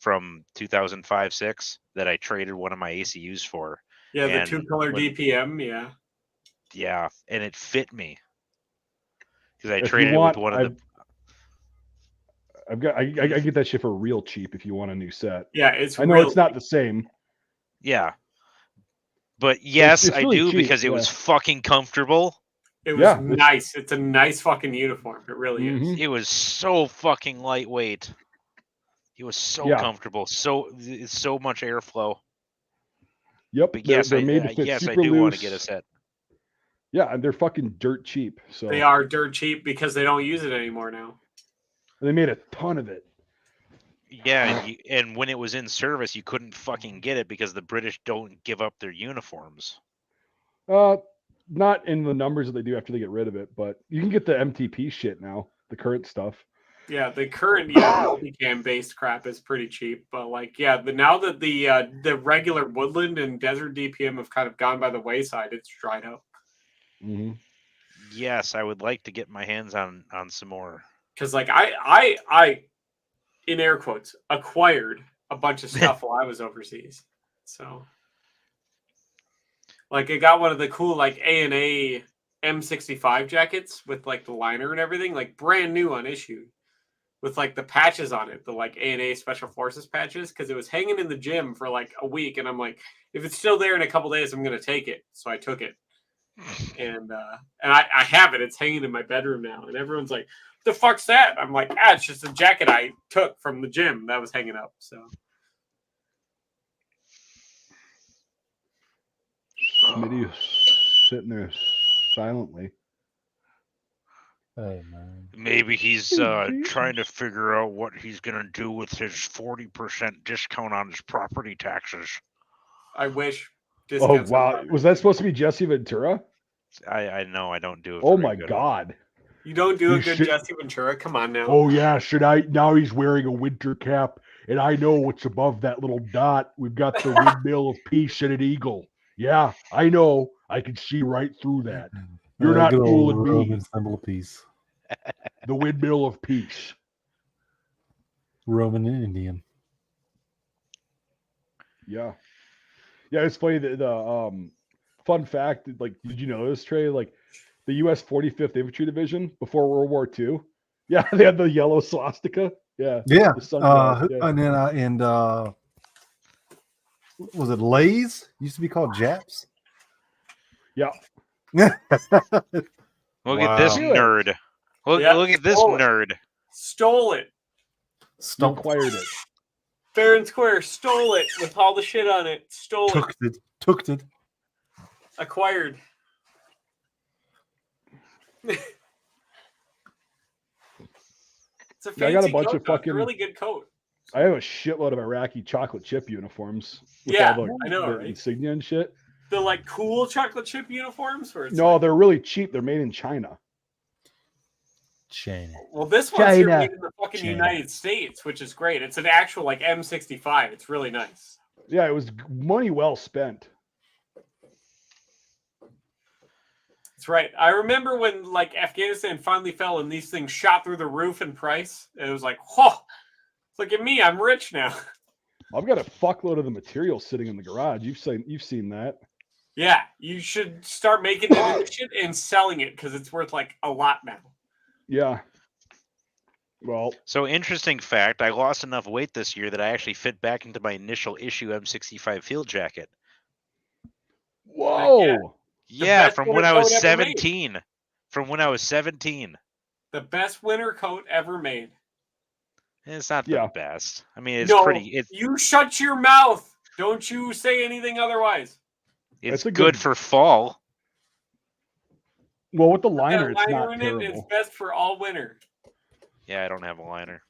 from 2005-06 that I traded one of my ACUs for. Yeah, the and 2-color DPM, yeah. Yeah, and it fit me because I If you traded want, it with one of the. I get that shit for real cheap if you want a new set. Yeah, it's I know real it's not the same. Yeah, but yes, it's I really do cheap, because it was yeah. fucking comfortable. It was Yeah, nice. It's a nice fucking uniform. It really is. Mhm. It was so fucking lightweight. It was so Yeah. comfortable. It's so much airflow. Yep. But yes, they're made to fit yes, I super do loose. want to get a set. Yeah, and they're fucking dirt cheap. So They are dirt cheap because they don't use it anymore now. they made a ton of it. Yeah, and when it was in service, you couldn't fucking get it because the British don't give up their uniforms. Not in the numbers that they do after they get rid of it, but you can get the MTP shit now, the current stuff. Yeah, the current multicam based crap is pretty cheap, but like now that the regular woodland and desert DPM have kind of gone by the wayside, it's dried up. Mm-hmm. Yes, I would like to get my hands on some more. Because like I in air quotes acquired a bunch of stuff while I was overseas, so like I got one of the cool like A&A M65 jackets with like the liner and everything, like brand new unissued, with like the patches on it, the like A&A Special Forces patches, because it was hanging in the gym for like a week, and I'm like, if it's still there in a couple days, I'm gonna take it. So I took it, and I have it. It's hanging in my bedroom now, and everyone's like, "The fuck's that?" I'm like, it's just a jacket I took from the gym that was hanging up. So Smitty is sitting there silently. Hey man. Maybe he's trying to figure out what he's gonna do with his 40% discount on his property taxes. I wish. Oh discounts wow, on was that supposed to be Jesse Ventura? I know I don't do it. Oh very my good. god. You don't do You a good should- Jesse Ventura. Come on now. Oh yeah, should I? Now he's wearing a winter cap, and I know what's above that little dot. We've got the windmill of peace and an eagle. Yeah, I know. I can see right through that. You're not good old fooling me. Roman symbol of peace. The windmill of peace. Roman and Indian. Yeah, yeah. It's funny that the fun fact. Like, did you know this, Trey? Like, the U.S. 45th Infantry Division before World War II. Yeah, they had the yellow swastika. Yeah, Yeah. the sundial, yeah. And then was it Lays? Used to be called Japs. Yeah. Look at this Wow. nerd. Look at this stole it. nerd. Stole it. You Stump acquired it. Fair and square. Stole it with all the shit on it. Stole it. took it. Acquired. It's a fancy I got a bunch coat, of though. It's fucking- a really good coat. I have a shitload of Iraqi chocolate chip uniforms with Yeah, all the, I know, the right? insignia and shit. The like cool chocolate chip uniforms, where it's No, like, they're really cheap. They're made in China. China. well, this one's here China. made in the fucking China. United States, which is great. It's an actual like M65. It's really nice. Yeah, it was money well spent. That's right. I remember when like Afghanistan finally fell and these things shot through the roof in price. It was like, whoa, look at me, I'm rich now. I've got a fuckload of the material sitting in the garage. You've seen that. Yeah, you should start making it into shit and selling it because it's worth like a lot now. Yeah. Well, So interesting fact, I lost enough weight this year that I actually fit back into my initial issue M65 field jacket. whoa. Yeah, best from winter when I was coat ever made. 17. From when I was 17. The best winter coat ever made. It's not the Yeah. best. I mean, it's No, pretty. It's you shut your mouth. Don't you say anything otherwise. it's That's a good good- for fall. Well, with the Put liner, that it's liner not in it, it's terrible. best for all winter. Yeah, I don't have a liner.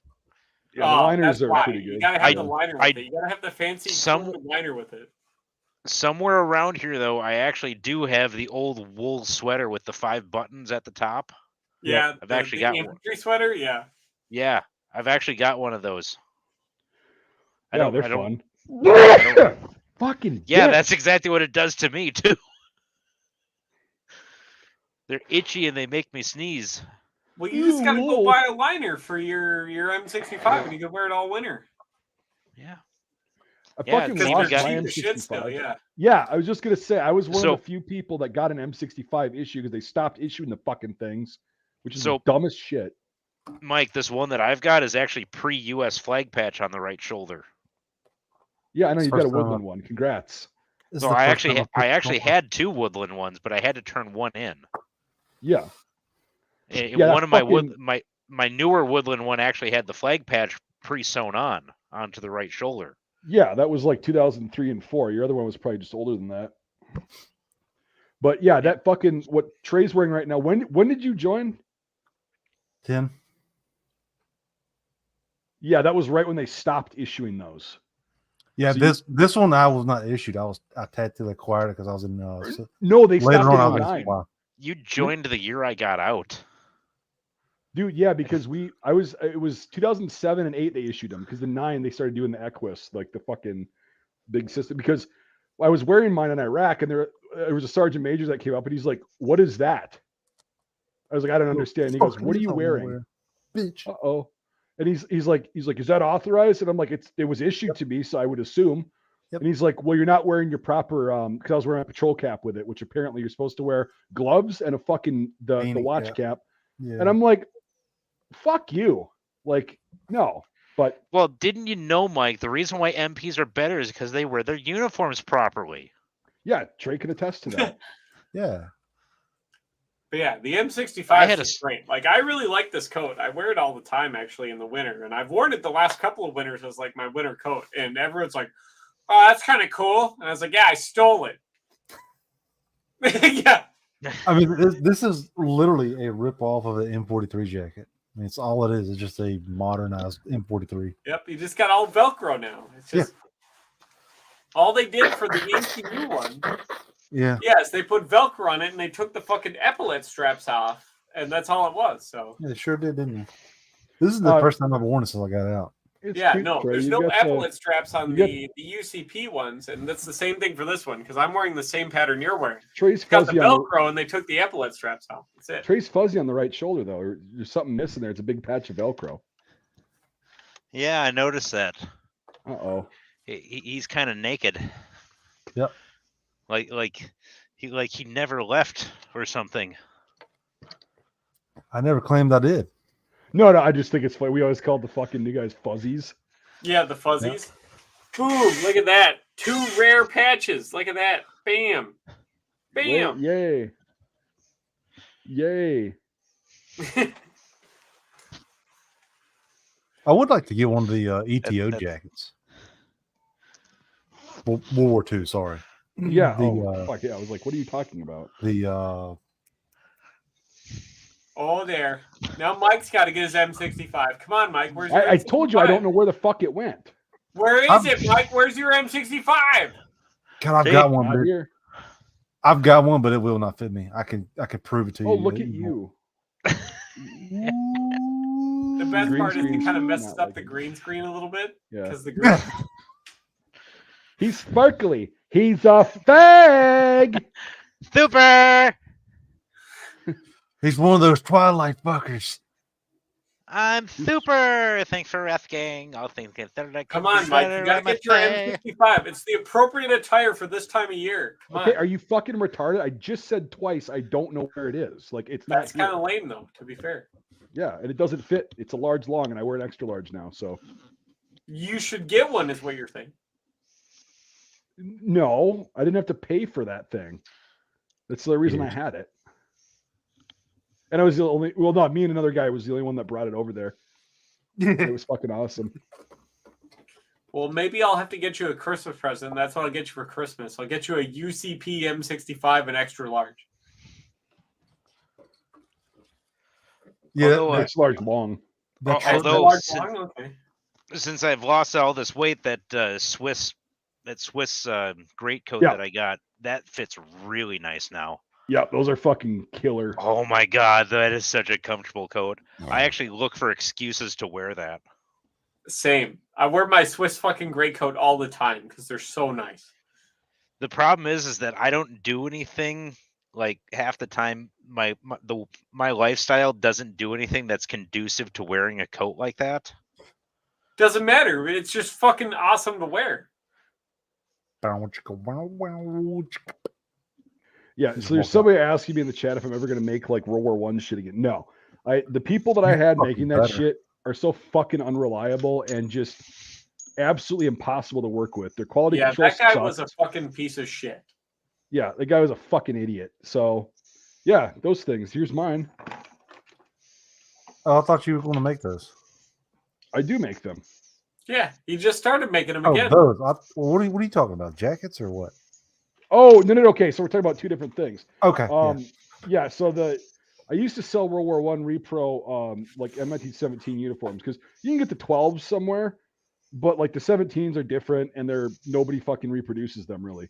Yeah, the liners that's are why. pretty You good. gotta have the liner with I- it. You gotta have the fancy Some- cool liner with it. Somewhere around here, though, I actually do have the old wool sweater with the 5 buttons at the top. Yeah, I've actually the got one. infantry sweater. Yeah, Yeah, I've actually got one of those. Yeah, they're fun. don't- Fucking Yeah, dick. that's exactly what it does to me too. They're itchy and they make me sneeze. well, you just gotta go Ooh. buy a liner for your M65 and you can wear it all winter. Yeah. I Yeah, fucking it's even lost got- my cheap as shit still, M65. yeah. Yeah, I was just gonna say I was one So- of the few people that got an M65 issue because they stopped issuing the fucking things, which is So- the dumbest shit. Mike, this one that I've got is actually pre-US flag patch on the right shoulder. Yeah, I know It's you've got a first time woodland one. Congrats. This is So the I first actually time I put actually something- had 2 woodland ones, but I had to turn one in. Yeah. And Yeah, one of my fucking- my newer woodland one actually had the flag patch pre-sewn onto the right shoulder. Yeah, that was like 2003 and 4. Your other one was probably just older than that. But yeah, that fucking what Trey's wearing right now. When did you join? 10. Yeah, that was right when they stopped issuing those. Yeah, So this one I was not issued. I tactically acquired it because I was in. No, they Later stopped on, I in was 09. wow. You joined the year I got out. Dude, yeah, because it was 2007 and 8 they issued them, because the 9 they started doing the Equus, like the fucking big system. Because I was wearing mine in Iraq, and there was a sergeant major that came up, and he's like, "What is that?" I was like, "I don't understand." He goes, "What are you wearing?" Bitch. Uh-oh. And he's like, "Is that authorized?" And I'm like, it was issued to me, so I would assume. Yep. And he's like, "Well, you're not wearing your proper because I was wearing a patrol cap with it, which apparently you're supposed to wear gloves and a fucking the Beanie watch cap. cap." Yeah. And I'm like, "Fuck you." Like, no. But Well, didn't you know, Mike, the reason why MPs are better is because they wear their uniforms properly. yeah, Trey can attest to that. yeah. But yeah, the I M65 had is great. Like, I really like this coat. I wear it all the time, actually, in the winter. And I've worn it the last couple of winters as, like, my winter coat. And everyone's like, "Oh, that's kind of cool." And I was like, "Yeah, I stole it." Yeah. I mean, this is literally a rip off of the M43 jacket. I mean, it's all it is. It's just a modernized M43. Yep, you just got all Velcro now. It's just all they did for the ECU one. Yeah. Yes, they put Velcro on it and they took the fucking epaulette straps off, and that's all it was. So Yeah, they sure did, didn't they? This is the first time I've worn it since I got out. It's yeah, cute, no, Trey. there's You no got epaulette straps on you the UCP ones, and that's the same thing for this one because I'm wearing the same pattern you're wearing. Trey's Got the fuzzy on Velcro and they took the epaulette straps off. That's it. Trey's fuzzy on the right shoulder though. There's something missing there. It's a big patch of Velcro. Yeah, I noticed that. Uh-oh. He's kind of naked. Yep. Like he never left or something. I never claimed I did. No, I just think it's funny. We always called the fucking new guys fuzzies. Yeah, the fuzzies. Boom! Look at that. 2 rare patches. Look at that. Bam. Bam. Yay. Yay. I would like to get one of the ETO jackets. World War II, sorry. Yeah. The, Fuck yeah. I was like, what are you talking about? The Oh, there. Now Mike's got to get his M65. Come on, Mike. Where's your I told you I don't know where the fuck it went. Where is it, Mike? Where's your M65? God, I've See? got one, Out but here. I've got one, but it will not fit me. I can prove it to you. Oh, look at you. The best Green part is he screen's kind of messes not up the like it. green screen a little bit. Yeah. Because the green. He's sparkly. He's a fag. Super! He's one of those Twilight fuckers. I'm super. Thanks for asking. I'll think Come on, Mike. You got to get your M65. It's the appropriate attire for this time of year. Come Okay, on. are you fucking retarded? I just said twice I don't know where it is. Like, it's That's not kind of here. lame, though, to be fair. Yeah, and it doesn't fit. It's a large long, and I wear an extra large now, so. You should get one, is what you're saying. No, I didn't have to pay for that thing. That's the reason I had it. And I was the only, well, not me and another guy was the only one that brought it over there. It was fucking awesome. Well, maybe I'll have to get you a Christmas present. That's what I'll get you for Christmas. I'll get you a UCP M65 and extra large. Yeah, Although, It's large long. although Large since, long? Okay. since I've lost all this weight, that Swiss greatcoat Yeah. that I got, that fits really nice now. Yeah, those are fucking killer. Oh my god, that is such a comfortable coat. I actually look for excuses to wear that. Same. I wear my Swiss fucking gray coat all the time because they're so nice. The problem is that I don't do anything like half the time. My lifestyle doesn't do anything that's conducive to wearing a coat like that. Doesn't matter. It's just fucking awesome to wear. Yeah, so there's somebody asking me in the chat if I'm ever gonna make like World War I shit again. No, the people that I had making that shit are so fucking unreliable and just absolutely impossible to work with. Their quality Yeah, control that guy sucks. was a fucking piece of shit. Yeah, the guy was a fucking idiot. So, yeah, those things. Here's mine. Oh, I thought you were going to make those. I do make them. Yeah, he just started making them Oh, again. those. What are you talking about? Jackets or what? Oh, no. Okay, so we're talking about two different things. Okay. Yeah. So I used to sell World War One repro, like M1917 uniforms because you can get the 12s somewhere, but like the 17s are different and nobody fucking reproduces them really.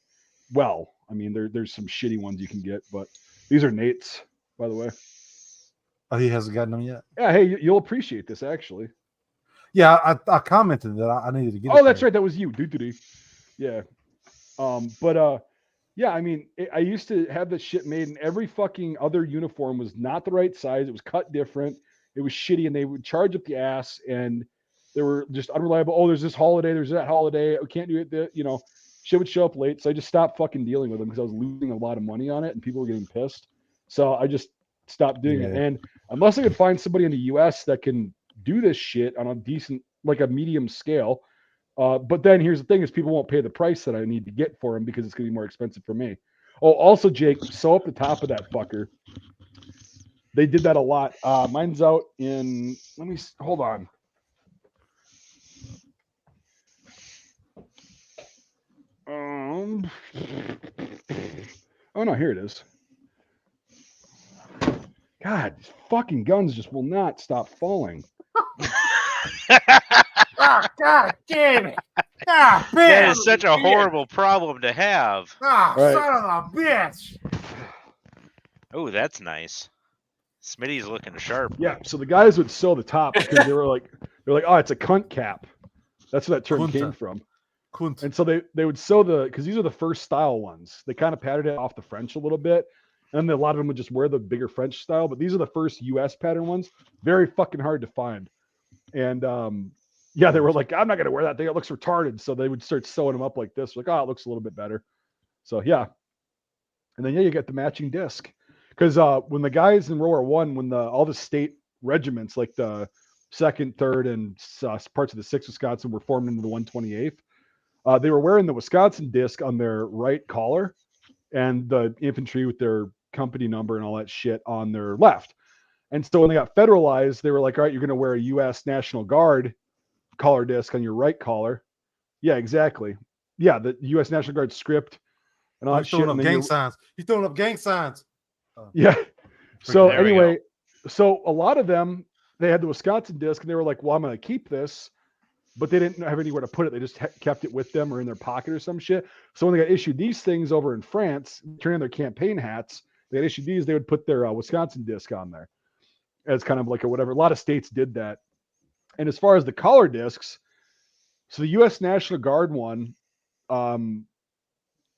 Well, I mean, there's some shitty ones you can get, but these are Nate's, by the way. Oh, he hasn't gotten them yet. Yeah. Hey, you'll appreciate this actually. Yeah, I commented that I needed to get. Oh, that's right. That was you, dude. Yeah. Yeah, I mean, I used to have this shit made, and every fucking other uniform was not the right size. It was cut different. It was shitty, and they would charge up the ass, and they were just unreliable. Oh, there's this holiday, there's that holiday. We can't do it. Shit would show up late, so I just stopped fucking dealing with them because I was losing a lot of money on it, and people were getting pissed. So I just stopped doing it. Yeah. And unless I could find somebody in the U.S. that can do this shit on a decent, like a medium scale. But then here's the thing: is people won't pay the price that I need to get for them because it's going to be more expensive for me. Oh, also, Jake, sew up the top of that fucker. They did that a lot. Mine's out in. Hold on. Oh no, here it is. God, these fucking guns just will not stop falling. Oh, God damn it! Ah, That is such a horrible problem to have. Ah, Right. son of a bitch! Oh, that's nice. Smitty's looking sharp. Yeah, so the guys would sew the top because they're like, oh, it's a cunt cap. That's where that term Kunta. came from. Kunt. And so they would sew because these are the first style ones. They kind of patterned it off the French a little bit. And then a lot of them would just wear the bigger French style, but these are the first US pattern ones. Very fucking hard to find. And yeah, they were like, I'm not gonna wear that thing. It looks retarded. So they would start sewing them up like this. Like, oh, it looks a little bit better. So yeah. And then you get the matching disc. Because when the guys in World War One, when all the state regiments, like the 2nd, 3rd, and parts of the 6th Wisconsin were formed into the 128th, they were wearing the Wisconsin disc on their right collar and the infantry with their company number and all that shit on their left. And so when they got federalized, they were like, all right, you're going to wear a U.S. National Guard collar disc on your right collar. Yeah, exactly. Yeah, the U.S. National Guard script and all that He's shit. throwing And up then gang signs. He's throwing up gang signs. Yeah. So There we anyway, so a lot of them, they had the Wisconsin disc and they were like, well, I'm going to keep this, but they didn't have anywhere to put it. They just kept it with them or in their pocket or some shit. So when they got issued these things over in France, turning their campaign hats, they got issued these, they would put their Wisconsin disc on there as kind of like a whatever. A lot of states did that. And as far as the collar discs, so the U.S. National Guard one,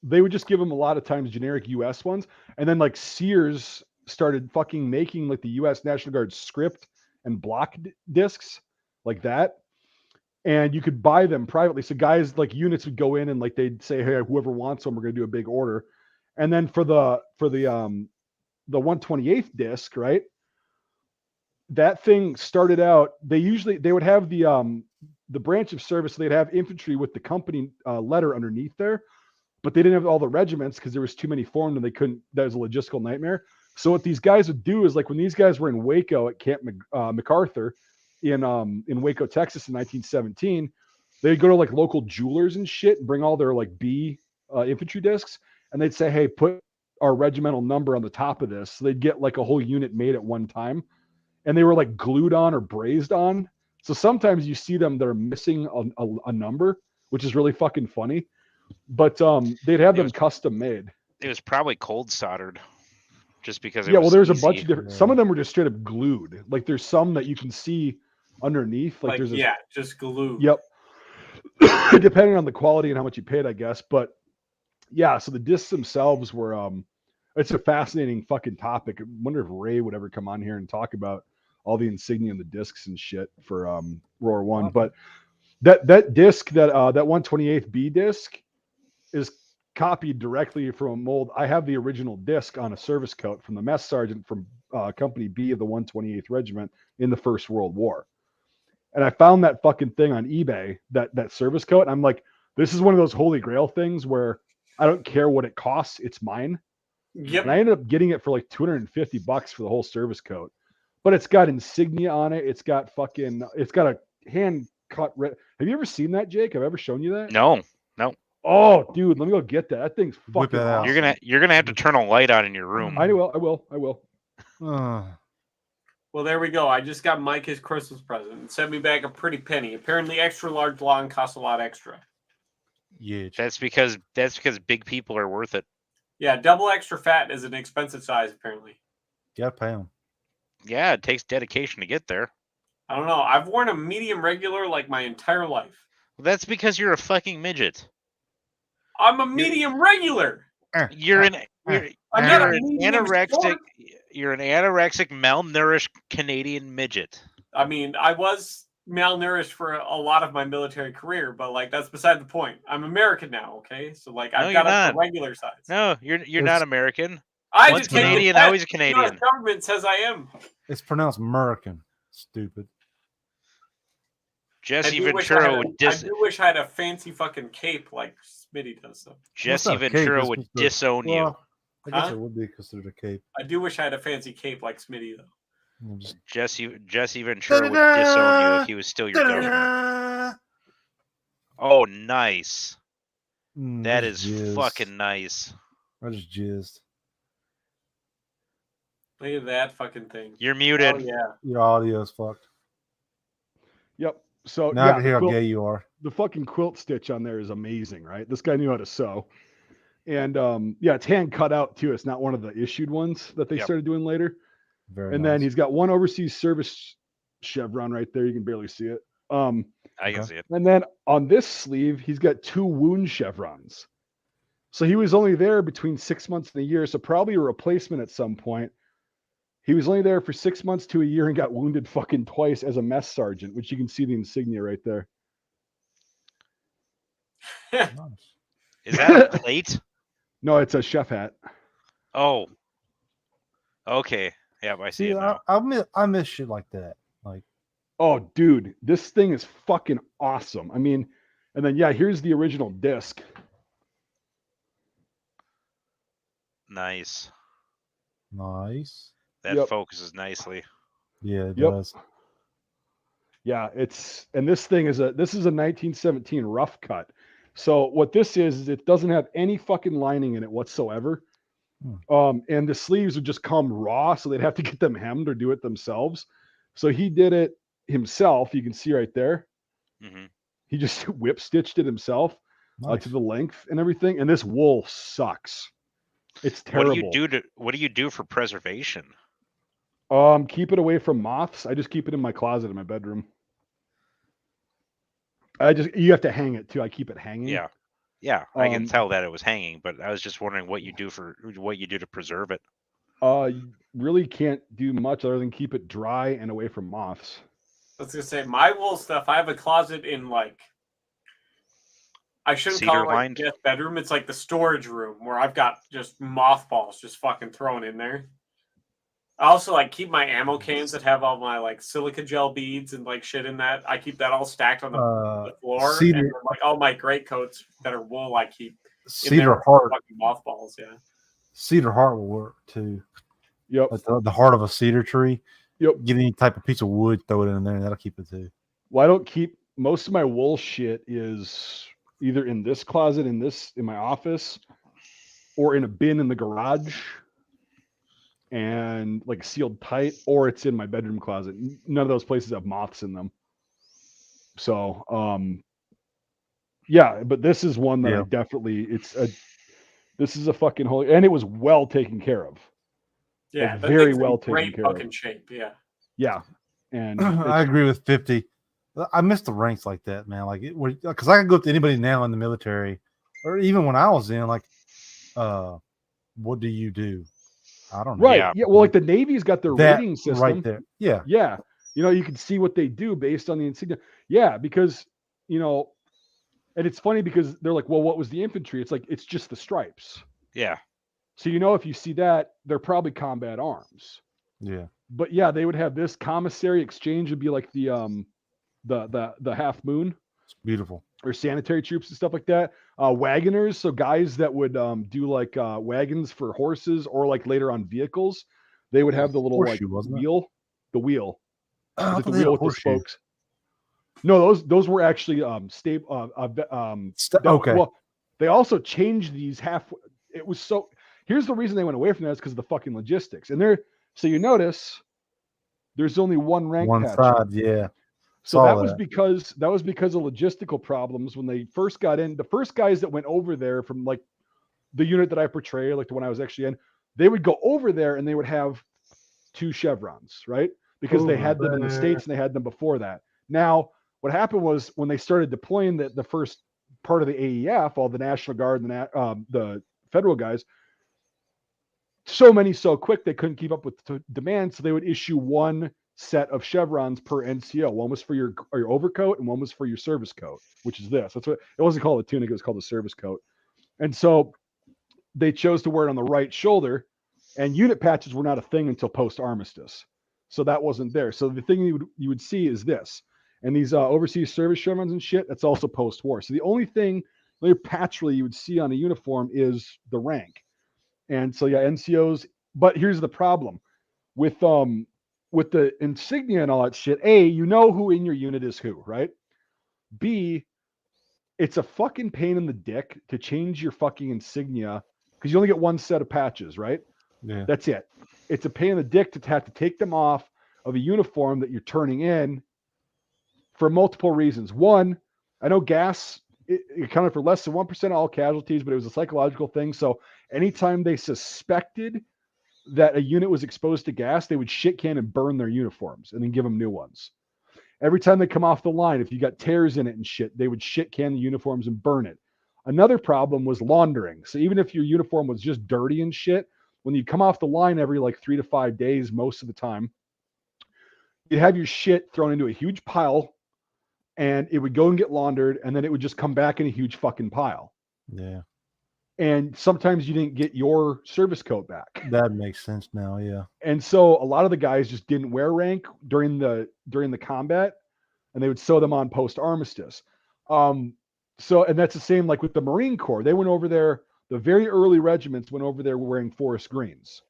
they would just give them a lot of times generic U.S. ones. And then like Sears started fucking making like the U.S. National Guard script and block discs like that. And you could buy them privately. So guys like units would go in and like they'd say, hey, whoever wants them, we're going to do a big order. And then for the 128th disc, right? That thing started out, they would have the branch of service. So they'd have infantry with the company letter underneath there, but they didn't have all the regiments because there was too many formed and they couldn't. That was a logistical nightmare. So what these guys would do is like when these guys were in Waco at Camp MacArthur in Waco, Texas in 1917, they'd go to like local jewelers and shit and bring all their like B infantry discs, and they'd say, hey, put our regimental number on the top of this. So they'd get like a whole unit made at one time, and they were like glued on or brazed on. So sometimes you see them that are missing a number, which is really fucking funny. But they'd have them custom made. It was probably cold soldered, just because. Yeah, well, there's a bunch easy. of different. Some of them were just straight up glued. Like there's some that you can see underneath. Like there's just glue. Yep. Depending on the quality and how much you paid, I guess. But yeah, so the discs themselves were. It's a fascinating fucking topic. I wonder if Ray would ever come on here and talk about all the insignia and the discs and shit for World War One. But that disc, that 128th B disc, is copied directly from a mold. I have the original disc on a service coat from the mess sergeant from Company B of the 128th Regiment in the First World War. And I found that fucking thing on eBay, that service coat. And I'm like, this is one of those holy grail things where I don't care what it costs. It's mine. Yep. And I ended up getting it for like $250 for the whole service coat. But it's got insignia on it. It's got a hand cut. Have you ever seen that, Jake? Have I ever shown you that? No. Oh, dude, let me go get that. That thing's Whip fucking it out. awesome. You're gonna have to turn a light on in your room. I will. Well, there we go. I just got Mike his Christmas present and sent me back a pretty penny. Apparently, extra large lawn costs a lot extra. Yeah. That's because big people are worth it. Yeah, double extra fat is an expensive size, apparently. Gotta pay them. Yeah, it takes dedication to get there. I don't know. I've worn a medium regular like my entire life. Well, that's because you're a fucking midget. I'm a medium regular. You're an I'm not a medium anorexic. short. You're an anorexic, malnourished Canadian midget. I mean, I was malnourished for a lot of my military career, but like that's beside the point. I'm American now, okay? So like I've got up to regular size. No, you're not American. I Once just take Canadian, the test. always Canadian. The US government says I am. It's pronounced American. Stupid. Jesse I Ventura would do wish I had a fancy fucking cape like Smitty does. Though. Jesse Ventura would disown you. I guess it would be considered a cape. I do wish I had a fancy cape like Smitty though. Jesse Ventura would disown you if he was still your governor. Oh, nice. That is fucking nice. I just jizzed. Look at that fucking thing. You're muted. Oh, yeah. Your audio is fucked. Yep. So Now I can hear how gay you are. The fucking quilt stitch on there is amazing, right? This guy knew how to sew. And it's hand cut out too. It's not one of the issued ones that they started doing later. Very and nice. then he's got one overseas service chevron right there. You can barely see it. I can see it. And then on this sleeve, he's got 2 wound chevrons. So he was only there between 6 months and a year. So probably a replacement at some point. He was only there for 6 months to a year and got wounded fucking twice as a mess sergeant, which you can see the insignia right there. Is that a plate? No, it's a chef hat. Oh. Okay. Yeah, I see it now. I miss shit like that. Like, oh, dude, this thing is fucking awesome. I mean, and then here's the original disc. Nice. Nice. That focuses nicely. Yeah, it does. Yeah, and this thing is a 1917 rough cut. So what this is it doesn't have any fucking lining in it whatsoever. And the sleeves would just come raw, so they'd have to get them hemmed or do it themselves. So he did it himself. You can see right there. Mm-hmm. He just whip stitched it himself to the length and everything. And this wool sucks. It's terrible. What do you do for preservation? Keep it away from moths. I just keep it in my closet in my bedroom. You have to hang it too. I keep it hanging. Yeah. I can tell that it was hanging, but I was just wondering what you do to preserve it. You really can't do much other than keep it dry and away from moths. I was gonna say my wool stuff. I have a closet in like. I shouldn't call it like the guest bedroom. It's like the storage room where I've got just mothballs just fucking thrown in there. I also like keep my ammo cans that have all my like silica gel beads and like shit in that. I keep that all stacked on the floor. Cedar, and like all my greatcoats that are wool, I keep cedar heart. Fucking mothballs, yeah. Cedar heart will work too. Yep. Like the heart of a cedar tree. Yep. Get any type of piece of wood, throw it in there, and that'll keep it too. Well, I don't keep most of my wool shit is either in this closet in my office or in a bin in the garage. And like sealed tight, or it's in my bedroom closet. None of those places have moths in them. So, but this is one that I definitely, this is a fucking holy, and it was well taken care of. Yeah, like, very well taken care of. Fucking shape, yeah. Yeah, and I agree with 50. I miss the ranks like that, man. Like because I can go up to anybody now in the military, or even when I was in, like, what do you do? I don't know. Right. Yeah. Well, like the Navy's got their rating system right there. Yeah. Yeah. You can see what they do based on the insignia. Yeah. Because, and it's funny because they're like, well, what was the infantry? It's like, it's just the stripes. Yeah. So, if you see that, they're probably combat arms. Yeah. But yeah, they would have this commissary exchange would be like the Half Moon. It's beautiful. Or sanitary troops and stuff like that. Wagoners, so guys that would do like wagons for horses or like later on vehicles, they would have the little horseshoe, like wasn't it? wheel. The wheel. Like the wheel with the spokes. No, those were actually okay. Well, They also changed these half. It was so. Here's the reason they went away from that is because of the fucking logistics. And there, so you notice, there's only one rank One patch. side, yeah. So Saw that was because of logistical problems when they first got in. The first guys that went over there from like the unit that I portray, like the one I was actually in, they would go over there and they would have 2 chevrons, right? Because they had them in the States and they had them before that. Now, what happened was when they started deploying the first part of the AEF, all the National Guard and the federal guys, so many so quick they couldn't keep up with the demand, so they would issue one set of chevrons per NCO. One was for your overcoat and one was for your service coat, which is this. That's what it wasn't called a tunic, it was called a service coat. And so they chose to wear it on the right shoulder, and unit patches were not a thing until post armistice. So that wasn't there. So the thing you would see is this. And these overseas service chevrons and shit, that's also post-war. So the only patch really you would see on a uniform is the rank. And so yeah, NCOs, but here's the problem. With the insignia and all that shit, A, you know who in your unit is who, right? B, it's a fucking pain in the dick to change your fucking insignia because you only get one set of patches, right? Yeah. That's it. It's a pain in the dick to have to take them off of a uniform that you're turning in for multiple reasons. One, I know gas it accounted for less than 1% of all casualties, but it was a psychological thing. So anytime they suspected that a unit was exposed to gas, they would shit can and burn their uniforms and then give them new ones. Every time they come off the line, if you got tears in it and shit, they would shit can the uniforms and burn it. Another problem was laundering. So even if your uniform was just dirty and shit, when you come off the line every like 3 to 5 days, most of the time, you'd have your shit thrown into a huge pile and it would go and get laundered and then it would just come back in a huge fucking pile. Yeah. And sometimes you didn't get your service coat back. That makes sense now, yeah. And so a lot of the guys just didn't wear rank during the combat, and they would sew them on post armistice. So and that's the same like with the Marine Corps. They went over there. The very early regiments went over there wearing forest greens.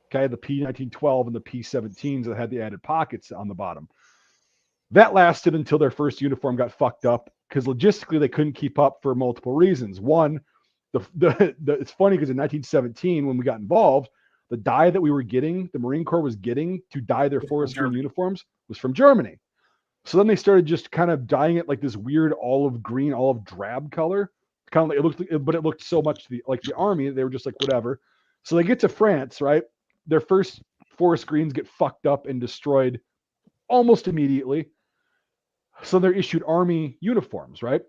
Okay, the P1912 and the P17s that had the added pockets on the bottom. That lasted until their first uniform got fucked up because logistically they couldn't keep up for multiple reasons. One, it's funny because in 1917 when we got involved, the dye that we were getting, the Marine Corps was getting to dye their forest green uniforms was from Germany. So then they started just kind of dyeing it like this weird olive green, olive drab color. Kind of like it looked so much like the army. They were just like whatever. So they get to France, right? Their first forest greens get fucked up and destroyed almost immediately. So they're issued army uniforms, right?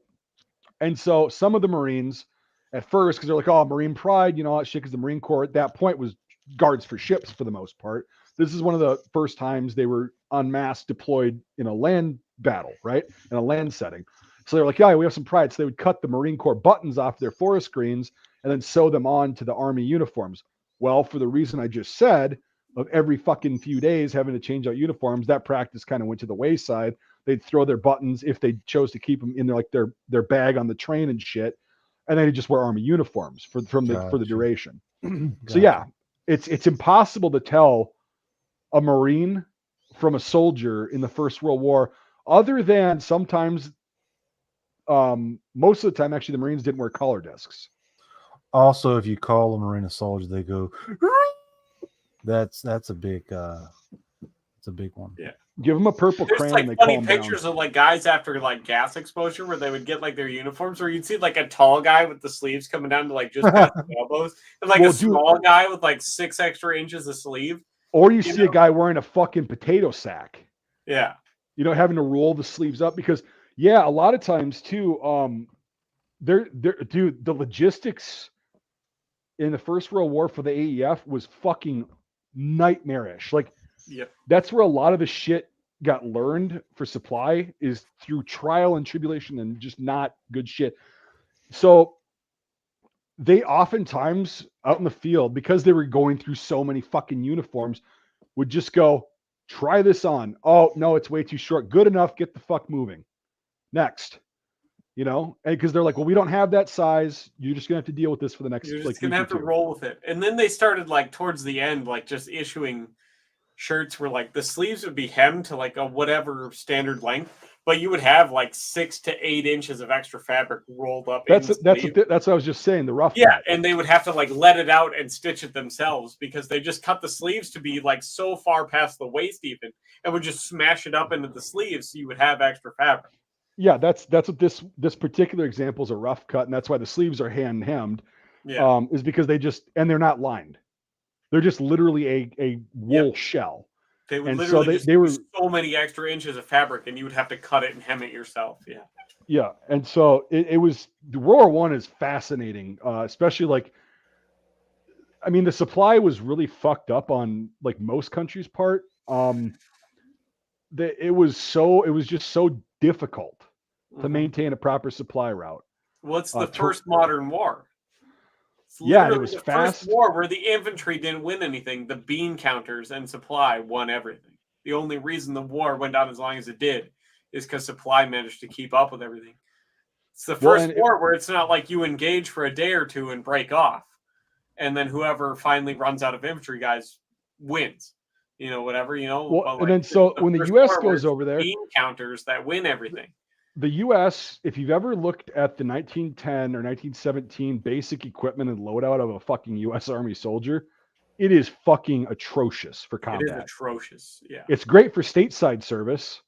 And so some of the Marines at first, because they're like, oh, Marine pride, all that shit, because the Marine Corps at that point was guards for ships for the most part. This is one of the first times they were en masse deployed in a land battle, right? In a land setting. So they're like, yeah, we have some pride. So they would cut the Marine Corps buttons off their forest screens and then sew them on to the army uniforms. Well, for the reason I just said, of every fucking few days having to change out uniforms, that practice kind of went to the wayside. They'd throw their buttons if they chose to keep them in their bag on the train and shit, and they'd just wear army uniforms for the duration. So yeah, it's impossible to tell a Marine from a soldier in the First World War, other than sometimes, most of the time, actually, the Marines didn't wear collar discs. Also, if you call a Marine a soldier, they go. That's a big one. Yeah. Give them a purple There's crayon. like And they funny calm pictures down. of like guys after like gas exposure where they would get like their uniforms where you'd see like a tall guy with the sleeves coming down to like just past the elbows and like a small guy with like 6 extra inches of sleeve. Or you see a guy wearing a fucking potato sack. Yeah. Having to roll the sleeves up because a lot of times too, dude, the logistics in the First World War for the AEF was fucking nightmarish. Like, that's where a lot of the shit got learned for supply is through trial and tribulation and just not good shit. So they oftentimes out in the field, because they were going through so many fucking uniforms, would just go, try this on. Oh, no, it's way too short. Good enough. Get the fuck moving. Next. And because they're like, well, we don't have that size. You're just gonna have to deal with this for the next. You're just gonna have to roll with it. And then they started like towards the end, like just issuing shirts where like the sleeves would be hemmed to like a whatever standard length, but you would have like 6 to 8 inches of extra fabric rolled up. That's in the sleeve. that's what I was just saying. The rough. Yeah, cut. and they would have to like let it out and stitch it themselves because they just cut the sleeves to be like so far past the waist even, and would just smash it up into the sleeves so you would have extra fabric. Yeah, that's what this particular example is, a rough cut, and that's why the sleeves are hand hemmed. Yeah, Is because they're not lined. They're just literally a wool shell. they would and so literally just they were use so many extra inches of fabric, and you would have to cut it and hem it yourself. Yeah. Yeah, and so it was World War I is fascinating, especially like, I mean, the supply was really fucked up on like most countries' part. It was just so difficult to Mhm. maintain a proper supply route. What's the to- first modern war? It's Yeah, and it literally was the fast. first war where the infantry didn't win anything. The bean counters and supply won everything. The only reason the war went on as long as it did is because supply managed to keep up with everything. It's the Well, first and war where it's not like you engage for a day or two and break off, and then whoever finally runs out of infantry guys wins. Whatever. Well, but, and then it's so the when the first U.S. war where goes it's over there, bean counters that win everything. the U.S., if you've ever looked at the 1910 or 1917 basic equipment and loadout of a fucking U.S. Army soldier, it is fucking atrocious for It combat. is atrocious. Yeah. It's great for stateside service.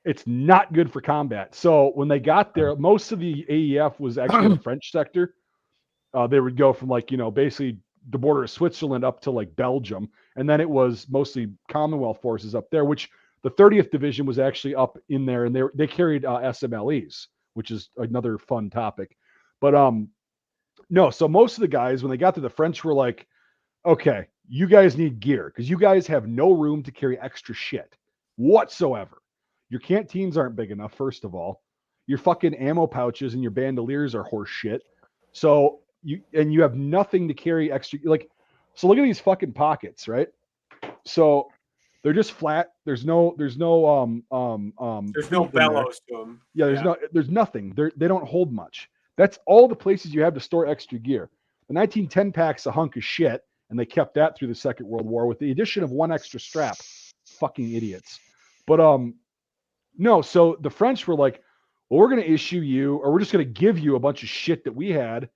It's not good for combat. So when they got there, most of the AEF was actually the French sector. They would go from basically the border of Switzerland up to like Belgium. And then it was mostly Commonwealth forces up there, which the 30th Division was actually up in there, and they carried SMLEs, which is another fun topic. But no, so most of the guys, when they got to the French, were like, okay, you guys need gear because you guys have no room to carry extra shit whatsoever. Your canteens aren't big enough, first of all. Your fucking ammo pouches and your bandoliers are horse shit. So you have nothing to carry extra. Like, so look at these fucking pockets, right? So they're just flat. There's no There's no teeth in there. bellows to them. Yeah, there's nothing. They don't hold much. That's all the places you have to store extra gear. The 1910 pack's a hunk of shit, and they kept that through the Second World War with the addition of one extra strap. Fucking idiots. But no, so the French were like, well, we're going to issue you, or we're just going to give you a bunch of shit that we had.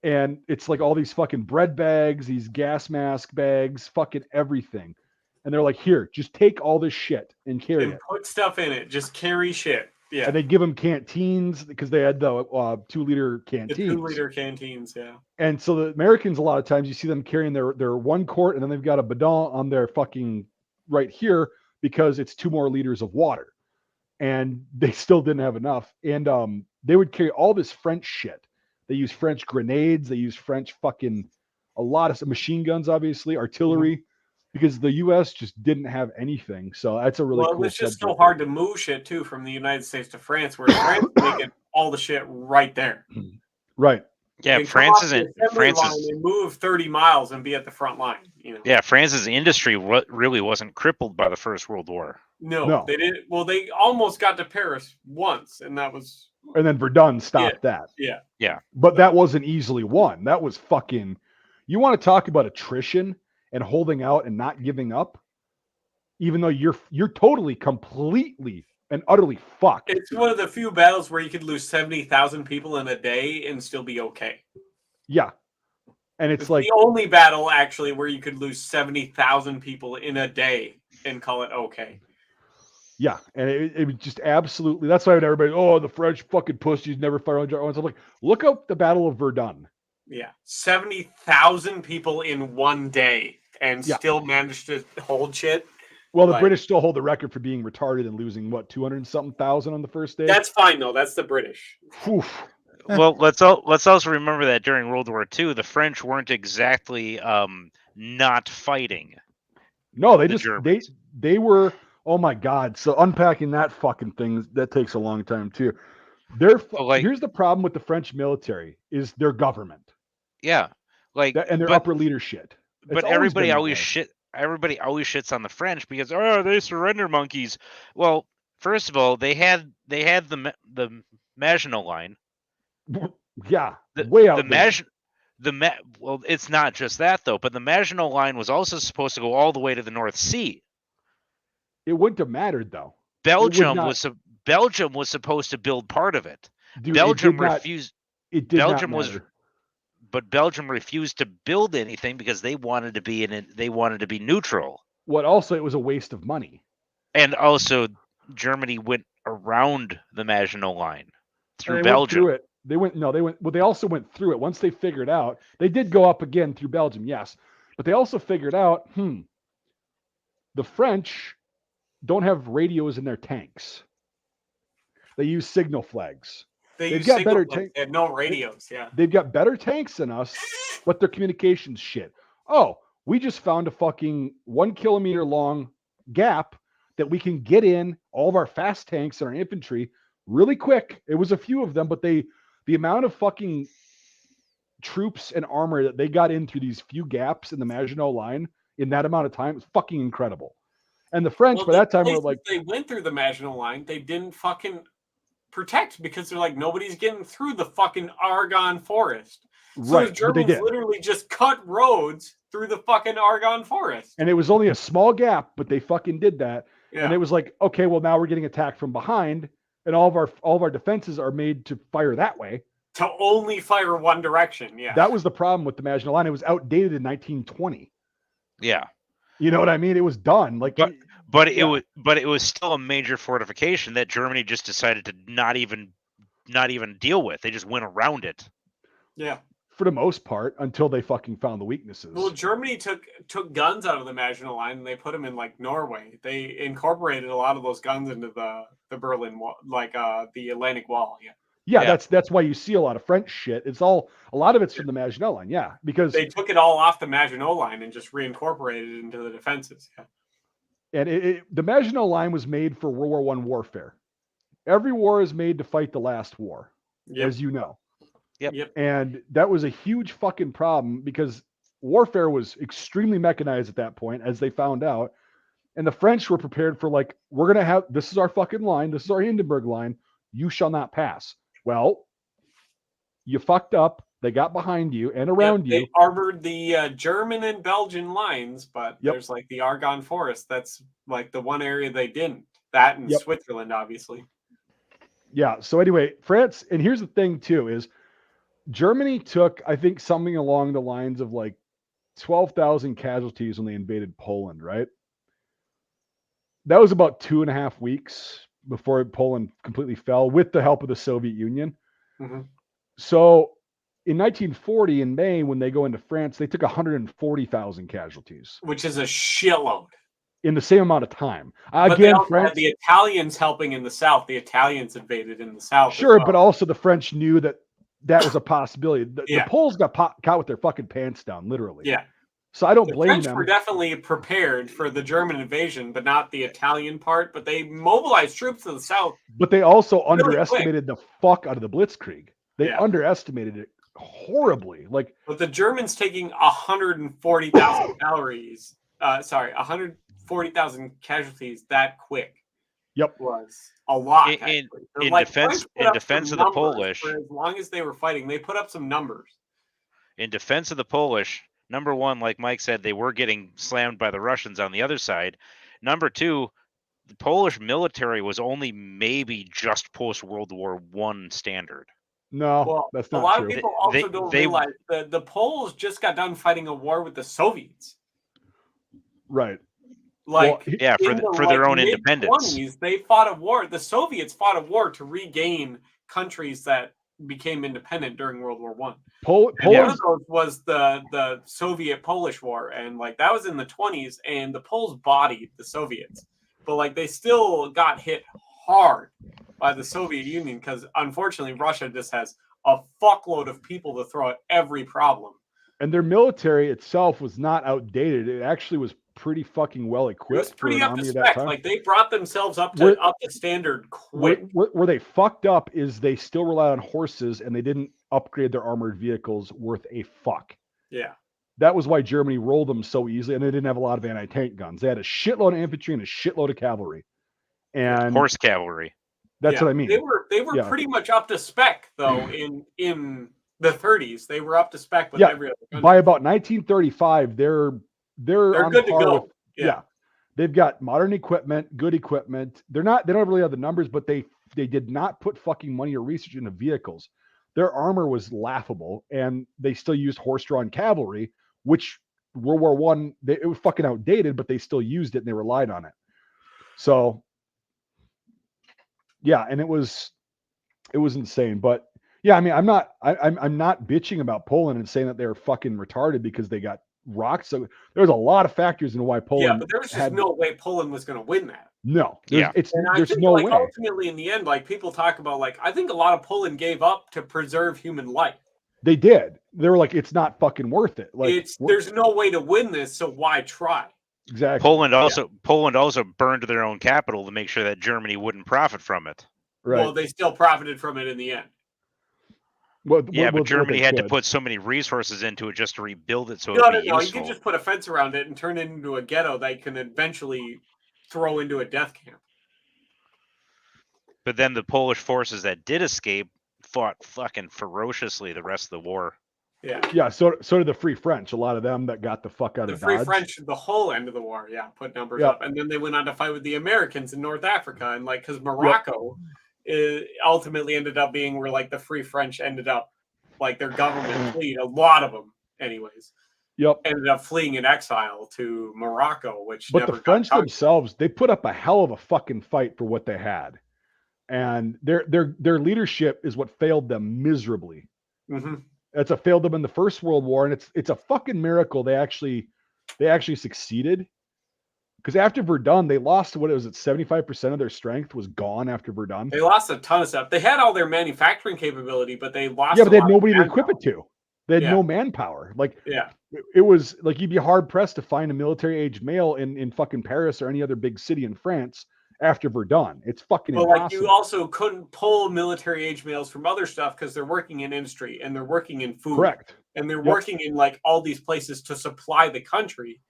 And it's like all these fucking bread bags, these gas mask bags, fucking everything. And they're like, here, just take all this shit and carry And it. put stuff in it. Just carry shit. Yeah. And they give them canteens because they had the 2-liter The canteens. 2-liter canteens, yeah. And so the Americans, a lot of times, you see them carrying their 1 quart, and then they've got a bidon on their fucking right here because it's 2 more liters of water. And they still didn't have enough. And they would carry all this French shit. They use French grenades. They use French fucking, a lot of machine guns, obviously, artillery, because the U.S. just didn't have anything. So that's a really Well, cool it's just subject. so hard to move shit, too, from the United States to France, where France is making all the shit right there. Right. Yeah, And France come off isn't. the assembly line and move 30 miles and be at the front line. Yeah, France's industry really wasn't crippled by the First World War. No. They didn't. Well, they almost got to Paris once, and that was. And then Verdun stopped that. Yeah. But that wasn't easily won. That was fucking. You want to talk about attrition and holding out and not giving up, even though you're totally, completely, and utterly fucked. It's one of the few battles where you could lose 70,000 people in a day and still be okay. Yeah, and it's like the only battle actually where you could lose 70,000 people in a day and call it okay. Yeah, and it was just absolutely. That's why everybody, the French fucking pussies never fire on Germans. I'm like, look up the Battle of Verdun. Yeah, 70,000 people in one day and still managed to hold shit. Well, the British still hold the record for being retarded and losing 200 and something thousand on the first day. That's fine though. That's the British. Oof. Well, let's also remember that during World War II, the French weren't exactly not fighting. No, they were. Oh my God! So unpacking that fucking thing, that takes a long time too. Here's the problem with the French military is their government. Yeah, and their upper leadership. But everybody always shits on the French because they surrender monkeys. Well, first of all, they had the Maginot Line. Yeah, way out there. Well, it's not just that though, but the Maginot Line was also supposed to go all the way to the North Sea. It wouldn't have mattered though. Belgium not- was supposed to build part of it. Dude, Belgium it did not, refused. It did Belgium not was, matter. but Belgium refused to build anything because they wanted to be in it. They wanted to be neutral, What also, it was a waste of money. and also Germany went around the Maginot Line through They Belgium. went through it. Well, they also went through it. Once they figured out, they did go up again through Belgium, yes. But they also figured out, the French don't have radios in their tanks. They use signal flags. They've got better tank- They had no radios. Yeah. They've got better tanks than us, but their communications shit. Oh, we just found a fucking 1 kilometer long gap that we can get in all of our fast tanks and our infantry really quick. It was a few of them, but the amount of fucking troops and armor that they got in through these few gaps in the Maginot Line in that amount of time was fucking incredible. And the French by that time were like, they went through the Maginot Line. They didn't fucking protect because they're like, nobody's getting through the fucking Argonne forest. So right, the but they Germans did. literally just cut roads through the fucking Argonne forest. And it was only a small gap, but they fucking did that. Yeah. And it was like, okay, well now we're getting attacked from behind, and all of our defenses are made to fire that way. To only fire one direction. Yeah. That was the problem with the Maginot Line. It was outdated in 1920. Yeah, You know what I mean? It was done. Like, but Yeah. it was still a major fortification that Germany just decided to not even deal with. They just went around it. Yeah. for the most part, until they fucking found the weaknesses. Well, Germany took guns out of the Maginot Line and they put them in like Norway. They incorporated a lot of those guns into the Berlin Wall, like the Atlantic Wall. Yeah. Yeah, that's why you see a lot of French shit. It's a lot of it's from the Maginot Line. Yeah, because They took it all off the Maginot Line and just reincorporated it into the defenses. Yeah. and the Maginot Line was made for World War I warfare. Every war is made to fight the last war, as you know. Yep. And that was a huge fucking problem because warfare was extremely mechanized at that point, as they found out. And the French were prepared for, like, we're going to have, this is our fucking line. This is our Hindenburg line. You shall not pass. Well, you fucked up. They got behind you and around you. They armored the German and Belgian lines, but there's like the Argonne Forest. That's like the one area they didn't. That and Switzerland, obviously. Yeah. So anyway, France, and here's the thing too, is Germany took, I think, something along the lines of like 12,000 casualties when they invaded Poland, right? That was about 2.5 weeks before Poland completely fell with the help of the Soviet Union. Mm-hmm. So in 1940, in May, when they go into France, they took 140,000 casualties. Which is a shitload. In the same amount of time. But Again, they also France, had the Italians helping in the south. The Italians invaded in the south. sure, as well. but also the French knew that was a possibility. The Poles got caught with their fucking pants down, literally. Yeah. So I don't The blame French them. were definitely prepared for the German invasion, but not the Italian part. But they mobilized troops to the south. But they also really underestimated the fuck out of the Blitzkrieg. They underestimated it horribly. Like, but the Germans taking 140,000 calories. 140,000 casualties that quick. Yep, was a lot. In defense of the Polish, for as long as they were fighting, they put up some numbers. In defense of the Polish, number one, like Mike said, they were getting slammed by the Russians on the other side. Number two, the Polish military was only maybe just post World War I standard. No, that's not true. A lot of people also don't realize that the Poles just got done fighting a war with the Soviets. Right. Like, for their own independence. They fought a war. The Soviets fought a war to regain countries that became independent during World War I. One of those was the Soviet-Polish War, and like that was in the 1920s, and the Poles bodied the Soviets, but like they still got hit hard by the Soviet Union because unfortunately Russia just has a fuckload of people to throw at every problem. And their military itself was not outdated. It actually was pretty fucking well equipped. It was pretty for an up to army spec. that time. Like they brought themselves up to standard quick. Where they fucked up is they still relied on horses and they didn't upgrade their armored vehicles worth a fuck. Yeah. That was why Germany rolled them so easily, and they didn't have a lot of anti-tank guns. They had a shitload of infantry and a shitload of cavalry. And horse cavalry. That's what I mean. They were pretty much up to spec though in the 30s. They were up to spec with every other country. By about 1935, they're on good to par go. with, They've got modern equipment, good equipment. They don't really have the numbers, but they did not put fucking money or research into vehicles. Their armor was laughable, and they still used horse-drawn cavalry, which World War One, it was fucking outdated, but they still used it and they relied on it. So, yeah, and it was insane. But yeah, I mean, I'm not bitching about Poland and saying that they're fucking retarded because they got rocked. So there's a lot of factors into why Poland. Yeah, but there was just no way Poland was going to win that. No, Yeah. there's no way. Ultimately, in the end, like people talk about, like I think a lot of Poland gave up to preserve human life. They did. They were like, it's not fucking worth it. Like, there's no way to win this, so why try? Exactly. Poland also burned their own capital to make sure that Germany wouldn't profit from it. Right. Well, they still profited from it in the end. But Germany had to put so many resources into it just to rebuild it, so it'd be useful. You can just put a fence around it and turn it into a ghetto that you can eventually throw into a death camp. But then the Polish forces that did escape fought fucking ferociously the rest of the war. Yeah. Yeah. So did the Free French. A lot of them that got the fuck out of Dodge. The Free French, the whole end of the war, put numbers up, and then they went on to fight with the Americans in North Africa, and like because Morocco ultimately ended up being where like the Free French ended up, like their government fleet, a lot of them, anyways. Ended up fleeing in exile to Morocco, but the French themselves, they put up a hell of a fucking fight for what they had. And their leadership is what failed them miserably. Mm-hmm. It's failed them in the First World War, and it's a fucking miracle they actually succeeded. Because after Verdun, they lost 75% of their strength was gone after Verdun. They lost a ton of stuff. They had all their manufacturing capability, but they lost. Yeah, but they had nobody to equip it to. They had no manpower. Like, it was like you'd be hard pressed to find a military age male in fucking Paris or any other big city in France after Verdun. It's fucking impossible. Like you also couldn't pull military age males from other stuff because they're working in industry and they're working in food. Correct. And they're working in like all these places to supply the country.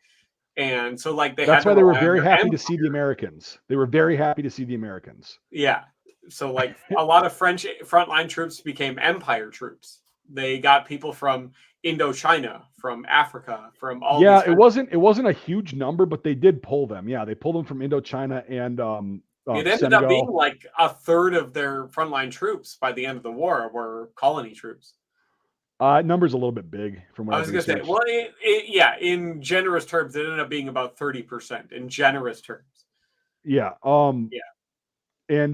And so like that's why they were very happy to see the Americans. They were very happy to see the Americans. Yeah. So like a lot of French frontline troops became empire troops. They got people from Indochina, from Africa, from all. Yeah, it wasn't a huge number, but they did pull them. Yeah, they pulled them from Indochina and it ended Senegal. up being like a third of their frontline troops by the end of the war were colony troops. Number's a little bit big from what I was going to say. Well, in generous terms, it ended up being about 30% in generous terms. Yeah. And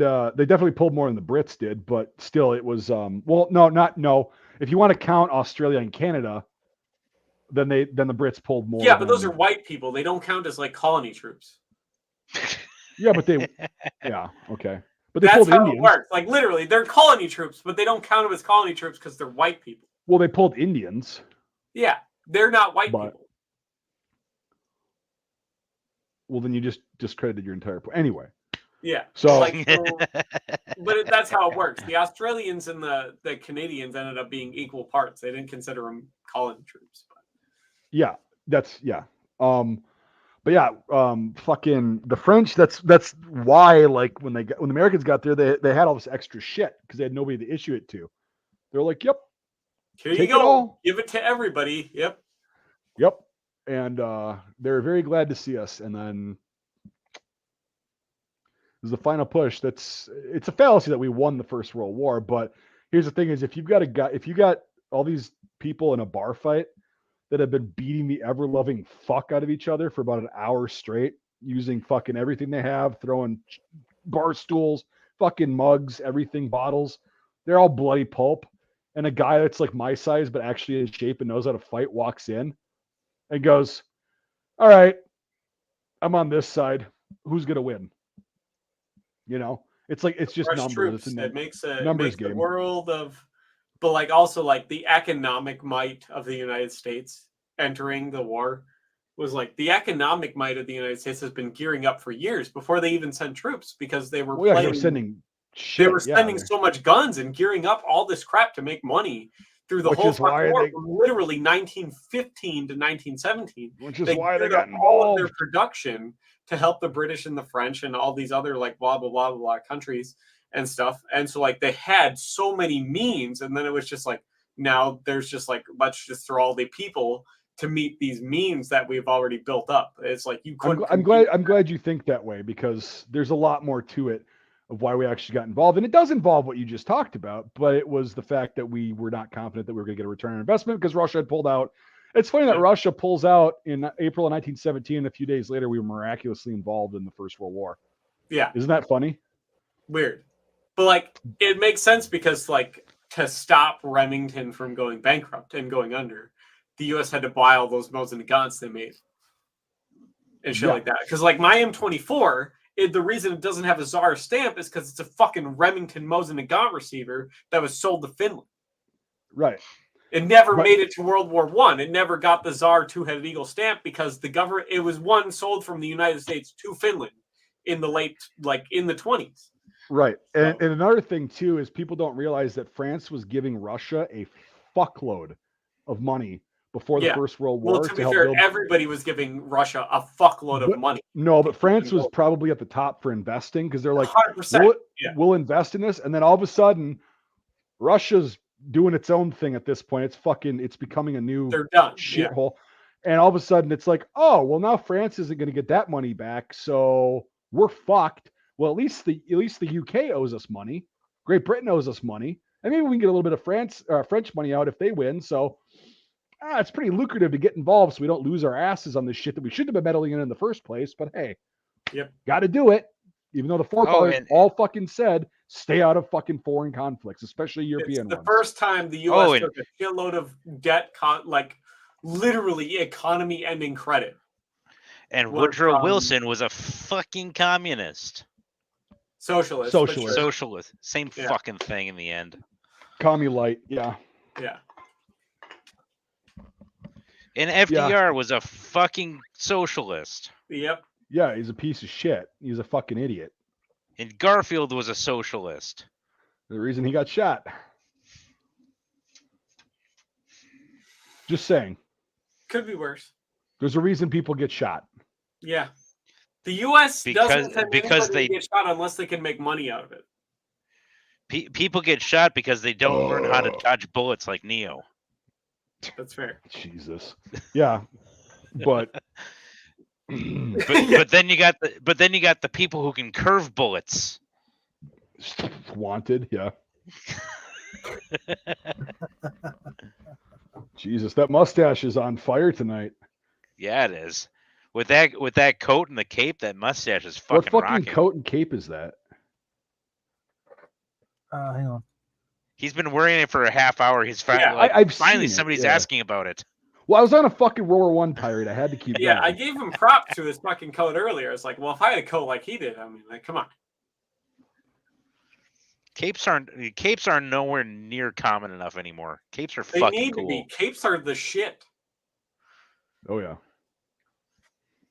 they definitely pulled more than the Brits did, but still, it was no. If you want to count Australia and Canada, then the Brits pulled more. Yeah, but those are white people. They don't count as like colony troops. Yeah, but they. Yeah, okay. But they that's pulled how Indians. It works. Like literally, they're colony troops, but they don't count them as colony troops because they're white people. Well, they pulled Indians. Yeah, they're not white people. Well, then you just discredited your entire point. Anyway. Yeah. So, but that's how it works. The Australians and the Canadians ended up being equal parts. They didn't consider them colony troops. But. Yeah, but yeah, fucking the French. That's why, like, when the Americans got there, they had all this extra shit because they had nobody to issue it to. They're like, "Yep, here you go, give it to everybody." Yep. And they're very glad to see us. And then is the final push. It's a fallacy that we won the First World War. But here's the thing: is if you got all these people in a bar fight that have been beating the ever-loving fuck out of each other for about an hour straight, using fucking everything they have, throwing bar stools, fucking mugs, everything, bottles. They're all bloody pulp. And a guy that's like my size, but actually in shape and knows how to fight, walks in and goes, "All right, I'm on this side. Who's going to win?" You know, it's just numbers. Troops. It makes numbers game. The world of, but like also like the economic might of the United States entering the war was like the economic might of the United States has been gearing up for years before they even sent troops because they were sending so much guns and gearing up all this crap to make money through the whole war from literally 1915 to 1917. Which is why they got all of their production to help the British and the French and all these other like blah, blah, blah, blah countries and stuff. And so like they had so many means. And then it was just like, now there's just like, let's just throw all the people to meet these means that we've already built up. It's like you couldn't. I'm glad you think that way, because there's a lot more to it of why we actually got involved. And it does involve what you just talked about, but it was the fact that we were not confident that we were going to get a return on investment because Russia had pulled out. It's funny that Russia pulls out in April of 1917. A few days later, we were miraculously involved in the First World War. Yeah. Isn't that funny? Weird. But like, it makes sense because like to stop Remington from going bankrupt and going under, the U.S. had to buy all those Mosin Nagants they made and shit like that. Because like my M24, the reason it doesn't have a Tsar stamp is because it's a fucking Remington Mosin Nagant receiver that was sold to Finland. Right. It never made it to World War I. It never got the Tsar two-headed eagle stamp because the government. It was one sold from the United States to Finland in the late, like in the 20s. Right. And another thing too is people don't realize that France was giving Russia a fuckload of money before the First World War. Well, to be fair, everybody was giving Russia a fuckload of money. No, but France was probably at the top for investing because they're like, 100%. We'll invest in this. And then all of a sudden, Russia's doing its own thing at this point. It's becoming a new shithole. And all of a sudden it's like, oh, well, now France isn't going to get that money back. So we're fucked. Well, at least the UK owes us money. Great Britain owes us money. And maybe we can get a little bit of French money out if they win. So it's pretty lucrative to get involved so we don't lose our asses on this shit that we shouldn't have been meddling in the first place. But hey, got to do it. Even though the forefathers all fucking said, stay out of fucking foreign conflicts, especially European ones. The first time the U.S. took a shitload of debt, like literally economy-ending credit. And Woodrow Wilson was a fucking communist. Socialist. Same fucking thing in the end. Commulite, yeah. And FDR was a fucking socialist. Yep. Yeah, he's a piece of shit. He's a fucking idiot. And Garfield was a socialist. The reason he got shot. Just saying. Could be worse. There's a reason people get shot. Yeah. The U.S. doesn't tend to get shot unless they can make money out of it. People get shot because they don't learn how to dodge bullets like Neo. That's fair. Jesus. Yeah. But but then you got the people who can curve bullets. Wanted, yeah. Jesus, that mustache is on fire tonight. Yeah, it is. With that coat and the cape, that mustache is fucking What fucking rocking. coat and cape is that? Hang on. He's been wearing it for a half hour. He's finally somebody's asking about it. Well, I was on a fucking World War I pirate. I had to keep going. I gave him props to his fucking coat earlier. It's like, well, if I had a coat like he did, I mean, like, come on. Capes aren't nowhere near common enough anymore. Capes are They fucking need cool. to be. Capes are the shit. Oh yeah.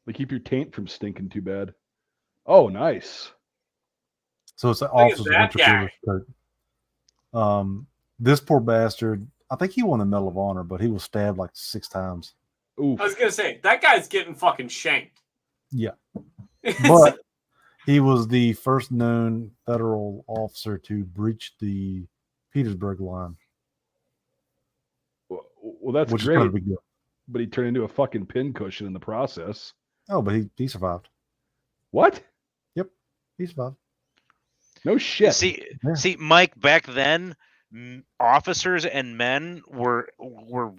They keep your taint from stinking too bad. Oh, nice. So it's an officer's winter coat. This poor bastard, I think he won the Medal of Honor, but he was stabbed like 6 times. Oof. I was gonna say that guy's getting fucking shanked. Yeah. But he was the first known federal officer to breach the Petersburg line. Well, that's which great. is kind of a big deal. But he turned into a fucking pincushion in the process. Oh, but he survived. What? Yep, he survived. No shit. See, Mike, back then, officers and men were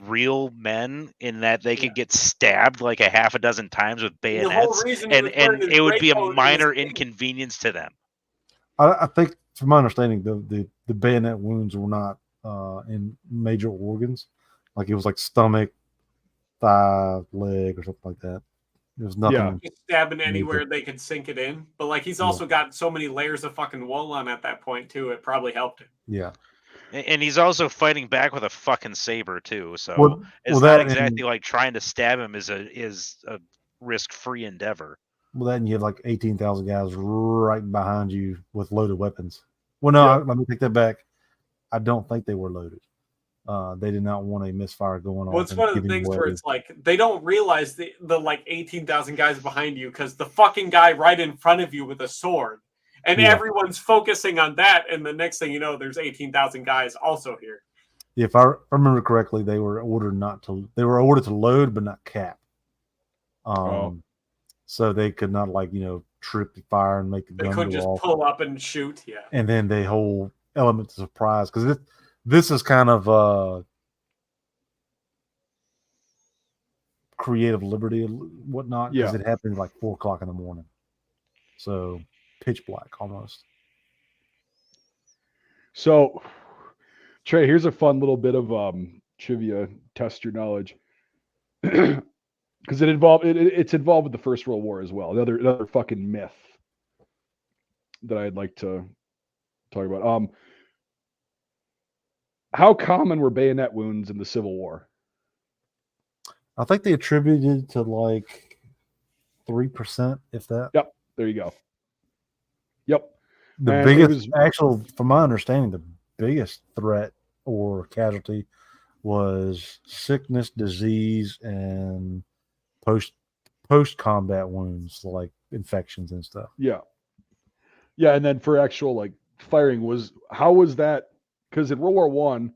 real men in that they could get stabbed like a half a dozen times with bayonets, and it would be a minor inconvenience to them. I think, from my understanding, the bayonet wounds were not in major organs. Like it was like stomach, thigh, leg, or something like that. It was nothing. Yeah. Just stabbing anywhere they could sink it in. But like he's also got so many layers of fucking wool on at that point too. It probably helped him. Yeah. And he's also fighting back with a fucking saber too. So it's not exactly like trying to stab him is a risk-free endeavor. Well, that and you have like 18,000 guys right behind you with loaded weapons. Well, no, let me take that back. I don't think they were loaded. They did not want a misfire going on. Well, it's one of the things where it's like they don't realize the like 18,000 guys behind you because the fucking guy right in front of you with a sword, and everyone's focusing on that, and the next thing you know, there's 18,000 guys also here. If I remember correctly, they were ordered to load but not cap. So they could not trip the fire and make the They gun couldn't go just off. pull up and shoot. Yeah. And then the whole element of surprise, because this is kind of creative liberty and whatnot, because it happened like 4 o'clock in the morning, so pitch black almost. So, Trey, here's a fun little bit of trivia. Test your knowledge, because it's involved with the First World War as well. Another fucking myth that I'd like to talk about. How common were bayonet wounds in the Civil War? I think they attributed to like 3%, if that. Yep, there you go. Yep. The And biggest, from my understanding, the biggest threat or casualty was sickness, disease, and post combat wounds like infections and stuff. Yeah. Yeah, and then for actual like firing how was that? Because in World War One,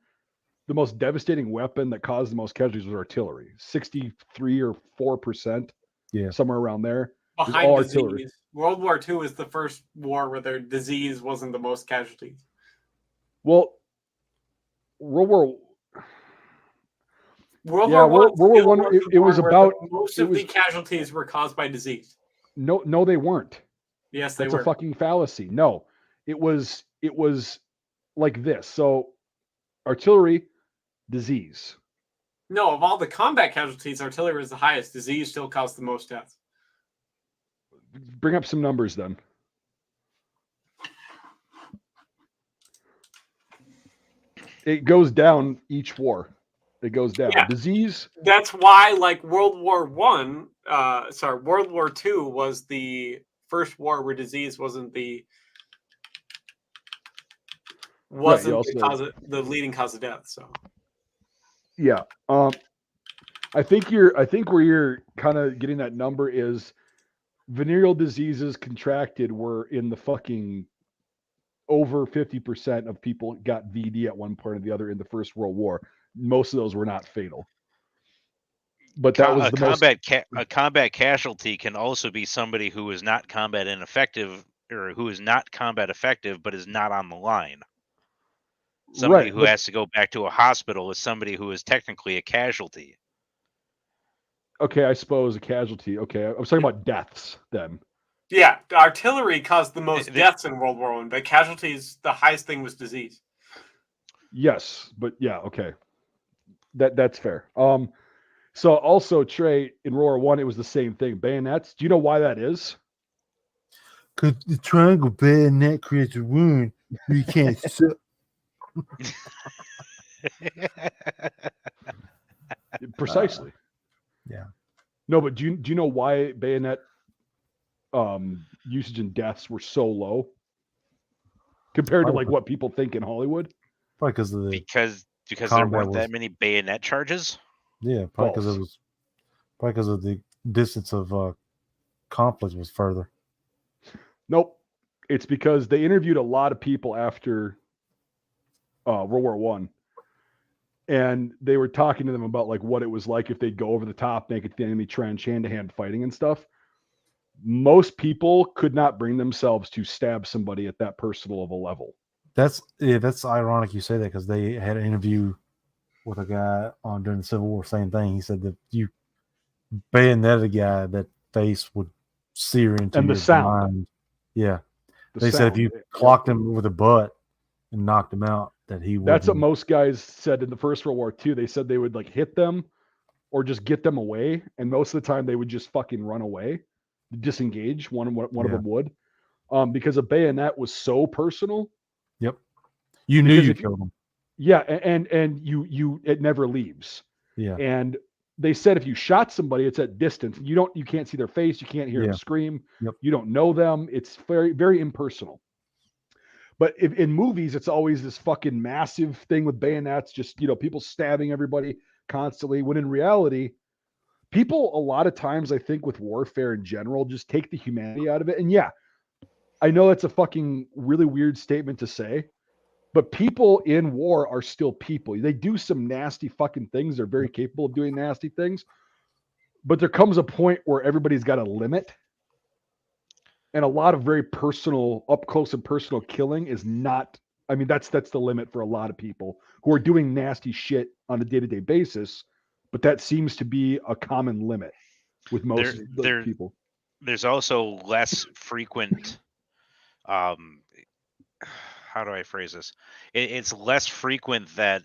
the most devastating weapon that caused the most casualties was artillery. 63 or 4%. Yeah. Somewhere around there. Behind disease. World War II is the first war where their disease wasn't the most casualties. Well, World War One, it was about most of the casualties were caused by disease. No, they weren't. Yes, they were. That's a fucking fallacy. No, it was like this. So, artillery, disease. No, of all the combat casualties, artillery was the highest. Disease still caused the most deaths. Bring up some numbers then. It goes down each war. It goes down. Yeah. Disease. That's why, like World War II was the first war where disease wasn't the leading cause of death. So. Yeah. I think where you're kind of getting that number is venereal diseases contracted were in the fucking over 50% of people got VD at one point or the other in the First World War. Most of those were not fatal. But that was a combat casualty can also be somebody who is not combat ineffective or who is not combat effective but is not on the line. Somebody who has to go back to a hospital is somebody who is technically a casualty. Okay, I suppose a casualty. Okay, I was talking about deaths then. Yeah, the artillery caused the most deaths in World War I, but casualties, the highest thing was disease. Yes, but yeah, okay. That's fair. So also, Trey, in World War I, it was the same thing. Bayonets. Do you know why that is? Because the triangle bayonet creates a wound you can't sit. Precisely. Yeah. No, but do you know why bayonet usage and deaths were so low compared to like what people think in Hollywood? Probably because there weren't that many bayonet charges. Yeah, probably because of the distance of conflict was further. Nope, it's because they interviewed a lot of people after World War One, and they were talking to them about like what it was like if they'd go over the top, make it the enemy trench, hand-to-hand fighting and stuff. Most people could not bring themselves to stab somebody at that personal of a level. That's ironic you say that, because they had an interview with a guy during the Civil War, same thing. He said that you bayoneted a guy, that face would sear into and the sound. Mind. Yeah, they said if you clocked him with a butt and knocked him out, that he would. That's what most guys said in the First World War too. They said they would like hit them or just get them away, and most of the time they would just fucking run away, disengage. One of them would, because a bayonet was so personal. Yep, you knew you killed him. Yeah, and you it never leaves. Yeah, and they said if you shot somebody, it's at distance. You can't see their face, you can't hear them scream. Yep. You don't know them. It's very, very impersonal. But in movies, it's always this fucking massive thing with bayonets, just people stabbing everybody constantly. When in reality, people a lot of times, I think, with warfare in general, just take the humanity out of it. And yeah, I know that's a fucking really weird statement to say, But people in war are still people. They do some nasty fucking things. They're very capable of doing nasty things. But there comes a point where everybody's got a limit. And a lot of very personal, up close and personal killing is not, I mean, that's the limit for a lot of people who are doing nasty shit on a day-to-day basis. But that seems to be a common limit with most people. There's also less frequent how do I phrase this? It's less frequent that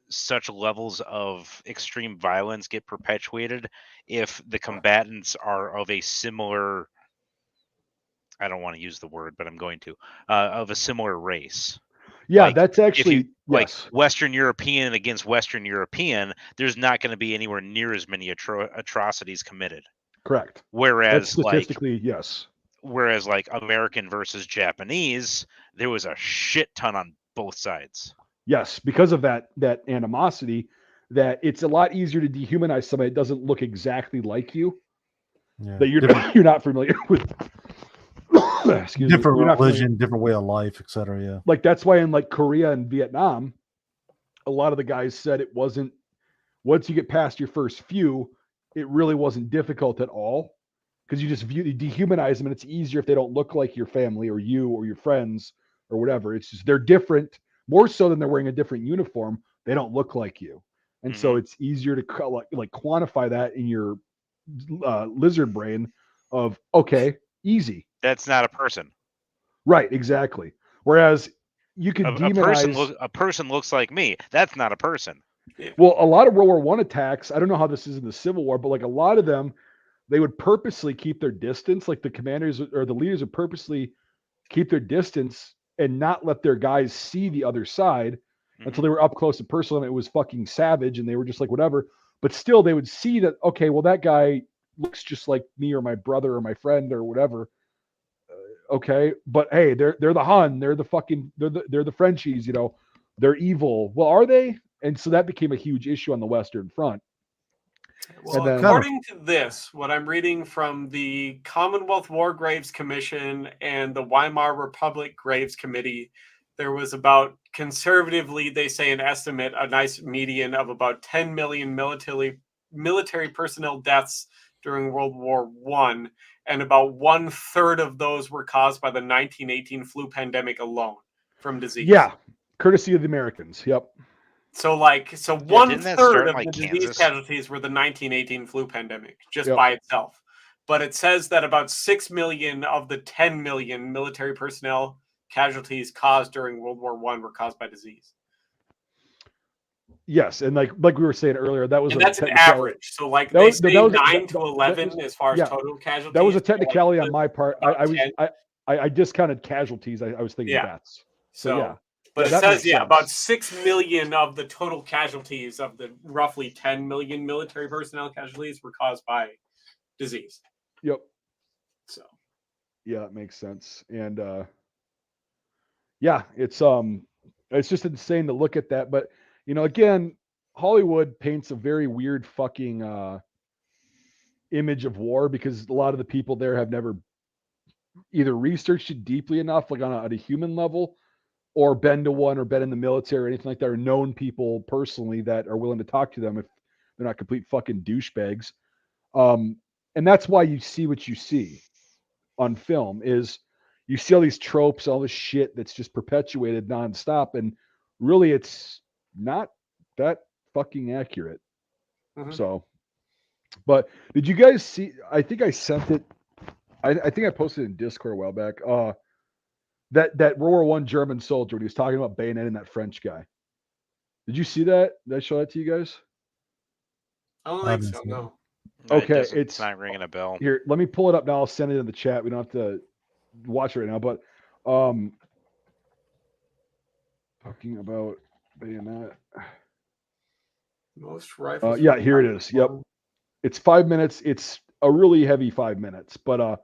such levels of extreme violence get perpetuated if the combatants are of a similar, I don't want to use the word, but I'm going to, of a similar race. Yeah, Like, that's actually, like yes. Western European against Western European, there's not going to be anywhere near as many atrocities committed. Correct. That's Whereas statistically, yes. Whereas like American versus Japanese, there was a shit ton on both sides. Yes, because of that animosity, that it's a lot easier to dehumanize somebody that doesn't look exactly like you, Yeah. that you're not familiar with. Excuse Different me. religion, different way of life, etc. Yeah. Like that's why in like Korea and Vietnam, a lot of the guys said it wasn't, once you get past your first few, it really wasn't difficult at all. Because you just dehumanize them, and it's easier if they don't look like your family or you or your friends or whatever. It's just they're different, more so than they're wearing a different uniform. They don't look like you, and so it's easier to like quantify that in your lizard brain of okay, easy. That's not a person. Right, exactly. Whereas you could demonize a person looks like me. That's not a person. Well, a lot of World War I attacks, I don't know how this is in the Civil War, but like a lot of them, they would purposely keep their distance. Like the commanders or the leaders would purposely keep their distance and not let their guys see the other side until they were up close and personal. And it was fucking savage, and they were just like whatever. But still, they would see that okay, well that guy looks just like me or my brother or my friend or whatever. Okay, but hey, they're the Hun, they're the Frenchies, you know, they're evil. Well, are they? And so that became a huge issue on the Western Front. Well, then, according to this, what I'm reading from the Commonwealth War Graves Commission and the Weimar Republic Graves Committee, there was about, conservatively, they say an estimate, a nice median of about 10 million military personnel deaths during World War I, and about 1/3 of those were caused by the 1918 flu pandemic alone from disease. Yeah, courtesy of the Americans. Yep. So 1/3 of the disease casualties were the 1918 flu pandemic just by itself. But it says that about 6 million of the 10 million military personnel casualties caused during World War I were caused by disease. Yes, and like we were saying earlier, that's an average. So like they say 9 to 11 as far as total casualties. That was a technicality on my part. I discounted casualties. I was thinking deaths. So yeah. But it says, about 6 million of the total casualties of the roughly 10 million military personnel casualties were caused by disease. Yep. So. Yeah, it makes sense. And it's just insane to look at that. But, you know, again, Hollywood paints a very weird fucking image of war because a lot of the people there have never either researched it deeply enough, like on a human level, or been to one or been in the military or anything like that, or known people personally that are willing to talk to them if they're not complete fucking douchebags. And that's why you see what you see on film is you see all these tropes, all this shit that's just perpetuated nonstop. And really it's not that fucking accurate. So, but did you guys see, I think I sent it. I think I posted it in Discord a while back. That World War I German soldier when he was talking about bayoneting that French guy. Did you see that? Did I show that to you guys? I don't think so, no. Okay, it's not ringing a bell. Here, let me pull it up now. I'll send it in the chat. We don't have to watch it right now, but talking about bayonet. Most rifles. Yeah, here it is. Yep. It's 5 minutes. It's a really heavy 5 minutes. But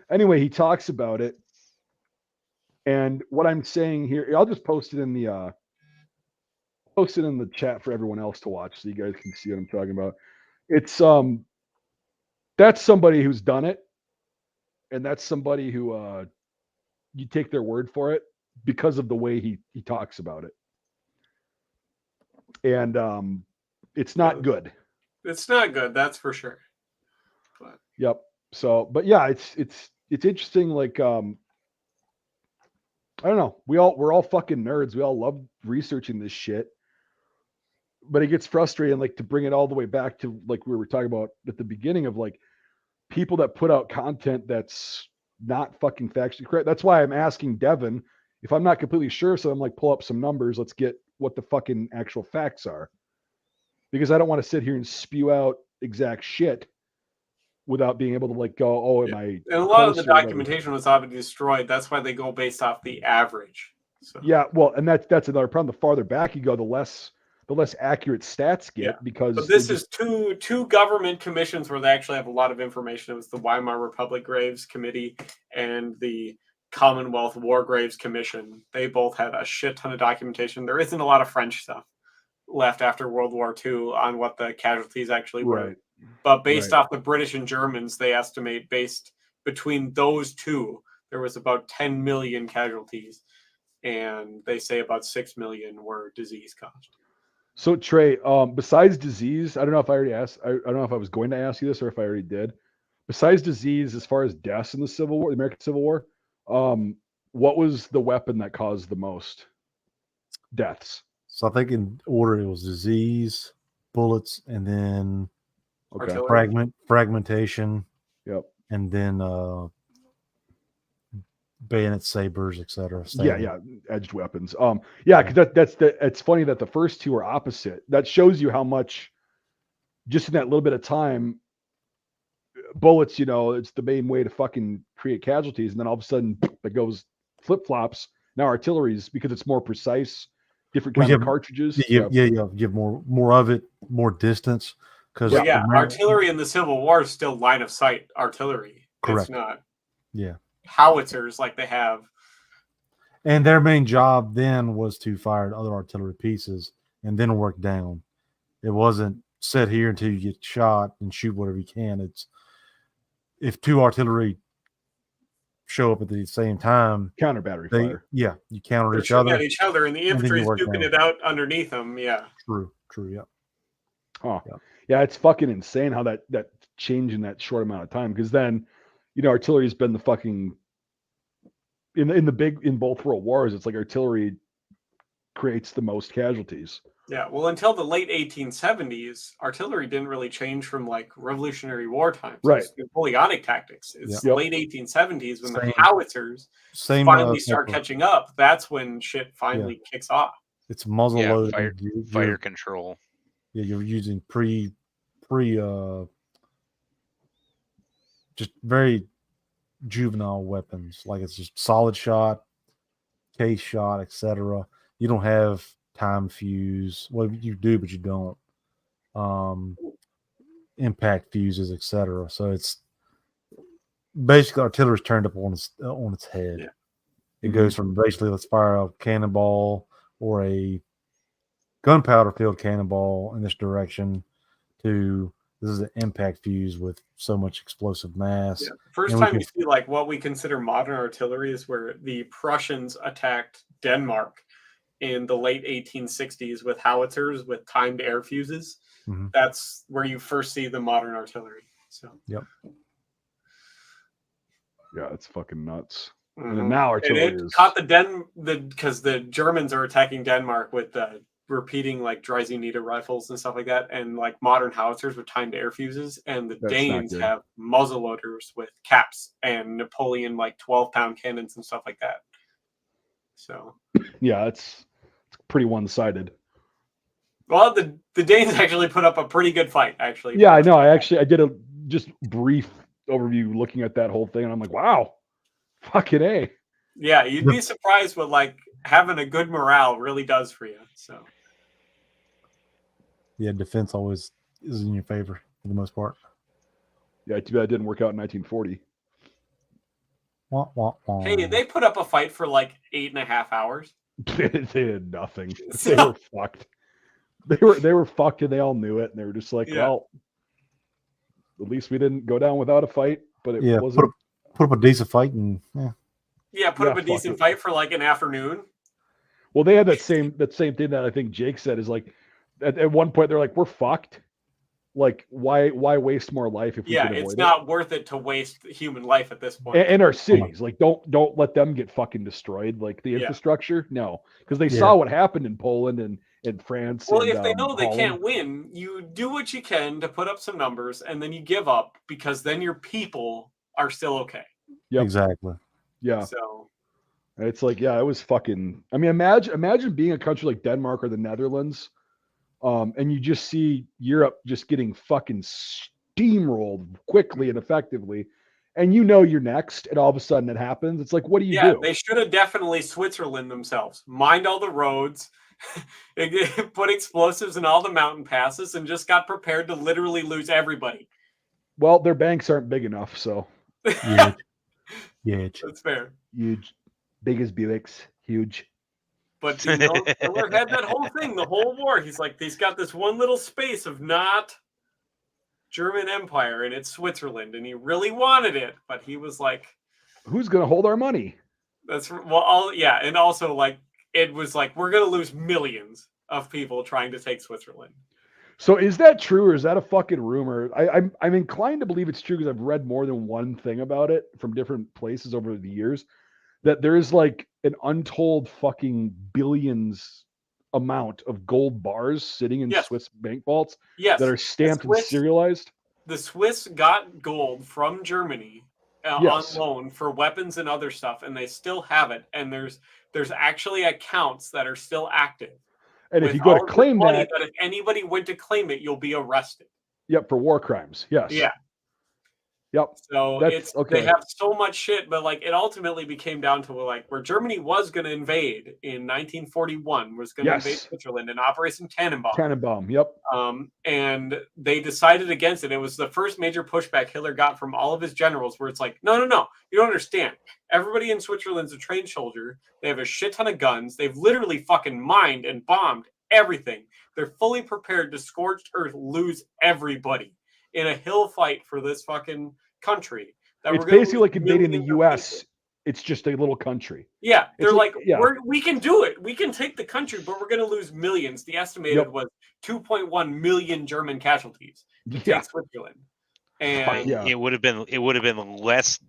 anyway, he talks about it. And what I'm saying here, I'll just post it in the chat for everyone else to watch so you guys can see what I'm talking about. It's that's somebody who's done it, and that's somebody who you take their word for it. because of the way he talks about it. And it's not good. It's not good, that's for sure. But Yep. So, but yeah, it's interesting. Like, I don't know. We're all fucking nerds. We all love researching this shit. But it gets frustrating, like, to bring it all the way back to like we were talking about at the beginning of like people that put out content that's not fucking factually correct. That's why I'm asking Devin, if I'm not completely sure, so I'm like, pull up some numbers. Let's get what the fucking actual facts are. Because I don't want to sit here and spew out exact shit without being able to like go, oh, am I? and a lot of the close or whatever. documentation was obviously destroyed. That's why they go based off the average. So Yeah, well, and that's another problem. The farther back you go, the less accurate stats get Yeah. because But this they is two government commissions where they actually have a lot of information. It was the Weimar Republic Graves Committee and the Commonwealth War Graves Commission. They both had a shit ton of documentation. There isn't a lot of French stuff left after World War II on what the casualties actually were. Right. But based Right. off the British and Germans, they estimate based between those two, there was about 10 million casualties. And they say about 6 million were disease caused. So Trey, besides disease, I don't know if I already asked. I don't know if I was going to ask you this or if I already did. Besides disease, as far as deaths in the Civil War, the American Civil War, what was the weapon that caused the most deaths? So I think in order it was disease, bullets, and then Okay. Artillery. fragmentation, Yep. and then bayonet sabers, etc. Yeah, edged weapons. Yeah, because it's funny that the first two are opposite. That shows you how much, just in that little bit of time, bullets, it's the main way to fucking create casualties, and then all of a sudden it goes flip flops. Now artillery's, because it's more precise, different kind of cartridges. You give more of it, more distance. Because artillery in the Civil War is still line of sight artillery. Correct. It's not. Yeah. Howitzers like they have. And their main job then was to fire other artillery pieces and then work down. It wasn't sit here until you get shot and shoot whatever you can. It's if two artillery show up at the same time, counter battery fire. Yeah, you counter They're each other. at each other, and the infantry is duking it out underneath them. Yeah. True. Yeah. Oh, yeah. It's fucking insane how that changed in that short amount of time. Because then, artillery has been the fucking in both world wars. It's like artillery creates the most casualties. Yeah, well, until the late 1870s, artillery didn't really change from like Revolutionary War times. Right. It's Napoleonic tactics. It's late 1870s when the howitzers finally start catching up. That's when shit finally kicks off. It's muzzle loaded. Fire control. Yeah, you're using just very juvenile weapons. Like it's just solid shot, case shot, etc. You don't have time fuse. Well, you do, but you don't. Impact fuses, etc. So it's basically artillery's turned up on its head. Yeah. It goes from basically let's fire a cannonball or a gunpowder filled cannonball in this direction to this is an impact fuse with so much explosive mass. Yeah. First time you see like what we consider modern artillery is where the Prussians attacked Denmark in the late 1860s with howitzers with timed air fuses. Mm-hmm. That's where you first see the modern artillery. So yep. Yeah, it's fucking nuts. Mm-hmm. And now artillery is caught because the Germans are attacking Denmark with the repeating like Dreisenita rifles and stuff like that, and like modern howitzers with timed air fuses, and the Danes have muzzle loaders with caps and Napoleon like 12-pound cannons and stuff like that. So yeah, it's pretty one-sided. Well, the Danes actually put up a pretty good fight, actually. Yeah, I know. I did a just brief overview looking at that whole thing, and I'm like, wow, fucking A. Yeah, you'd be surprised what like having a good morale really does for you. So yeah, defense always is in your favor for the most part. Yeah, too bad it didn't work out in 1940. Hey, they put up a fight for like 8.5 hours. They did nothing. They were fucked. They were fucked, and they all knew it, and they were just like, well, at least we didn't go down without a fight. But it wasn't. Put up a decent fight, and Yeah, put Yeah, up a fuck decent it. fight for like an afternoon. Well, they had that same thing that I think Jake said is like at one point they're like, we're fucked. Like, why waste more life if we Yeah, can avoid it's it? not worth it to waste human life at this point. And our cities, like, don't let them get fucking destroyed. Like the Yeah. infrastructure, no, because they Yeah. saw what happened in Poland and France. Well, and, if they know they Holland. can't win, you do what you can to put up some numbers, and then you give up because then your people are still okay. Yep. Exactly. Yeah, So it's like, yeah, it was fucking. I mean, imagine being a country like Denmark or the Netherlands, and you just see Europe just getting fucking steamrolled quickly and effectively, and you know you're next, and all of a sudden it happens. It's like, what do you yeah, do? they should have definitely Switzerland themselves. Mind all the roads, put explosives in all the mountain passes, and just got prepared to literally lose everybody. Well, their banks aren't big enough, so Huge. Huge. That's fair. huge, big as Buicks, huge. But you know, Hitler had that whole thing, the whole war. He's like, he's got this one little space of not German Empire, and it's Switzerland, and he really wanted it, but he was like, Who's gonna hold our money? "That's well, yeah." And also, like, it was like we're gonna lose millions of people trying to take Switzerland. So is that true, or is that a fucking rumor? I'm inclined to believe it's true because I've read more than one thing about it from different places over the years. That there is like an untold fucking billions amount of gold bars sitting in Yes. Swiss bank vaults Yes, that are stamped and Swiss- serialized. the Swiss got gold from Germany Yes. on loan for weapons and other stuff, and they still have it. And there's actually accounts that are still active. And if with you go all to of this claim money that, if anybody went to claim it, you'll be arrested. yep, for war crimes. Yes. Yeah. Yep. So That's it's okay. they have so much shit, but like it ultimately became down to like where Germany was going to invade in 1941 was going to invade Yes. Switzerland in Operation Tannenbaum. Tannenbaum. Yep. And they decided against it. It was the first major pushback Hitler got from all of his generals, where it's like, no, you don't understand. Everybody in Switzerland's a trained soldier. They have a shit ton of guns. They've literally fucking mined and bombed everything. They're fully prepared to scorched earth lose everybody in a hill fight for this fucking country. That It's we're gonna basically lose like invading the millions of U.S. people. It's just a little country. Yeah, they're It's like, yeah. we can do it. We can take the country, but we're going to lose millions. The estimated Yep. was 2.1 million German casualties to Yeah. take Switzerland. And Yeah. It would have been less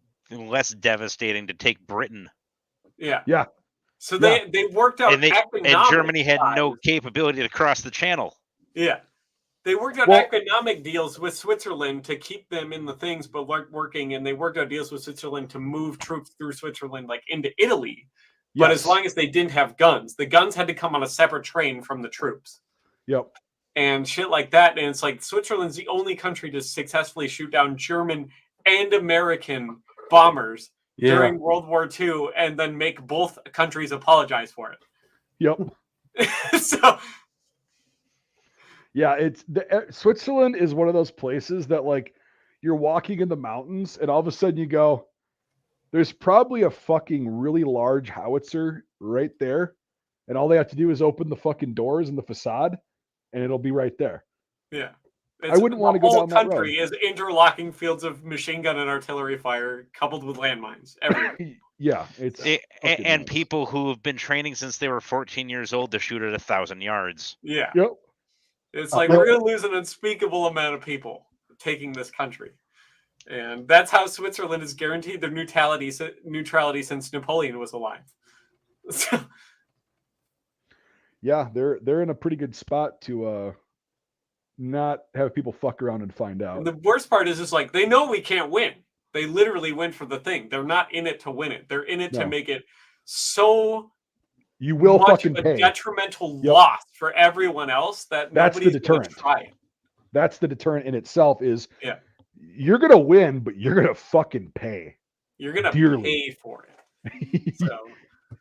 devastating to take Britain, yeah. Yeah. So they worked out and economic Germany had ties. no capability to cross the channel. Yeah. They worked out Well- economic deals with Switzerland to keep them in the things, but weren't working. And they worked out deals with Switzerland to move troops through Switzerland, like into Italy. But Yes. as long as they didn't have guns, the guns had to come on a separate train from the troops. Yep. And shit like that. And it's like Switzerland's the only country to successfully shoot down German and American bombers Yeah. during World War II and then make both countries apologize for Yep. it. So Yeah, it's Switzerland is one of those places that like you're walking in the mountains and all of a sudden you go, there's probably a fucking really large howitzer right there, and all they have to do is open the fucking doors and the facade, and it'll be right there. yeah. I wouldn't wanna go down that The whole country is interlocking fields of machine gun and artillery fire coupled with landmines everywhere. Yeah, it's fucking And nuts. people who have been training since they were 14 years old to shoot at 1,000 yards. Yeah. Yep. It's like we're going to lose an unspeakable amount of people taking this country. And that's how Switzerland is guaranteed their neutrality since Napoleon was alive. So, Yeah, they're in a pretty good spot to not have people fuck around and find out. and the worst part is just like they know we can't win. They literally went for the thing. They're not in it to win it. They're in it to No. make it so You will much fucking of a pay. detrimental Yep. loss for everyone else that That's the nobody's gonna deterrent. try it. That's the deterrent in itself is Yeah. you're gonna win, but you're gonna fucking pay. You're gonna Dearly. pay for it. So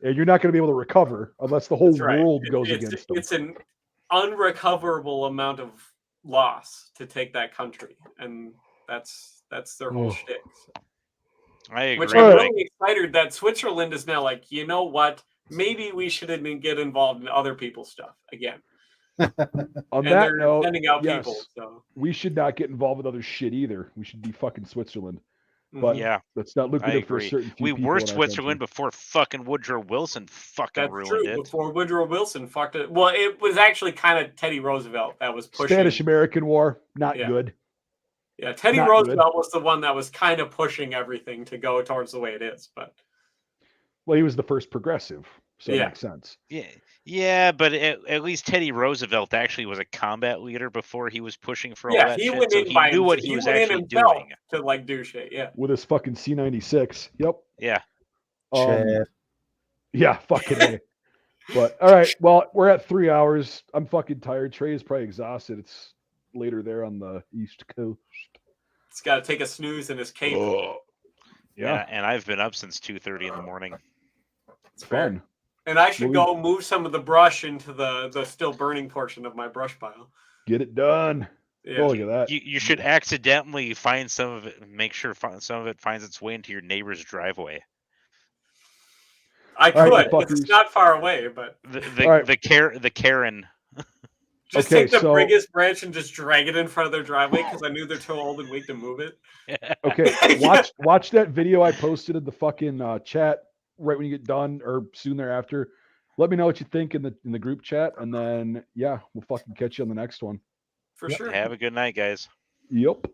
And you're not gonna be able to recover unless the whole that's right. world goes It's against them. It's an unrecoverable amount of loss to take that country, and that's their whole Oh. shtick. I agree. Which I'm Right. really excited that Switzerland is now like, you know what? Maybe we shouldn't get involved in other people's stuff again. On And that they're note, sending out yes, people. So we should not get involved with other shit either. We should be fucking Switzerland. but Yeah, that's not I lucrative for a agree. certain few We people were in our Switzerland country. before fucking Woodrow Wilson fucking That's ruined true. it. Before Woodrow Wilson fucked it. Well, it was actually kind of Teddy Roosevelt that was pushing. Spanish-American War, not Yeah. good. Yeah, Teddy Not Roosevelt was the one that was kind of pushing everything to go towards the way it is. But Well, he was the first progressive, so Yeah. it makes sense. Yeah, but at least Teddy Roosevelt actually was a combat leader before he was pushing for all yeah, that he shit, went so in he by knew what himself. he was went in actually himself doing. to like do shit. Yeah. With his fucking C-96. Yep. Yeah. Chad. Yeah, fucking A. But all right, well, we're at 3 hours. I'm fucking tired. Trey is probably exhausted. It's later there on the East Coast. He's got to take a snooze in his cape. Yeah, And I've been up since 2:30 in the morning. it's fun. And I should Well, go move some of the brush into the still burning portion of my brush pile. Get it done. Yeah. Oh, look at that. You should accidentally find some of it, make sure some of it finds its way into your neighbor's driveway. I All right, could. you It's fuckers. not far away, but right. The Karen. just Okay, take the so- biggest branch and just drag it in front of their driveway because I knew they're too old and weak to move it. Okay, watch that video I posted in the fucking chat right when you get done or soon thereafter. Let me know what you think in the group chat, and then yeah, we'll fucking catch you on the next one. For Yep. sure. Have a good night, guys. Yep.